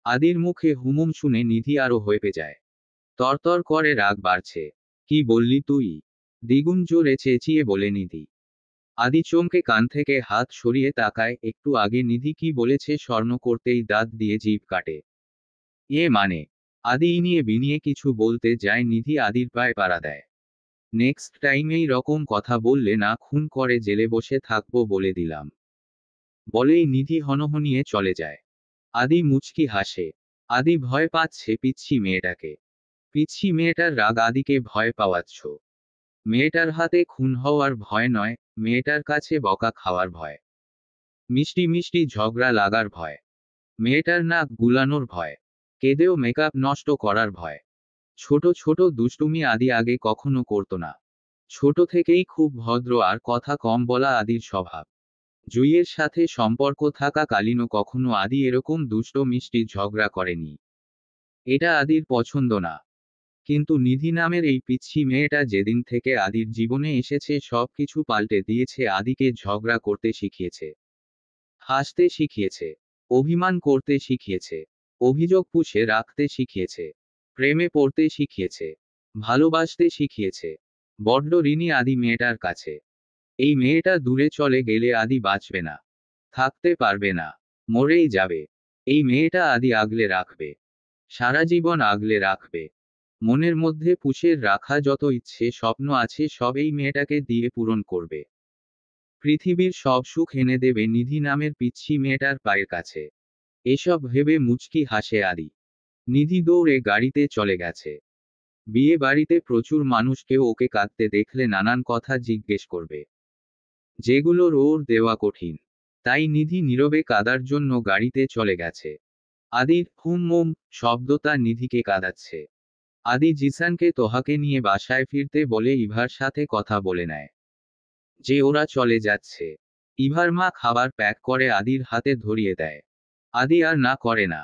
আদির মুখে হুমুম শুনে নিধি আরো হয়েপে যায়। তরতর করে রাগ বাড়ছে। কি বললি তুই? দ্বিগুণ জোরে চেঁচিয়ে বলে নিধি। আদি চমকে কান থেকে হাত সরিয়ে তাকায়। একটু আগে নিধি কি বলেছে স্বর্ণ করতেই দাঁত দিয়ে জিভ কাটে। মানে। আদি ইনিয়ে বিনিয়ে কিছু বলতে যায় নিধি আদির পায়ে পাড়া দেয়। নেক্সট টাইম এই রকম কথা বললে না খুন করে জেলে বসে থাকবো বলে দিলাম। বলেই নিধি হনহনিয়ে চলে যায়। আদি মুচকি হাসে। আদি ভয় পাচ্ছে পিচ্ছি মেয়েটাকে। পিচ্ছি মেয়েটার রাগ আদিকে ভয় পাওয়াচ্ছ। মেয়েটার হাতে খুন হওয়ার ভয় নয়, মেয়েটার কাছে বকা খাওয়ার ভয়। মিষ্টি মিষ্টি ঝগড়া লাগার ভয়। মেয়েটার নাক গুলানোর ভয়। কেঁদেও মেকআপ নষ্ট করার ভয়। ছোট ছোট দুষ্টুমি আদি আগে কখনো করতো না। ছোট থেকেই খুব ভদ্র আর কথা কম বলা আদির স্বভাব। জুইয়ের সাথে সম্পর্ক থাকা কালীনও কখনো আদি এরকম দুষ্ট মিষ্টি ঝগড়া করেনি। এটা আদির পছন্দ না। কিন্তু নিধি নামের এই পিচ্ছি মেয়েটা যেদিন থেকে আদির জীবনে এসেছে সব কিছু পাল্টে দিয়েছে। আদিকে ঝগড়া করতে শিখিয়েছে। হাসতে শিখিয়েছে। অভিমান করতে শিখিয়েছে। অভিযোগ পুষে রাখতে শিখিয়েছে। প্রেমে পড়তে শিখিয়েছে। ভালোবাসতে শিখিয়েছে। বড্ড ঋণী আদি মেয়েটার কাছে। এই মেয়েটা দূরে চলে গেলে আদি বাঁচবে না। থাকতে পারবে না। মরেই যাবে। এই মেয়েটা আদি আগলে রাখবে। সারা জীবন আগলে রাখবে। মনের মধ্যে পুষে রাখা যত ইচ্ছে স্বপ্ন আছে সব এই মেয়েটাকে দিয়ে পূরণ করবে। পৃথিবীর সব সুখ এনে দেবে নিধি নামের পিচ্ছি মেয়েটার পায়ের কাছে। এসব ভেবে মুচকি হাসে আদি। নিধি দৌড়ে গাড়িতে চলে গেছে। বিয়ে বাড়িতে প্রচুর মানুষকে ওকে কাঁদতে দেখলে নানান কথা জিজ্ঞেস করবে, যেগুলোর ওর দেওয়া কঠিন। তাই নিধি নীরবে কাঁদার জন্য গাড়িতে চলে গেছে। আদির হুম শব্দটা নিধিকে কাঁদাচ্ছে। আদি জিসানকে তোহাকে নিয়ে বাসায় ফিরতে বলে ইভার সাথে কথা বলে নেয় যে ওরা চলে যাচ্ছে। ইভার মা খাবার প্যাক করে আদির হাতে ধরিয়ে দেয়। আদি আর না করে না।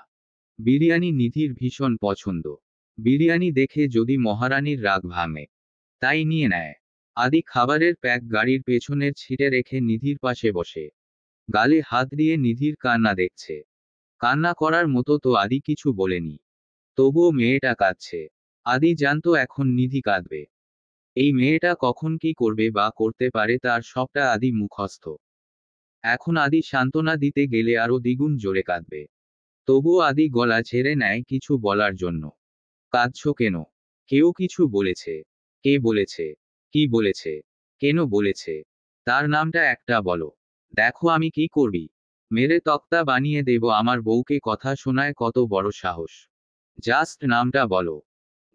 বিরিয়ানি নিধির ভীষণ পছন্দ। বিরিয়ানি দেখে যদি মহারানীর রাগ ভাঙে, তাই নিয়ে নেয়। আদি খাবারের প্যাক গাড়ির পেছনের ছিটে রেখে নিধির পাশে বসে। গালে হাত দিয়ে নিধির কান্না দেখছে। কান্না করার মতো তো আদি কিছু বলেনি। তবুও মেয়েটা কাঁদছে। আদি জানতো এখন নিধি কাঁদবে। এই মেয়েটা কখন কি করবে বা করতে পারে তার সবটা আদি মুখস্থ। এখন আদি সান্ত্বনা দিতে গেলে আরো দ্বিগুণ জোরে কাঁদবে। তবুও আদি গলা ছেড়ে নেয় কিছু বলার জন্য। কাঁদছো কেন? কেউ কিছু বলেছে? কে বলেছে? কি বলেছে? কেন বলেছে? তার নামটা একটা বলো। দেখো আমি কি করবি। মেরে তক্তা বানিয়ে দেব। আমার বউকে কথা শোনায় কত বড় সাহস। জাস্ট নামটা বলো।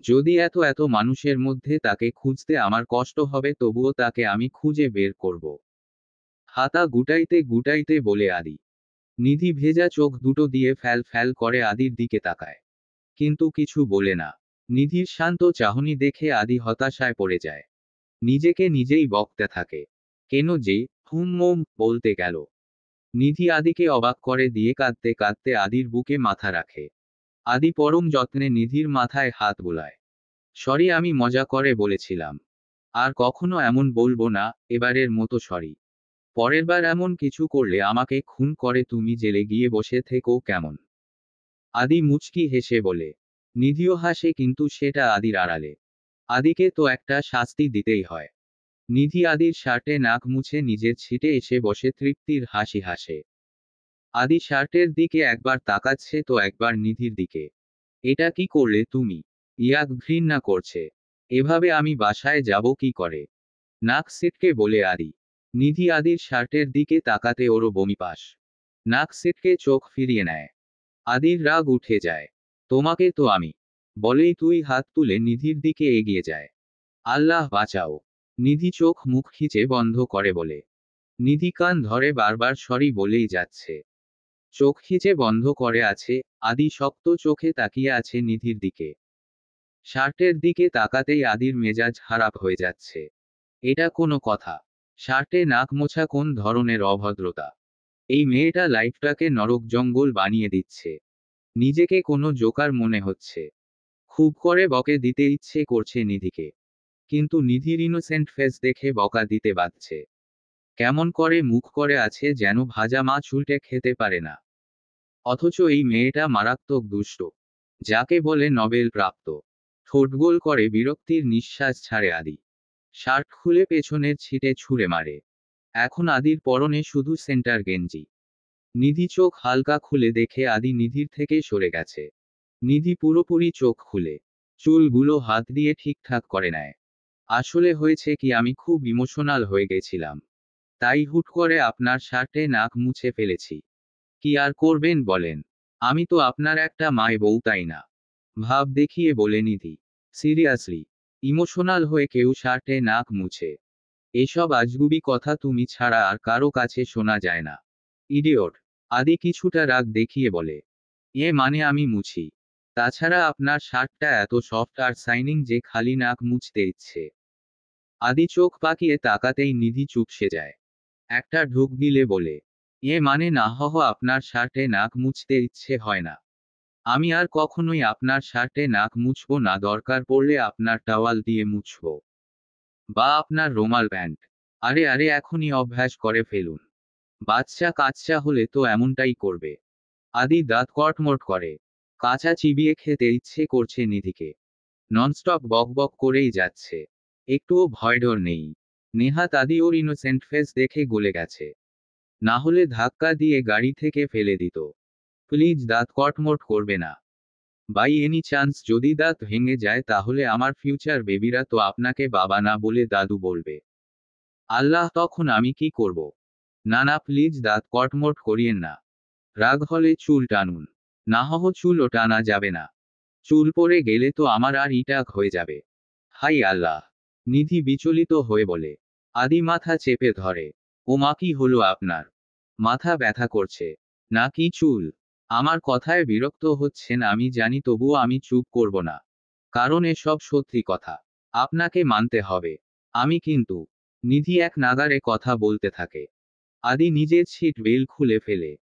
যদি এত এত মানুষের মধ্যে তাকে খুঁজতে আমার কষ্ট হবে তবুও তাকে আমি খুঁজে বের করব। হাতা গুটাইতে গুটাইতে বলে আদি। নিধি ভেজা চোখ দুটো দিয়ে ফ্যাল ফ্যাল করে আদির দিকে তাকায়। কিন্তু কিছু বলে না। নিধির শান্ত চাহনি দেখে আদি হতাশায় পড়ে যায়। নিজেকে নিজেই বকতে থাকে। কেন যে বলতে গেল। নিধি আদিকে অবাক করে দিয়ে কাঁদতে কাঁদতে আদির বুকে মাথা রাখে। আদি পরম যত্নে নিধির মাথায় হাত বুলায়। সরি, আমি মজা করে বলেছিলাম। আর কখনো এমন বলবো না, এবারের মতো সরি। পরেরবার এমন কিছু করলে আমাকে খুন করে তুমি জেলে গিয়ে বসে থেকো কেমন? আদি মুচকি হেসে বলে। নিধিও হাসে কিন্তু সেটা আদির আড়ালে। আদিকে তো একটা শাস্তি দিতেই হয়। নিধি আদির শার্টে নাক মুছে নিজের ছিটে এসে বসে তৃপ্তির হাসি হাসে। আদি শার্টের দিকে একবার তাকাচ্ছে তো একবার নিধির দিকে। এটা কি করলে তুমি? ইয়াক ঘৃণা করছে। এভাবে আমি বাসায় যাব কি করে? নাক সিটকে বলে আদি। নিধি আদির শার্টের দিকে তাকাতে ওরও বমি পাস। নাক সিটকে চোখ ফিরিয়ে নেয়। আদির রাগ উঠে যায়। তোমাকে তো আমি, বলেই তুই হাত তুলে নিধির দিকে এগিয়ে যায়। আল্লাহ বাঁচাও। নিধি চোখ মুখ খিচে বন্ধ করে বলে। নিধি কান ধরে বারবার সরি বলেই যাচ্ছে। চোখ খিচে বন্ধ করে আছে। আদি শক্ত চোখে তাকিয়ে আছে নিধির দিকে। শার্টের দিকে তাকাতেই আদির মেজাজ খারাপ হয়ে যাচ্ছে। এটা কোনো কথা? শার্টে নাক মোছা কোন ধরনের অভদ্রতা? এই মেয়েটা লাইফটাকে নরক জঙ্গল বানিয়ে দিচ্ছে। নিজেকে কোনো জোকার মনে হচ্ছে। খুব করে বকে দিতে ইচ্ছে করছে নিধিকে। কিন্তু নিধির ইনোসেন্ট ফেস দেখে বকা দিতে বাধছে। কেমন করে মুখ করে আছে যেন ভাজা মাছ উল্টে খেতে পারে না। অথচ এই মেয়েটা মারাত্মক দুষ্ট, যাকে বলে নোবেল প্রাপ্ত। ঠোঁট গোল করে বিরক্তির নিঃশ্বাস ছাড়ে আদি। শার্ট খুলে পেছনের ছিটে ছুঁড়ে মারে। এখন আদির পরনে শুধু সেন্টার গেঞ্জি। নিধি চোখ হালকা খুলে দেখে আদি নিধির থেকে সরে গেছে। নিধি পুরোপুরি চোখ খুলে চুলগুলো হাত দিয়ে ঠিকঠাক করে নেয়। আসলে হয়েছে কি, আমি খুব ইমোশনাল হয়ে গেছিলাম। তাই হুট করে আপনার শার্টে নাক মুছে ফেলেছি। কি আর করবেন বলেন? আমি তো আপনার একটা মায় বউ, তাই না? ভাব দেখিয়ে বলে নিধি। সিরিয়াসলি? ইমোশনাল হয়ে কেউ শার্টে নাক মুছে? এসব আজগুবি কথা তুমি ছাড়া আর কারো কাছে শোনা যায় না। ইডিয়ট। আদি কিছুটা রাগ দেখিয়ে বলে। মানে আমি মুছি। তাছাড়া আপনার শার্টটা এত সফট আর শাইনিং যে খালি নাক মুছতে ইচ্ছে। আদি চোখ পাকিয়ে তাকাতেই নিধি চুপসে যায়। একটা ঢোক গিলে বলে, মানে না আপনার শার্টে নাক মুছতে ইচ্ছে হয় না। আমি আর কখনোই আপনার শার্টে নাক মুছবো না, দরকার পড়লে আপনার টাওয়াল দিয়ে মুছবো। বা আপনার রুমাল প্যান্ট। আরে আরে এখনই অভ্যাস করে ফেলুন। বাচ্চা কাচ্চা হলে তো এমনটাই করবে। আদি দাঁত কটমট করে। কাঁচা চিবিয়ে খেতে ইচ্ছে করছে নিধিকে। ননস্টপ বকবক করেই যাচ্ছে। একটুও ভয়ডর নেই। নেহাত আদি ওর ইনোসেন্ট ফেস দেখে গলে গেছে। না হলে ধাক্কা দিয়ে গাড়ি থেকে ফেলে দিত। প্লিজ দাঁত কটমট করবে না। বাই এনি চান্স যদি দাঁত ভেঙে যায় তাহলে আমার ফিউচার বেবিরা তো আপনাকে বাবা না বলে দাদু বলবে। আল্লাহ, তখন আমি কি করব? না না প্লিজ দাঁত কটমট করিয়েন না। রাগ হলে চুল টানুন। না চুলও টানা যাবে না। চুল পড়ে গেলে তো আমার আর ইটাক হয়ে যাবে। হাই আল্লাহ। নিধি বিচলিত হয়ে বলে। আদি মাথা চেপে ধরে। ও মা, কি হলো আপনার? মাথা ব্যথা করছে নাকি চুল? আমার কথায় বিরক্ত হচ্ছেন আমি জানি, তবুও আমি চুপ করব না। কারণ এসব সত্যি কথা। আপনাকে মানতে হবে। আমি কিন্তু। নিধি এক নাগারে কথা বলতে থাকে। আদি নিজের ছিট বেল খুলে ফেলে।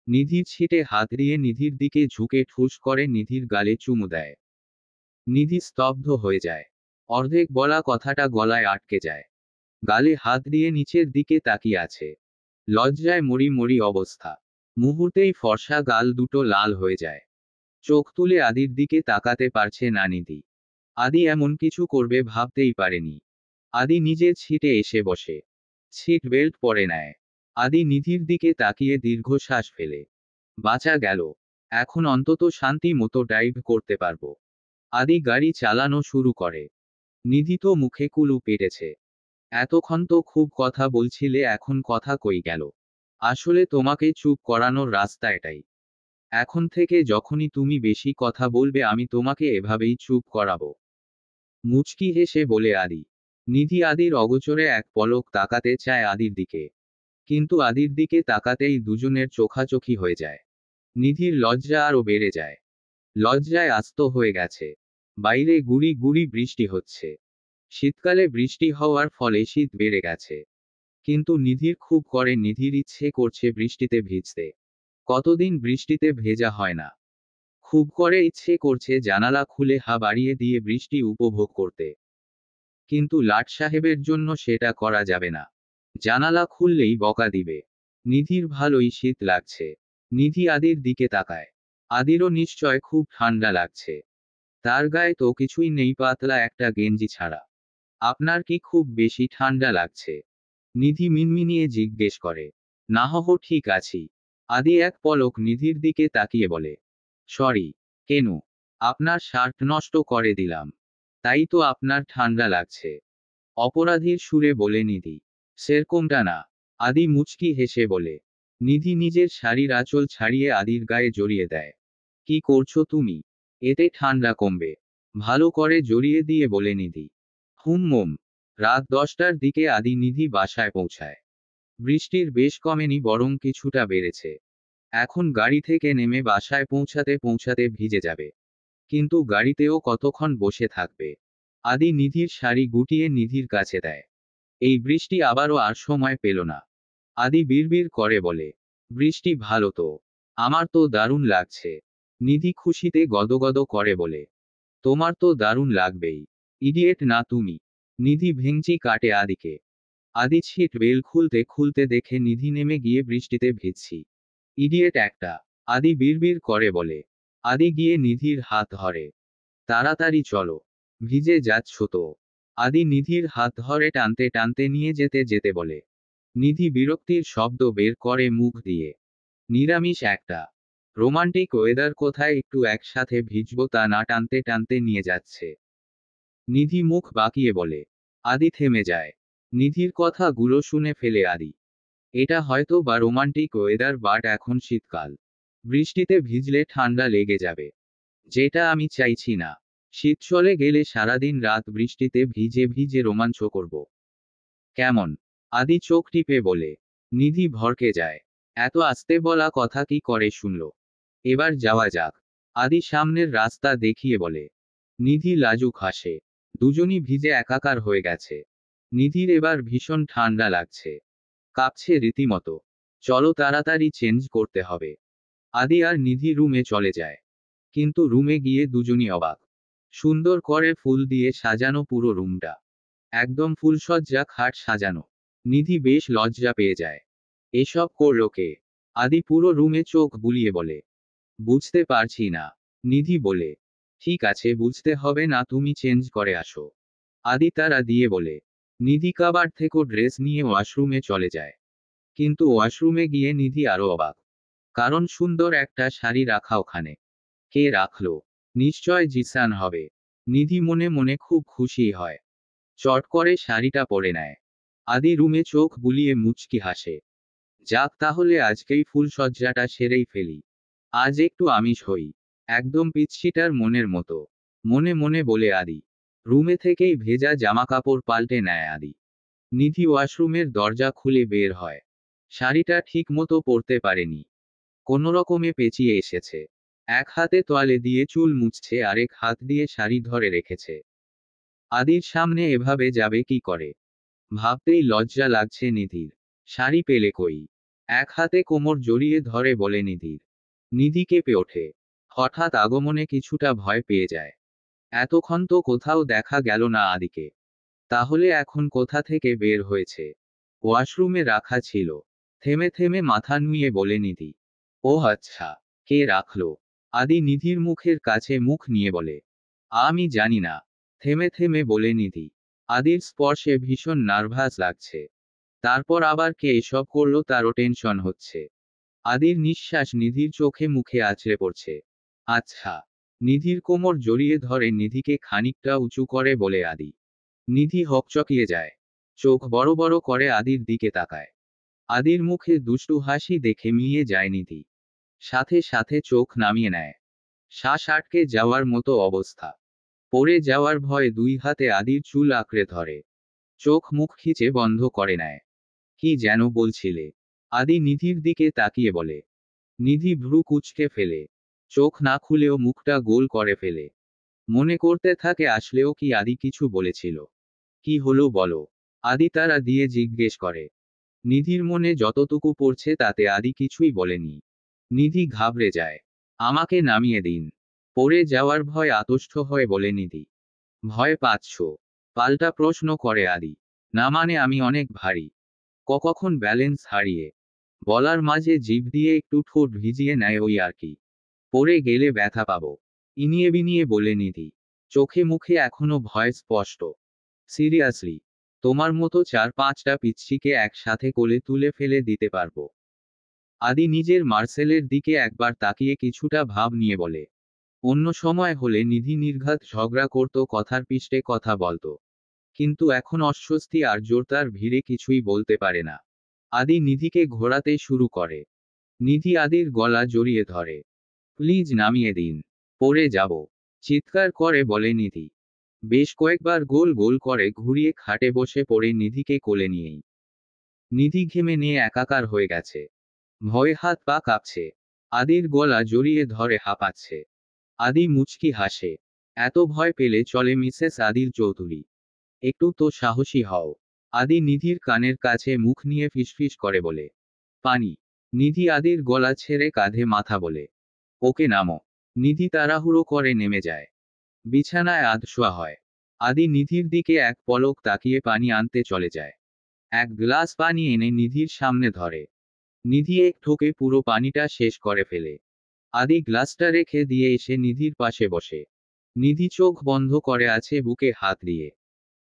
নিধির ছিটে হাত দিয়ে নিধির দিকে ঝুঁকে ঠুস করে নিধির গালে চুমু দেয়। নিধি স্তব্ধ হয়ে যায়। অর্ধেক বলা কথাটা গলায় আটকে যায়। গালে হাত দিয়ে নিচের দিকে তাকিয়ে আছে। লজ্জায় মরি মরি অবস্থা। মুহূর্তেই ফর্সা গাল দুটো লাল হয়ে যায়। চোখ তুলে আদির দিকে তাকাতে পারছে না নিধি। আদি এমন কিছু করবে ভাবতেই পারেনি। আদি নিজের ছিটে এসে বসে। সিট বেল্ট পরে নেয়। আদি নিধির দিকে তাকিয়ে দীর্ঘশ্বাস ফেলে। বাঁচা গেল। এখন অন্তত শান্তি মতো ড্রাইভ করতে পারবো। আদি গাড়ি চালানো শুরু করে। নিধি তো মুখে কুলু পেটেছে। এতক্ষণ তো খুব কথা বলছিলে, এখন কথা কই গেল? আসলে তোমাকে চুপ করানোর রাস্তা এটাই। এখন থেকে যখনই তুমি বেশি কথা বলবে আমি তোমাকে এভাবেই চুপ করাবো। মুচকি হেসে বলে আদি। নিধি আদির অগোচরে এক পলক তাকাতে চায় আদির দিকে। কিন্তু আদির দিকে তাকাতেই দুজনের চোখাচোখি হয়ে যায়। নিধির লজ্জা আরও বেড়ে যায়। লজ্জায় আস্ত হয়ে গেছে। বাইরে গুড়ি গুড়ি বৃষ্টি হচ্ছে। শীতকালে বৃষ্টি হওয়ার ফলে শীত বেড়ে গেছে। কিন্তু নিধির খুব করে নিধির ইচ্ছে করছে বৃষ্টিতে ভিজতে। কতদিন বৃষ্টিতে ভেজা হয় না। খুব করে ইচ্ছে করছে জানালা খুলে হা বাড়িয়ে দিয়ে বৃষ্টি উপভোগ করতে। কিন্তু লাট সাহেবের জন্য সেটা করা যাবে না। জানালা খুললেই বকা দিবে। নিধির ভালোই শীত লাগছে। নিধি আদির দিকে তাকায়। আদিরও নিশ্চয় খুব ঠান্ডা লাগছে। তার গায়ে তো কিছুই নেই, পাতলা একটা গেঞ্জি ছাড়া। আপনার কি খুব বেশি ঠান্ডা লাগছে? নিধি মিনমিনিয়ে জিজ্ঞেস করে। না ঠিক আছি। আদি এক পলক নিধির দিকে তাকিয়ে বলে। সরি। কেন? আপনার শার্ট নষ্ট করে দিলাম। তাই তো আপনার ঠান্ডা লাগছে। অপরাধীর সুরে বলে নিধি। সেরকমটা না। আদি মুচকি হেসে বলে। নিধি নিজের শাড়ির আঁচল ছাড়িয়ে আদির গায়ে জড়িয়ে দেয়। কি করছো তুমি? এতে ঠান্ডা কমবে। ভালো করে জড়িয়ে দিয়ে বলে নিধি। হুম। রাত 10টার দিকে আদি নিধি বাসায় পৌঁছায়। বৃষ্টির বেশ কমেনি, বরং কিছুটা বেড়েছে। এখন গাড়ি থেকে নেমে বাসায় পৌঁছাতে পৌঁছাতে ভিজে যাবে। কিন্তু গাড়িতেও কতক্ষণ বসে থাকবে। আদি নিধির শাড়ি গুটিয়ে নিধির কাছে দেয়। এই বৃষ্টি আবারও আর সময় পেল না। আদি বিড়বিড় করে বলে, বৃষ্টি ভালো তো। আমার তো দারুণ লাগছে। নিধি খুশিতে গদগদ করে বলে, তোমার তো দারুণ লাগবেই। ইডিয়েট না তুমি। নিধি ভেঙচি কাটে আদিকে। আদি ছিট বেল খুলতে খুলতে দেখে নিধি নেমে গিয়ে বৃষ্টিতে ভিজছি। ইডিয়েট একটা। আদি বিড়বিড় করে বলে। আদি গিয়ে নিধির হাত ধরে। তাড়াতাড়ি চলো। ভিজে যাচ্ছ তো। আদি নিধির হাত ধরে টানতে টানতে নিয়ে যেতে যেতে বলে। নিধি বিরক্তির শব্দ বের করে মুখ দিয়ে। নিরামিষ একটা। রোমান্টিক ওয়েদার, কোথায় একটু একসাথে ভিজবো তা না, টানতে টানতে নিয়ে যাচ্ছে। নিধি মুখ বাঁকিয়ে বলে। আদি থেমে যায়। নিধির কথাগুলো শুনে ফেলে আদি। এটা হয়তো বা রোমান্টিক ওয়েদার, বাট এখন শীতকাল। বৃষ্টিতে ভিজলে ঠান্ডা লেগে যাবে। যেটা আমি চাইছি না। শীত চলে গেলে সারাদিন রাত বৃষ্টিতে ভিজে ভিজে রোমাঞ্চ করব। কেমন? আদি চোখ টিপে বলে। নিধি ভড়কে যায়। এত আস্তে বলা কথা কি করে শুনল? এবার যাওয়া যাক। আদি সামনের রাস্তা দেখিয়ে বলে। নিধি লাজুক হাসে। দুজনই ভিজে একাকার হয়ে গেছে। নিধির এবার ভীষণ ঠান্ডা লাগছে। কাঁপছে রীতিমতো। চলো তাড়াতাড়ি চেঞ্জ করতে হবে। আদি আর নিধি রুমে চলে যায়। কিন্তু রুমে গিয়ে দুজনই অবাক। সুন্দর করে ফুল দিয়ে সাজানো পুরো রুমটা। একদম ফুলসজ্জা, খাট সাজানো। নিধি বেশ লজ্জা পেয়ে যায়। এসব করলো কে? আদি পুরো রুমে চোখ বুলিয়ে বলে। বুঝতে পারছি না। নিধি বলে। ঠিক আছে, বুঝতে হবে না, তুমি চেঞ্জ করে আসো। আদি তারা দিয়ে বলে। নিধি কাবার থেকে ড্রেস নিয়ে ওয়াশরুমে চলে যায়। কিন্তু ওয়াশরুমে গিয়ে নিধি আরো অবাক। কারণ সুন্দর একটা শাড়ি রাখা ওখানে। কে রাখলো? নিশ্চয় জিসান হবে। নিধি মনে মনে খুব খুশি হয়। চট করে শাড়িটা পরে নেয়। আদি রুমে চোখ বুলিয়ে মুচকি হাসে। যাক, তাহলে আজকেই ফুলসজ্জাটা সেরেই ফেলি। আজ একটু আমিষ হই। একদম পিচ্ছিটার মনের মতো। মনে মনে বলে আদি। রুমে থেকেই ভেজা জামাকাপড় পাল্টে নেয় আদি। নিধি ওয়াশরুমের দরজা খুলে বের হয়। শাড়িটা ঠিক মতো পরতে পারেনি। কোনোরকমে পেঁচিয়ে এসেছে। এক হাতে তোয়ালে দিয়ে চুল মুছছে, আরেক হাত দিয়ে শাড়ি ধরে রেখেছে। আদির সামনে এভাবে যাবে কি করে? ভাবতেই লজ্জা লাগছে নিধির। শাড়ি পেলে কই? এক হাতে কোমর জড়িয়ে ধরে বলে নিধির। নিধি কেঁপে ওঠে। হঠাৎ আগমনে কিছুটা ভয় পেয়ে যায়। এতক্ষণ তো কোথাও দেখা গেল না আদিকে। তাহলে এখন কোথা থেকে বের হয়েছে? ওয়াশরুমে রাখা ছিল। থেমে থেমে মাথা নুয়ে বলে নিধি। ও আচ্ছা। কে রাখলো? আদি নিধির মুখের কাছে মুখ নিয়ে বলে। আমি জানি না। থেমে থেমে বলে নিধি। আদির স্পর্শে ভীষণ নার্ভাস লাগছে। তারপর আবার কে এসব করলো তারও টেনশন হচ্ছে। আদির নিঃশ্বাস নিধির চোখে মুখে আছড়ে পড়ছে। আচ্ছা। নিধির কোমর জড়িয়ে ধরে নিধিকে খানিকটা উঁচু করে বলে আদি। নিধি হকচকিয়ে যায়। চোখ বড় বড় করে আদির দিকে তাকায়। আদির মুখে দুষ্টু হাসি দেখে মিলিয়ে যায় নিধি। সাথে সাথে চোখ নামিয়ে নেয়। শ্বাস আটকে যাওয়ার মতো অবস্থা। পড়ে যাওয়ার ভয়ে দুই হাতে আদির চুল আঁকড়ে ধরে। চোখ মুখ খিচে বন্ধ করে নেয়। কি যেন বলছিলে? আদি নিধির দিকে তাকিয়ে বলে। নিধি ভ্রু কুঁচকে ফেলে। চোখ না খুলেও মুখটা গোল করে ফেলে। মনে করতে থাকে আসলেও কি আদি কিছু বলেছিল। কি হলো বলো? আদি তারা দিয়ে জিজ্ঞেস করে। নিধির মনে যতটুকু পড়ছে তাতে আদি কিছুই বলেনি। নিধি ঘাবড়ে যায়। আমাকে নামিয়ে দিন। পড়ে যাওয়ার ভয় আতস্থ হয়ে বলে নিধি। ভয় পাচ্ছ? পাল্টা প্রশ্ন করে আদি। না মানে আমি অনেক ভারী। কখন ব্যালেন্স হারিয়ে। বলার মাঝে জিভ দিয়ে একটু ঠোঁট ভিজিয়ে নেয় ওই আর কি। পড়ে গেলে ব্যথা পাবো। ইনিয়ে বিনিয়ে বলে নিধি। চোখে মুখে এখনো ভয় স্পষ্ট। সিরিয়াসলি? তোমার মতো 4-5টা পিচ্ছিকে একসাথে কোলে তুলে ফেলে দিতে পারবো। আদি নিজের মার্সেলের দিকে একবার তাকিয়ে কিছুটা ভাব নিয়ে বলে। অন্য সময় হলে নিধি নির্ঘাত ঝগড়া করত, কথার পিষ্টে কথা বলতো। কিন্তু এখন অস্বস্তি আর জোরদার ভিড়ে কিছুই বলতে পারে না। আদি নিধিকে ঘোরাতে শুরু করে। নিধি আদির গলা জড়িয়ে ধরে। প্লিজ নামিয়ে দিন, পড়ে যাব, চিৎকার করে বলে নিধি। বেশ কয়েকবার গোল গোল করে ঘুরিয়ে খাটে বসে পড়ে নিধিকে কোলে নিয়েই। নিধি ঘেমে নিয়ে একাকার হয়ে গেছে। ভয়ে হাত পা কাঁপছে। আদির গলা জড়িয়ে ধরে হাঁপাচ্ছে। আদি মুচকি হাসে। এত ভয় পেলে চলে মিসেস আদিল চৌধুরী। একটু তো সাহসী হও। আদি নিধির কানের কাছে মুখ নিয়ে ফিসফিস করে বলে। পানি। নিধি আদির গলা ছেড়ে কাঁধে মাথা বলে। ওকে নামো। নিধি তাড়াহুড়ো করে নেমে যায়। বিছানায় আধশোয়া হয়। আদি নিধির দিকে এক পলক তাকিয়ে পানি আনতে চলে যায়। এক গ্লাস পানি এনে নিধির সামনে ধরে। নিধি এক ঠোকে পুরো পানিটা শেষ করে ফেলে। আদি গ্লাসটা রেখে দিয়ে এসে নিধির পাশে বসে। নিধি চোখ বন্ধ করে আছে বুকে হাত দিয়ে।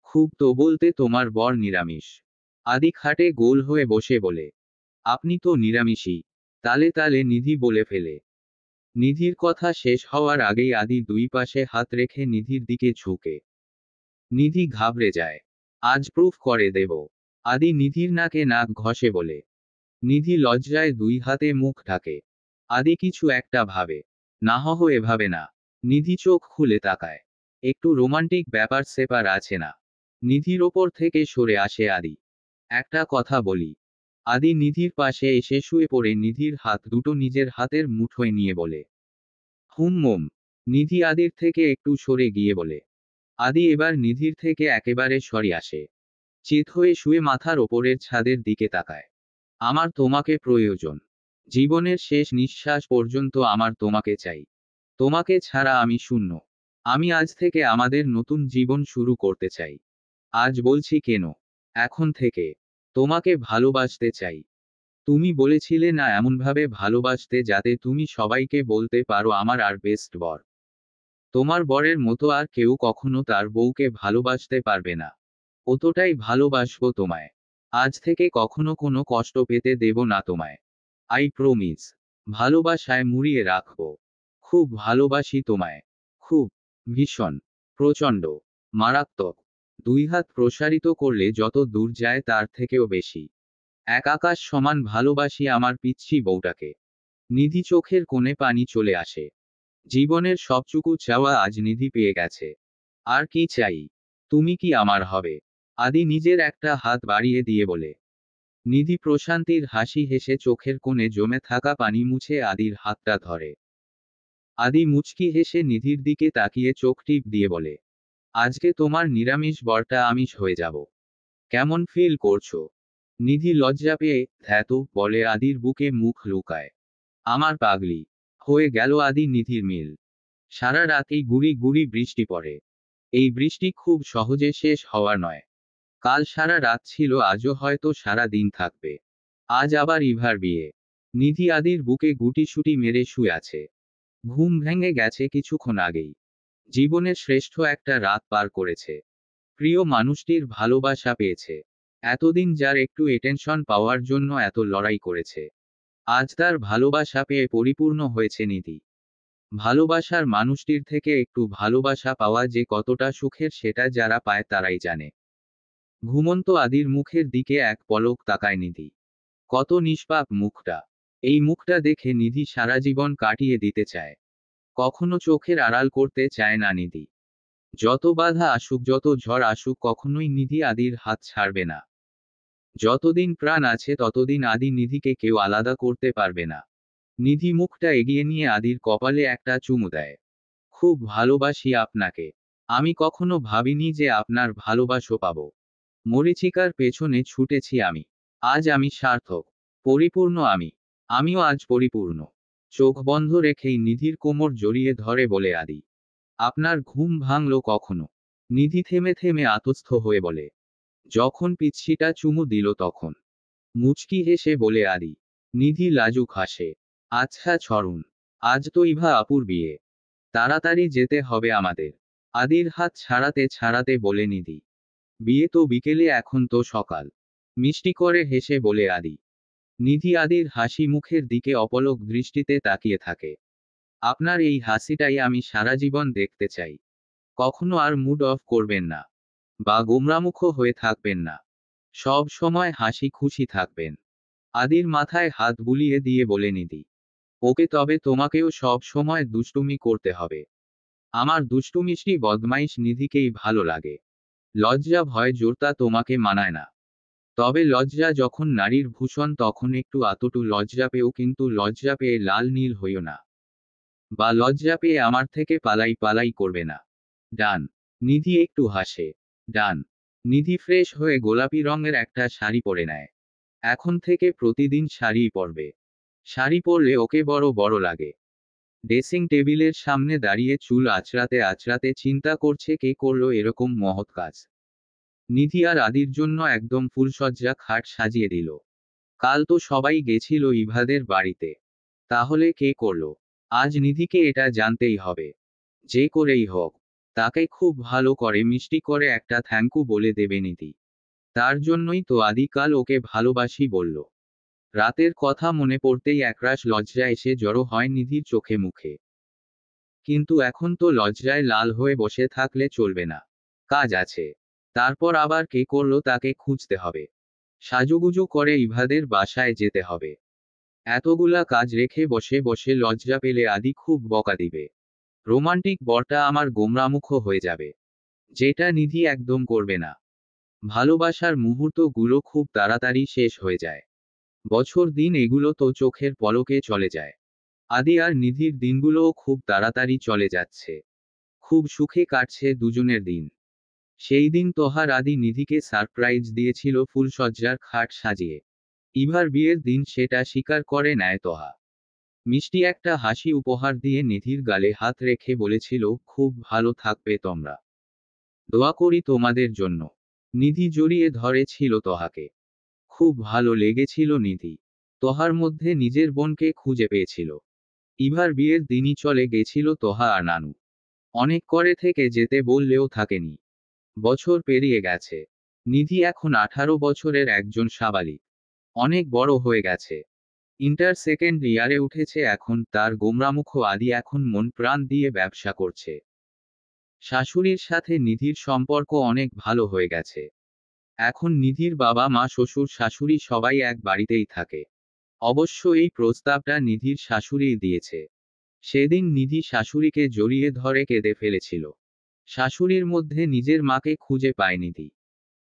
খুব তো বলতে তোমার বর নিরামিষ। আদি খাটে গোল হয়ে বসে বলে। আপনি তো নিরামিষই। তালে তালে নিধি বলে ফেলে। নিধির কথা শেষ হওয়ার আগেই আদি দুই পাশে হাত রেখে নিধির দিকে ঝুঁকে। নিধি ঘাবড়ে যায়। আজ প্রুফ করে দেব। আদি নিধির নাকে নাক ঘষে বলে। নিধি লজ্জায় দুই হাতে মুখ ঢাকে। আদি কিছু একটা ভাবে। না এভাবে না। নিধি চোখ খুলে তাকায়। একটু রোমান্টিক ব্যাপার সেপার আছে না? নিধির ওপর থেকে সরে আসে আদি। একটা কথা বলি। আদি নিধির পাশে এসে শুয়ে পড়ে নিধির হাত দুটো নিজের হাতের মুঠোয় নিয়ে বলে। হুম। নিধি আদির থেকে একটু সরে গিয়ে বলে। আদি এবার নিধির থেকে একেবারে সরে আসে। চিত হয়ে শুয়ে মাথার ওপরের ছাদের দিকে তাকায়। আমার তোমাকে প্রয়োজন। জীবনের শেষ নিঃশ্বাস পর্যন্ত আমার তোমাকে চাই। তোমাকে ছাড়া আমি শূন্য। আমি আজ থেকে আমাদের নতুন জীবন শুরু করতে চাই। আজ বলছি কেন। এখন থেকে। তোমাকে ভালোবাসতে চাই। তুমি বলেছিলে না এমনভাবে ভালোবাসতে যাতে তুমি সবাইকে বলতে পারো আমার আর বেস্ট বর। তোমার বরের মতো আর কেউ কখনো তার বউকে ভালোবাসতে পারবে না। অতটাই ভালোবাসবো তোমায়। আজ থেকে কখনো কোনো কষ্ট পেতে দেব না তোমায়। I promise. ভালোবাসায় মুড়িয়ে রাখবো। খুব ভালোবাসি তোমায়। খুব। ভীষণ। প্রচণ্ড। মারাত্মক। দুই হাত প্রসারিত করলে যত দূর যায় তার থেকেও বেশি। এক আকাশ সমান ভালোবাসি আমার পিচ্ছি বউটাকে। নিধি চোখের কোণে পানি চলে আসে। জীবনের সবটুকু চাওয়া আজ নিধি পেয়ে গেছে। আর কি চাই? তুমি কি আমার হবে? আদি নিজের একটা হাত বাড়িয়ে দিয়ে বলে। নিধি প্রশান্তির হাসি হেসে চোখের কোণে জমে থাকা পানি মুছে আদির হাতটা ধরে। আদি মুচকি হেসে নিধির দিকে তাকিয়ে চোখ টিপ দিয়ে বলে। আজকে তোমার নিরামিষ বরটা আমিষ হয়ে যাব। কেমন ফিল করছো? নিধি লজ্জা পেয়ে ধ্যাতো বলে আদির বুকে মুখ লুকায়। আমার পাগলি। হয়ে গেল আদি নিধির মিল। সারা রাতেই গুড়ি গুড়ি বৃষ্টি পড়ে। এই বৃষ্টি খুব সহজে শেষ হওয়ার নয়। কাল সারা রাত ছিল, আজও হয়তো সারা দিন থাকবে। আজ আবার ইভার বিয়ে। নিধি আদির বুকে গুটিসুটি মেরে শুয়ে আছে। ঘুম ভেঙে গেছে কিছুক্ষণ আগেই। জীবনের শ্রেষ্ঠ একটা রাত পার করেছে। প্রিয় মানুষটির ভালোবাসা পেয়েছে। এতদিন যার একটু এটেনশন পাওয়ার জন্য এত লড়াই করেছে। আজ তার ভালোবাসা পেয়ে পরিপূর্ণ হয়েছে নিধি। ভালোবাসার মানুষটির থেকে একটু ভালোবাসা পাওয়া যে কতটা সুখের সেটা যারা পায় তারাই জানে। ঘুমন্ত আদির মুখের দিকে এক পলক তাকায় নিধি। কত নিষ্পাপ মুখটা। এই মুখটা দেখে নিধি সারা জীবন কাটিয়ে দিতে চায়। কখনো চোখের আড়াল করতে চায় না নিধি। যত বাধা আসুক যত ঝড় আসুক কখনোই নিধি আদির হাত ছাড়বে না। যতদিন প্রাণ আছে ততদিন আদি নিধিকে কেউ আলাদা করতে পারবে না। নিধি মুখটা এগিয়ে নিয়ে আদির কপালে একটা চুমু দেয়। খুব ভালোবাসি আপনাকে। আমি কখনো ভাবিনি যে আপনার ভালোবাসা পাবো। মরীচিকার পেছনে ছুটেছি আমি। আজ আমি সার্থক। পরিপূর্ণ আমি। আমিও আজ পরিপূর্ণ। চোখ বন্ধ রেখেই নিধির কোমর জড়িয়ে ধরে বলে আদি। আপনার ঘুম ভাঙল কখনো? নিধি থেমে থেমে আতস্থ হয়ে বলে। যখন পিচ্ছিটা চুমু দিল তখন। মুচকি হেসে বলে আদি। নিধি লাজুক হাসে। আচ্ছা ছড়ুন। আজ তো ইভা আপুর বিয়ে। তাড়াতাড়ি যেতে হবে আমাদের। আদির হাত ছাড়াতে ছাড়াতে বলে নিধি। বিয়ে তো বিকেলে, এখন তো সকাল। মিষ্টি করে হেসে বলে আদি। নিধি আদির হাসি মুখের দিকে অপলক দৃষ্টিতে তাকিয়ে থাকে। আপনার এই হাসিটাই আমি সারা জীবন দেখতে চাই। কখনো আর মুড অফ করবেন না। বা গোমরামুখ হয়ে থাকবেন না। সব সময় হাসি খুশি থাকবেন। আদির মাথায় হাত বুলিয়ে দিয়ে বলে নিধি, ওকে তবে তোমাকেও সব সময় দুষ্টুমি করতে হবে। আমার দুষ্টুমিষ্টি বদমাইশ নিধিকেই ভালো লাগে। লজ্জা ভয় জোরতা তোমাকে মানায় না। তবে লজ্জা যখন নারীর ভূষণ তখন একটু আতটু লজ্জা পেও, কিন্তু লজ্জা পেয়ে লাল নীল হইও না। বা লজ্জা পেয়ে আমার থেকে পালাই পালাই করবে না। ডান। নিধি একটু হাসে। ডান। নিধি ফ্রেশ হয়ে গোলাপি রঙের একটা শাড়ি পরে নেয়। এখন থেকে প্রতিদিন শাড়িই পরবে। শাড়ি পরলে ওকে বড় বড় লাগে। ড্রেসিং টেবিলের সামনে দাঁড়িয়ে চুল আঁচড়াতে আঁচড়াতে চিন্তা করছে কে করলো এরকম মহৎ কাজ। নিধি আর আদির জন্য একদম ফুলসজ্জা খাট সাজিয়ে দিল। কাল তো সবাই গেছিল ইভাদের বাড়িতে। তাহলে কে করলো? আজ নিধিকে এটা জানতেই হবে। যে করেই হোক, তাকে খুব ভালো করে মিষ্টি করে একটা থ্যাঙ্কু বলে দেবে নিধি। তার জন্যই তো আদি কাল ওকে ভালোবাসি বলল। রাতের কথা মনে পড়তেই একরাশ লজ্জা এসে জড়ো হয় নিধির চোখে মুখে। কিন্তু এখন তো লজ্জায় লাল হয়ে বসে থাকলে চলবে না। কাজ আছে। তারপর আবার কে করলো তাকে খুঁজতে হবে। সাজুগুজু করে ইভাদের বাসায় যেতে হবে। এতগুলা কাজ রেখে বসে বসে লজ্জা পেলে আদি খুব বকা দিবে। রোমান্টিক বরটা আমার গোমরামুখ হয়ে যাবে। যেটা নিধি একদম করবে না। ভালোবাসার মুহূর্তগুলো খুব তাড়াতাড়ি শেষ হয়ে যায়। বছর দিন এগুলো তো চোখের পলকে চলে যায়। আদি আর নিধির দিনগুলোও খুব তাড়াতাড়ি চলে যাচ্ছে। খুব সুখে কাটছে দুজনের দিন। সেই দিন তোহার আদি নিধিকে সারপ্রাইজ দিয়েছিল ফুলসজ্জার খাট সাজিয়ে। ইভার বিয়ের দিন সেটা স্বীকার করে নেয় তোহা। মিষ্টি একটা হাসি উপহার দিয়ে নিধির গালে হাত রেখে বলেছিল, খুব ভালো থাকবে তোমরা। দোয়া করি তোমাদের জন্য। নিধি জড়িয়ে ধরেছিল তোহাকে। খুব ভালো লেগেছিল নিধি। তোহার মধ্যে নিজের বোনকে খুঁজে পেয়েছিল। ইভার বিয়ের দিনই চলে গেছিল তোহা আর নানু। অনেক করে থেকে যেতে বললেও থাকেনি। বছর পেরিয়ে গেছে। নিধি এখন 18 বছরের একজন সাবালিক। অনেক বড় হয়ে গেছে। ইন্টার সেকেন্ড ইয়ারে উঠেছে এখন। তার গোমরামুখ আদি এখন মন প্রাণ দিয়ে ব্যবসা করছে। শাশুড়ির সাথে নিধির সম্পর্ক অনেক ভালো হয়ে গেছে। এখন নিধির বাবা মা শ্বশুর শাশুড়ি সবাই এক বাড়িতেই থাকে। অবশ্য এই প্রস্তাবটা নিধির শাশুড়িই দিয়েছে। সেদিন নিধি শাশুড়িকে জড়িয়ে ধরে কেঁদে ফেলেছিল। শাশুড়ির মধ্যে নিজের মাকে খুঁজে পায় নিধি।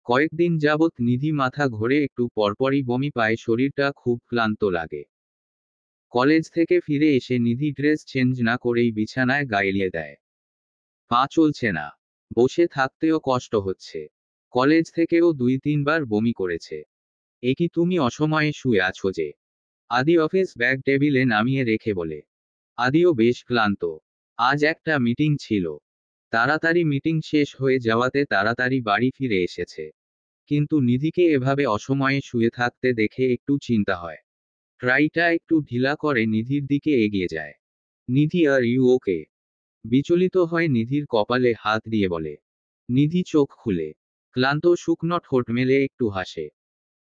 কয়েকদিন যাবৎ নিধি মাথা ঘোরে, একটু পরপরই বমি পায়, শরীরটা খুব ক্লান্ত লাগে। কলেজ থেকে ফিরে এসে নিধি ড্রেস চেঞ্জ না করেই বিছানায় গাইলিয়ে দেয়। পা চলছে না। বসে থাকতেও কষ্ট হচ্ছে। কলেজ থেকেও 2-3 বার বমি করেছে। এ কি তুমি অসময়ে শুয়ে আছো যে? আদি অফিস ব্যাগ টেবিলে নামিয়ে রেখে বলে। আদিও বেশ ক্লান্ত। আজ একটা মিটিং ছিল। তাড়াতাড়ি মিটিং শেষ হয়ে যাওয়াতে তাড়াতাড়ি বাড়ি ফিরে এসেছে। কিন্তু নিধিকে এভাবে অসময়ে শুয়ে থাকতে দেখে একটু চিন্তা হয়। ট্রাইটা একটু ঢিলা করে নিধির দিকে এগিয়ে যায়। নিধি, আর ইউ ওকে? বিচলিত হয় নিধির কপালে হাত দিয়ে বলে। নিধি চোখ খুলে। ক্লান্ত শুকনো ঠোঁট মেলে একটু হাসে।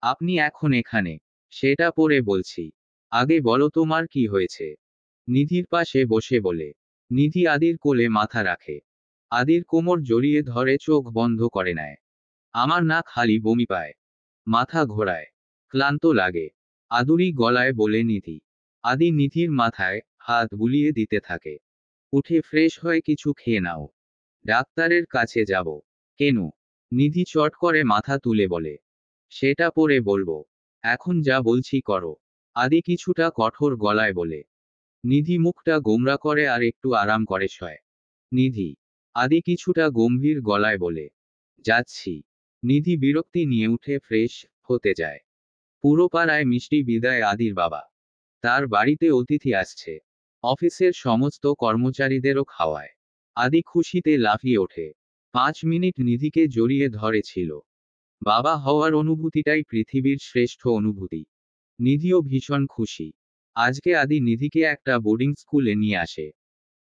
আপনি এখন এখানে? সেটা পরে বলছি। আগে বলো তোমার কি হয়েছে? নিধির পাশে বসে বলে। নিধি আদির কোলে মাথা রাখে। আদির কোমর জড়িয়ে ধরে চোখ বন্ধ করে নেয়। আমার না খালি বমি পায়, মাথা ঘোরায়, ক্লান্ত লাগে। আদুরি গলায় বলে নিধি। আদি নিধির মাথায় হাত বুলিয়ে দিতে থাকে। উঠে ফ্রেশ হয়ে কিছু খেয়ে নাও। ডাক্তারের কাছে যাব। কেন? নিধি চট করে মাথা তুলে বলে। সেটা পরে বলবো। এখন যা বলছি করো। আদি কিছুটা কঠোর গলায় বলে। নিধি মুখটা গোমরা করে আর একটু আরাম করে শয়। নিধি। আদি কিছুটা গম্ভীর গলায় বলে। যাচ্ছি। নিধি বিরক্তি নিয়ে উঠে ফ্রেশ হতে যায়। পুরো পাড়ায় মিষ্টি বিদায় আদির বাবা। তার বাড়িতে অতিথি আসছে। অফিসের সমস্ত কর্মচারীদেরও খাওয়ায়। আদি খুশিতে লাফিয়ে ওঠে। 5 মিনিট নিধিকে জড়িয়ে ধরেছিল। বাবা হওয়ার অনুভূতিটাই পৃথিবীর শ্রেষ্ঠ অনুভূতি। নিধিও ভীষণ খুশি। আজকে আদি নিধিকে একটা বোর্ডিং স্কুলে নিয়ে আসে।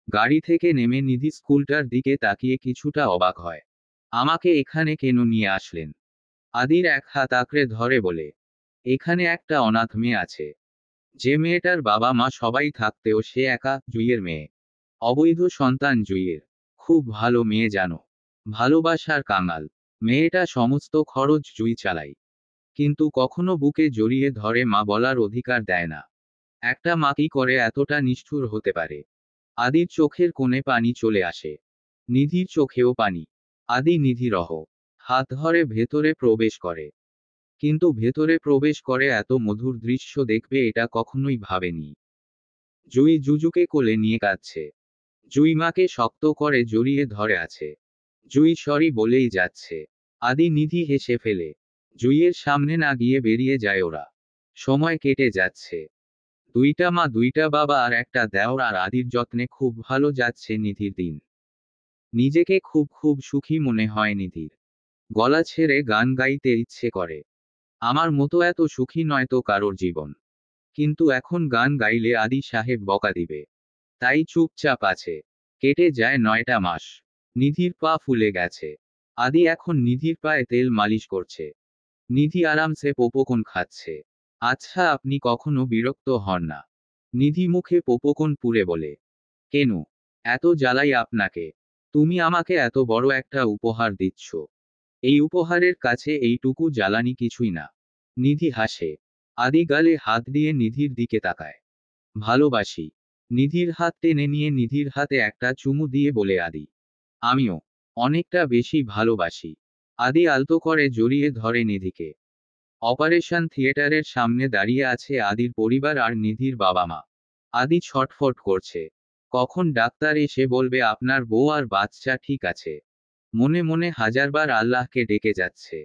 গাড়ি থেকে নেমে নিধি স্কুলটার দিকে তাকিয়ে কিছুটা অবাক হয়। আমাকে এখানে কেন নিয়ে আসলেন? আদির এক হাত আঁকড়ে ধরে বলে। এখানে একটা অনাথ মেয়ে আছে। যে মেয়েটার বাবা মা সবাই থাকতেও সে একা, জুইয়ের মেয়ে। অবৈধ সন্তান জুইয়ের। খুব ভালো মেয়ে জানো। ভালোবাসার কাঙাল। মেয়েটা সমস্ত খরচ জুই চালায়, কিন্তু কখনো বুকে জড়িয়ে ধরে মা বলার অধিকার দেয় না। একটা মা কি করে এতটা নিষ্ঠুর হতে পারে? আদির চোখের কোণে পানি চলে আসে। নিধির চোখেও পানি। আদি নিধিরহ হাত ধরে ভেতরে প্রবেশ করে। কিন্তু ভেতরে প্রবেশ করে এত মধুর দৃশ্য দেখবে এটা কখনোই ভাবেনি। জুই জুজুকে কোলে নিয়ে কাঁদছে। জুই মাকে শক্ত করে জড়িয়ে ধরে আছে। জুই সরি বলেই যাচ্ছে। আদি নিধি হেসে ফেলে। জুইয়ের সামনে না গিয়ে বেরিয়ে যায় ওরা। সময় কেটে যাচ্ছে। দুইটা মা, দুইটা বাবা আর একটা দেওর আর আদির যত্নে খুব ভালো যাচ্ছে নিধির দিন। নিজেকে খুব খুব সুখী মনে হয় নিধির। গলা ছেড়ে গান গাইতে ইচ্ছে করে। আমার মতো এত সুখী নয় তো কারোর জীবন। কিন্তু এখন গান গাইলে আদি সাহেব বকা দিবে। তাই চুপচাপ আছে। কেটে যায় 9টা মাস। নিধির পা ফুলে গেছে। আদি এখন নিধির পায়ে তেল মালিশ করছে। নিধি আরামসে পোপকর্ন খাচ্ছে। আচ্ছা, আপনি কখনো বিরক্ত হন না? নিধি মুখে পোপকর্ন পুরে বলে। কেন? এত জ্বালাই আপনাকে? তুমি আমাকে এত বড় একটা উপহার দিচ্ছ। এই উপহারের কাছে এইটুকু জ্বালানি কিছুই না। নিধি হাসে। আদি গালে হাত দিয়ে নিধির দিকে তাকায়। ভালোবাসি। নিধির হাত টেনে নিয়ে নিধির হাতে একটা চুমু দিয়ে বলে আদি। আমিও অনেকটা বেশি ভালোবাসি। আদি আলতো করে জড়িয়ে ধরে নিধিকে। অপারেশন থিয়েটারের সামনে দাঁড়িয়ে আছে আদির পরিবার আর নিধির বাবা মা। আদি ছটফট করছে। কখন ডাক্তার এসে বলবে আপনার বউ আর বাচ্চা ঠিক আছে। মনে মনে হাজারবার আল্লাহকে ডেকে যাচ্ছে।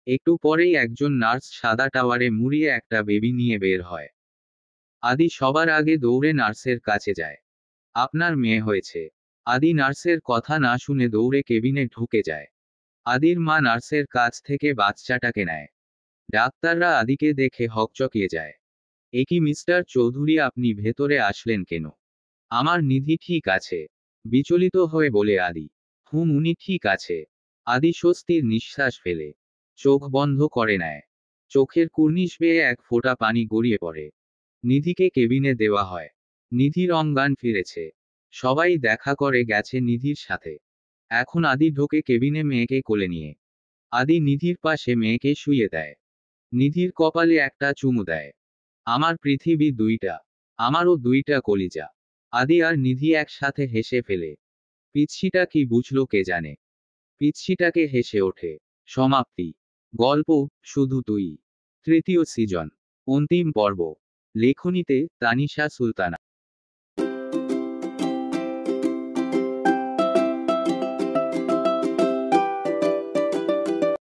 একটু পরেই একজন নার্স সাদা টাওয়ারে মুড়িয়ে একটা বেবি নিয়ে বের হয়। আদি সবার আগে দৌড়ে নার্সের কাছে যায়। আপনার মেয়ে হয়েছে। আদি নার্সের কথা না শুনে দৌড়ে কেবিনে ঢুকে যায়। আদির মা নার্সের কাছ থেকে বাচ্চাটাকে নেয়। ডাক্তাররা আদিকে দেখে হকচকিয়ে যায়। এ কি মিস্টার চৌধুরী, আপনি ভেতরে আসলেন কেন? আমার নিধি ঠিক আছে? বিচলিত হয়ে বলে আদি। উনি ঠিক আছে। আদি স্বস্তির নিঃশ্বাস ফেলে। চোখ বন্ধ করে নেয়। চোখের কুর্নিশ বেয়ে এক ফোঁটা পানি গড়িয়ে পড়ে। নিধিকে কেবিনে দেওয়া হয়। নিধির অজ্ঞান ফিরেছে। সবাই দেখা করে গেছে নিধির সাথে। এখন আদি ঢোকে কেবিনে মেয়েকে কোলে নিয়ে। আদি নিধির পাশে মেয়েকে শুইয়ে দেয়। নিধির কপালে একটা চুমু দেয়। আমার পৃথিবী দুইটা। আমারও দুইটা কলিজা। আদি আর নিধি একসাথে হেসে ফেলে। পিচ্ছিটা কি বুঝলো কে জানে। পিচ্ছিটাকে হেসে ওঠে। সমাপ্তি। গল্প শুধু তুই। তৃতীয় সিজন। অন্তিম পর্ব। লেখনীতে তানিশা সুলতানা।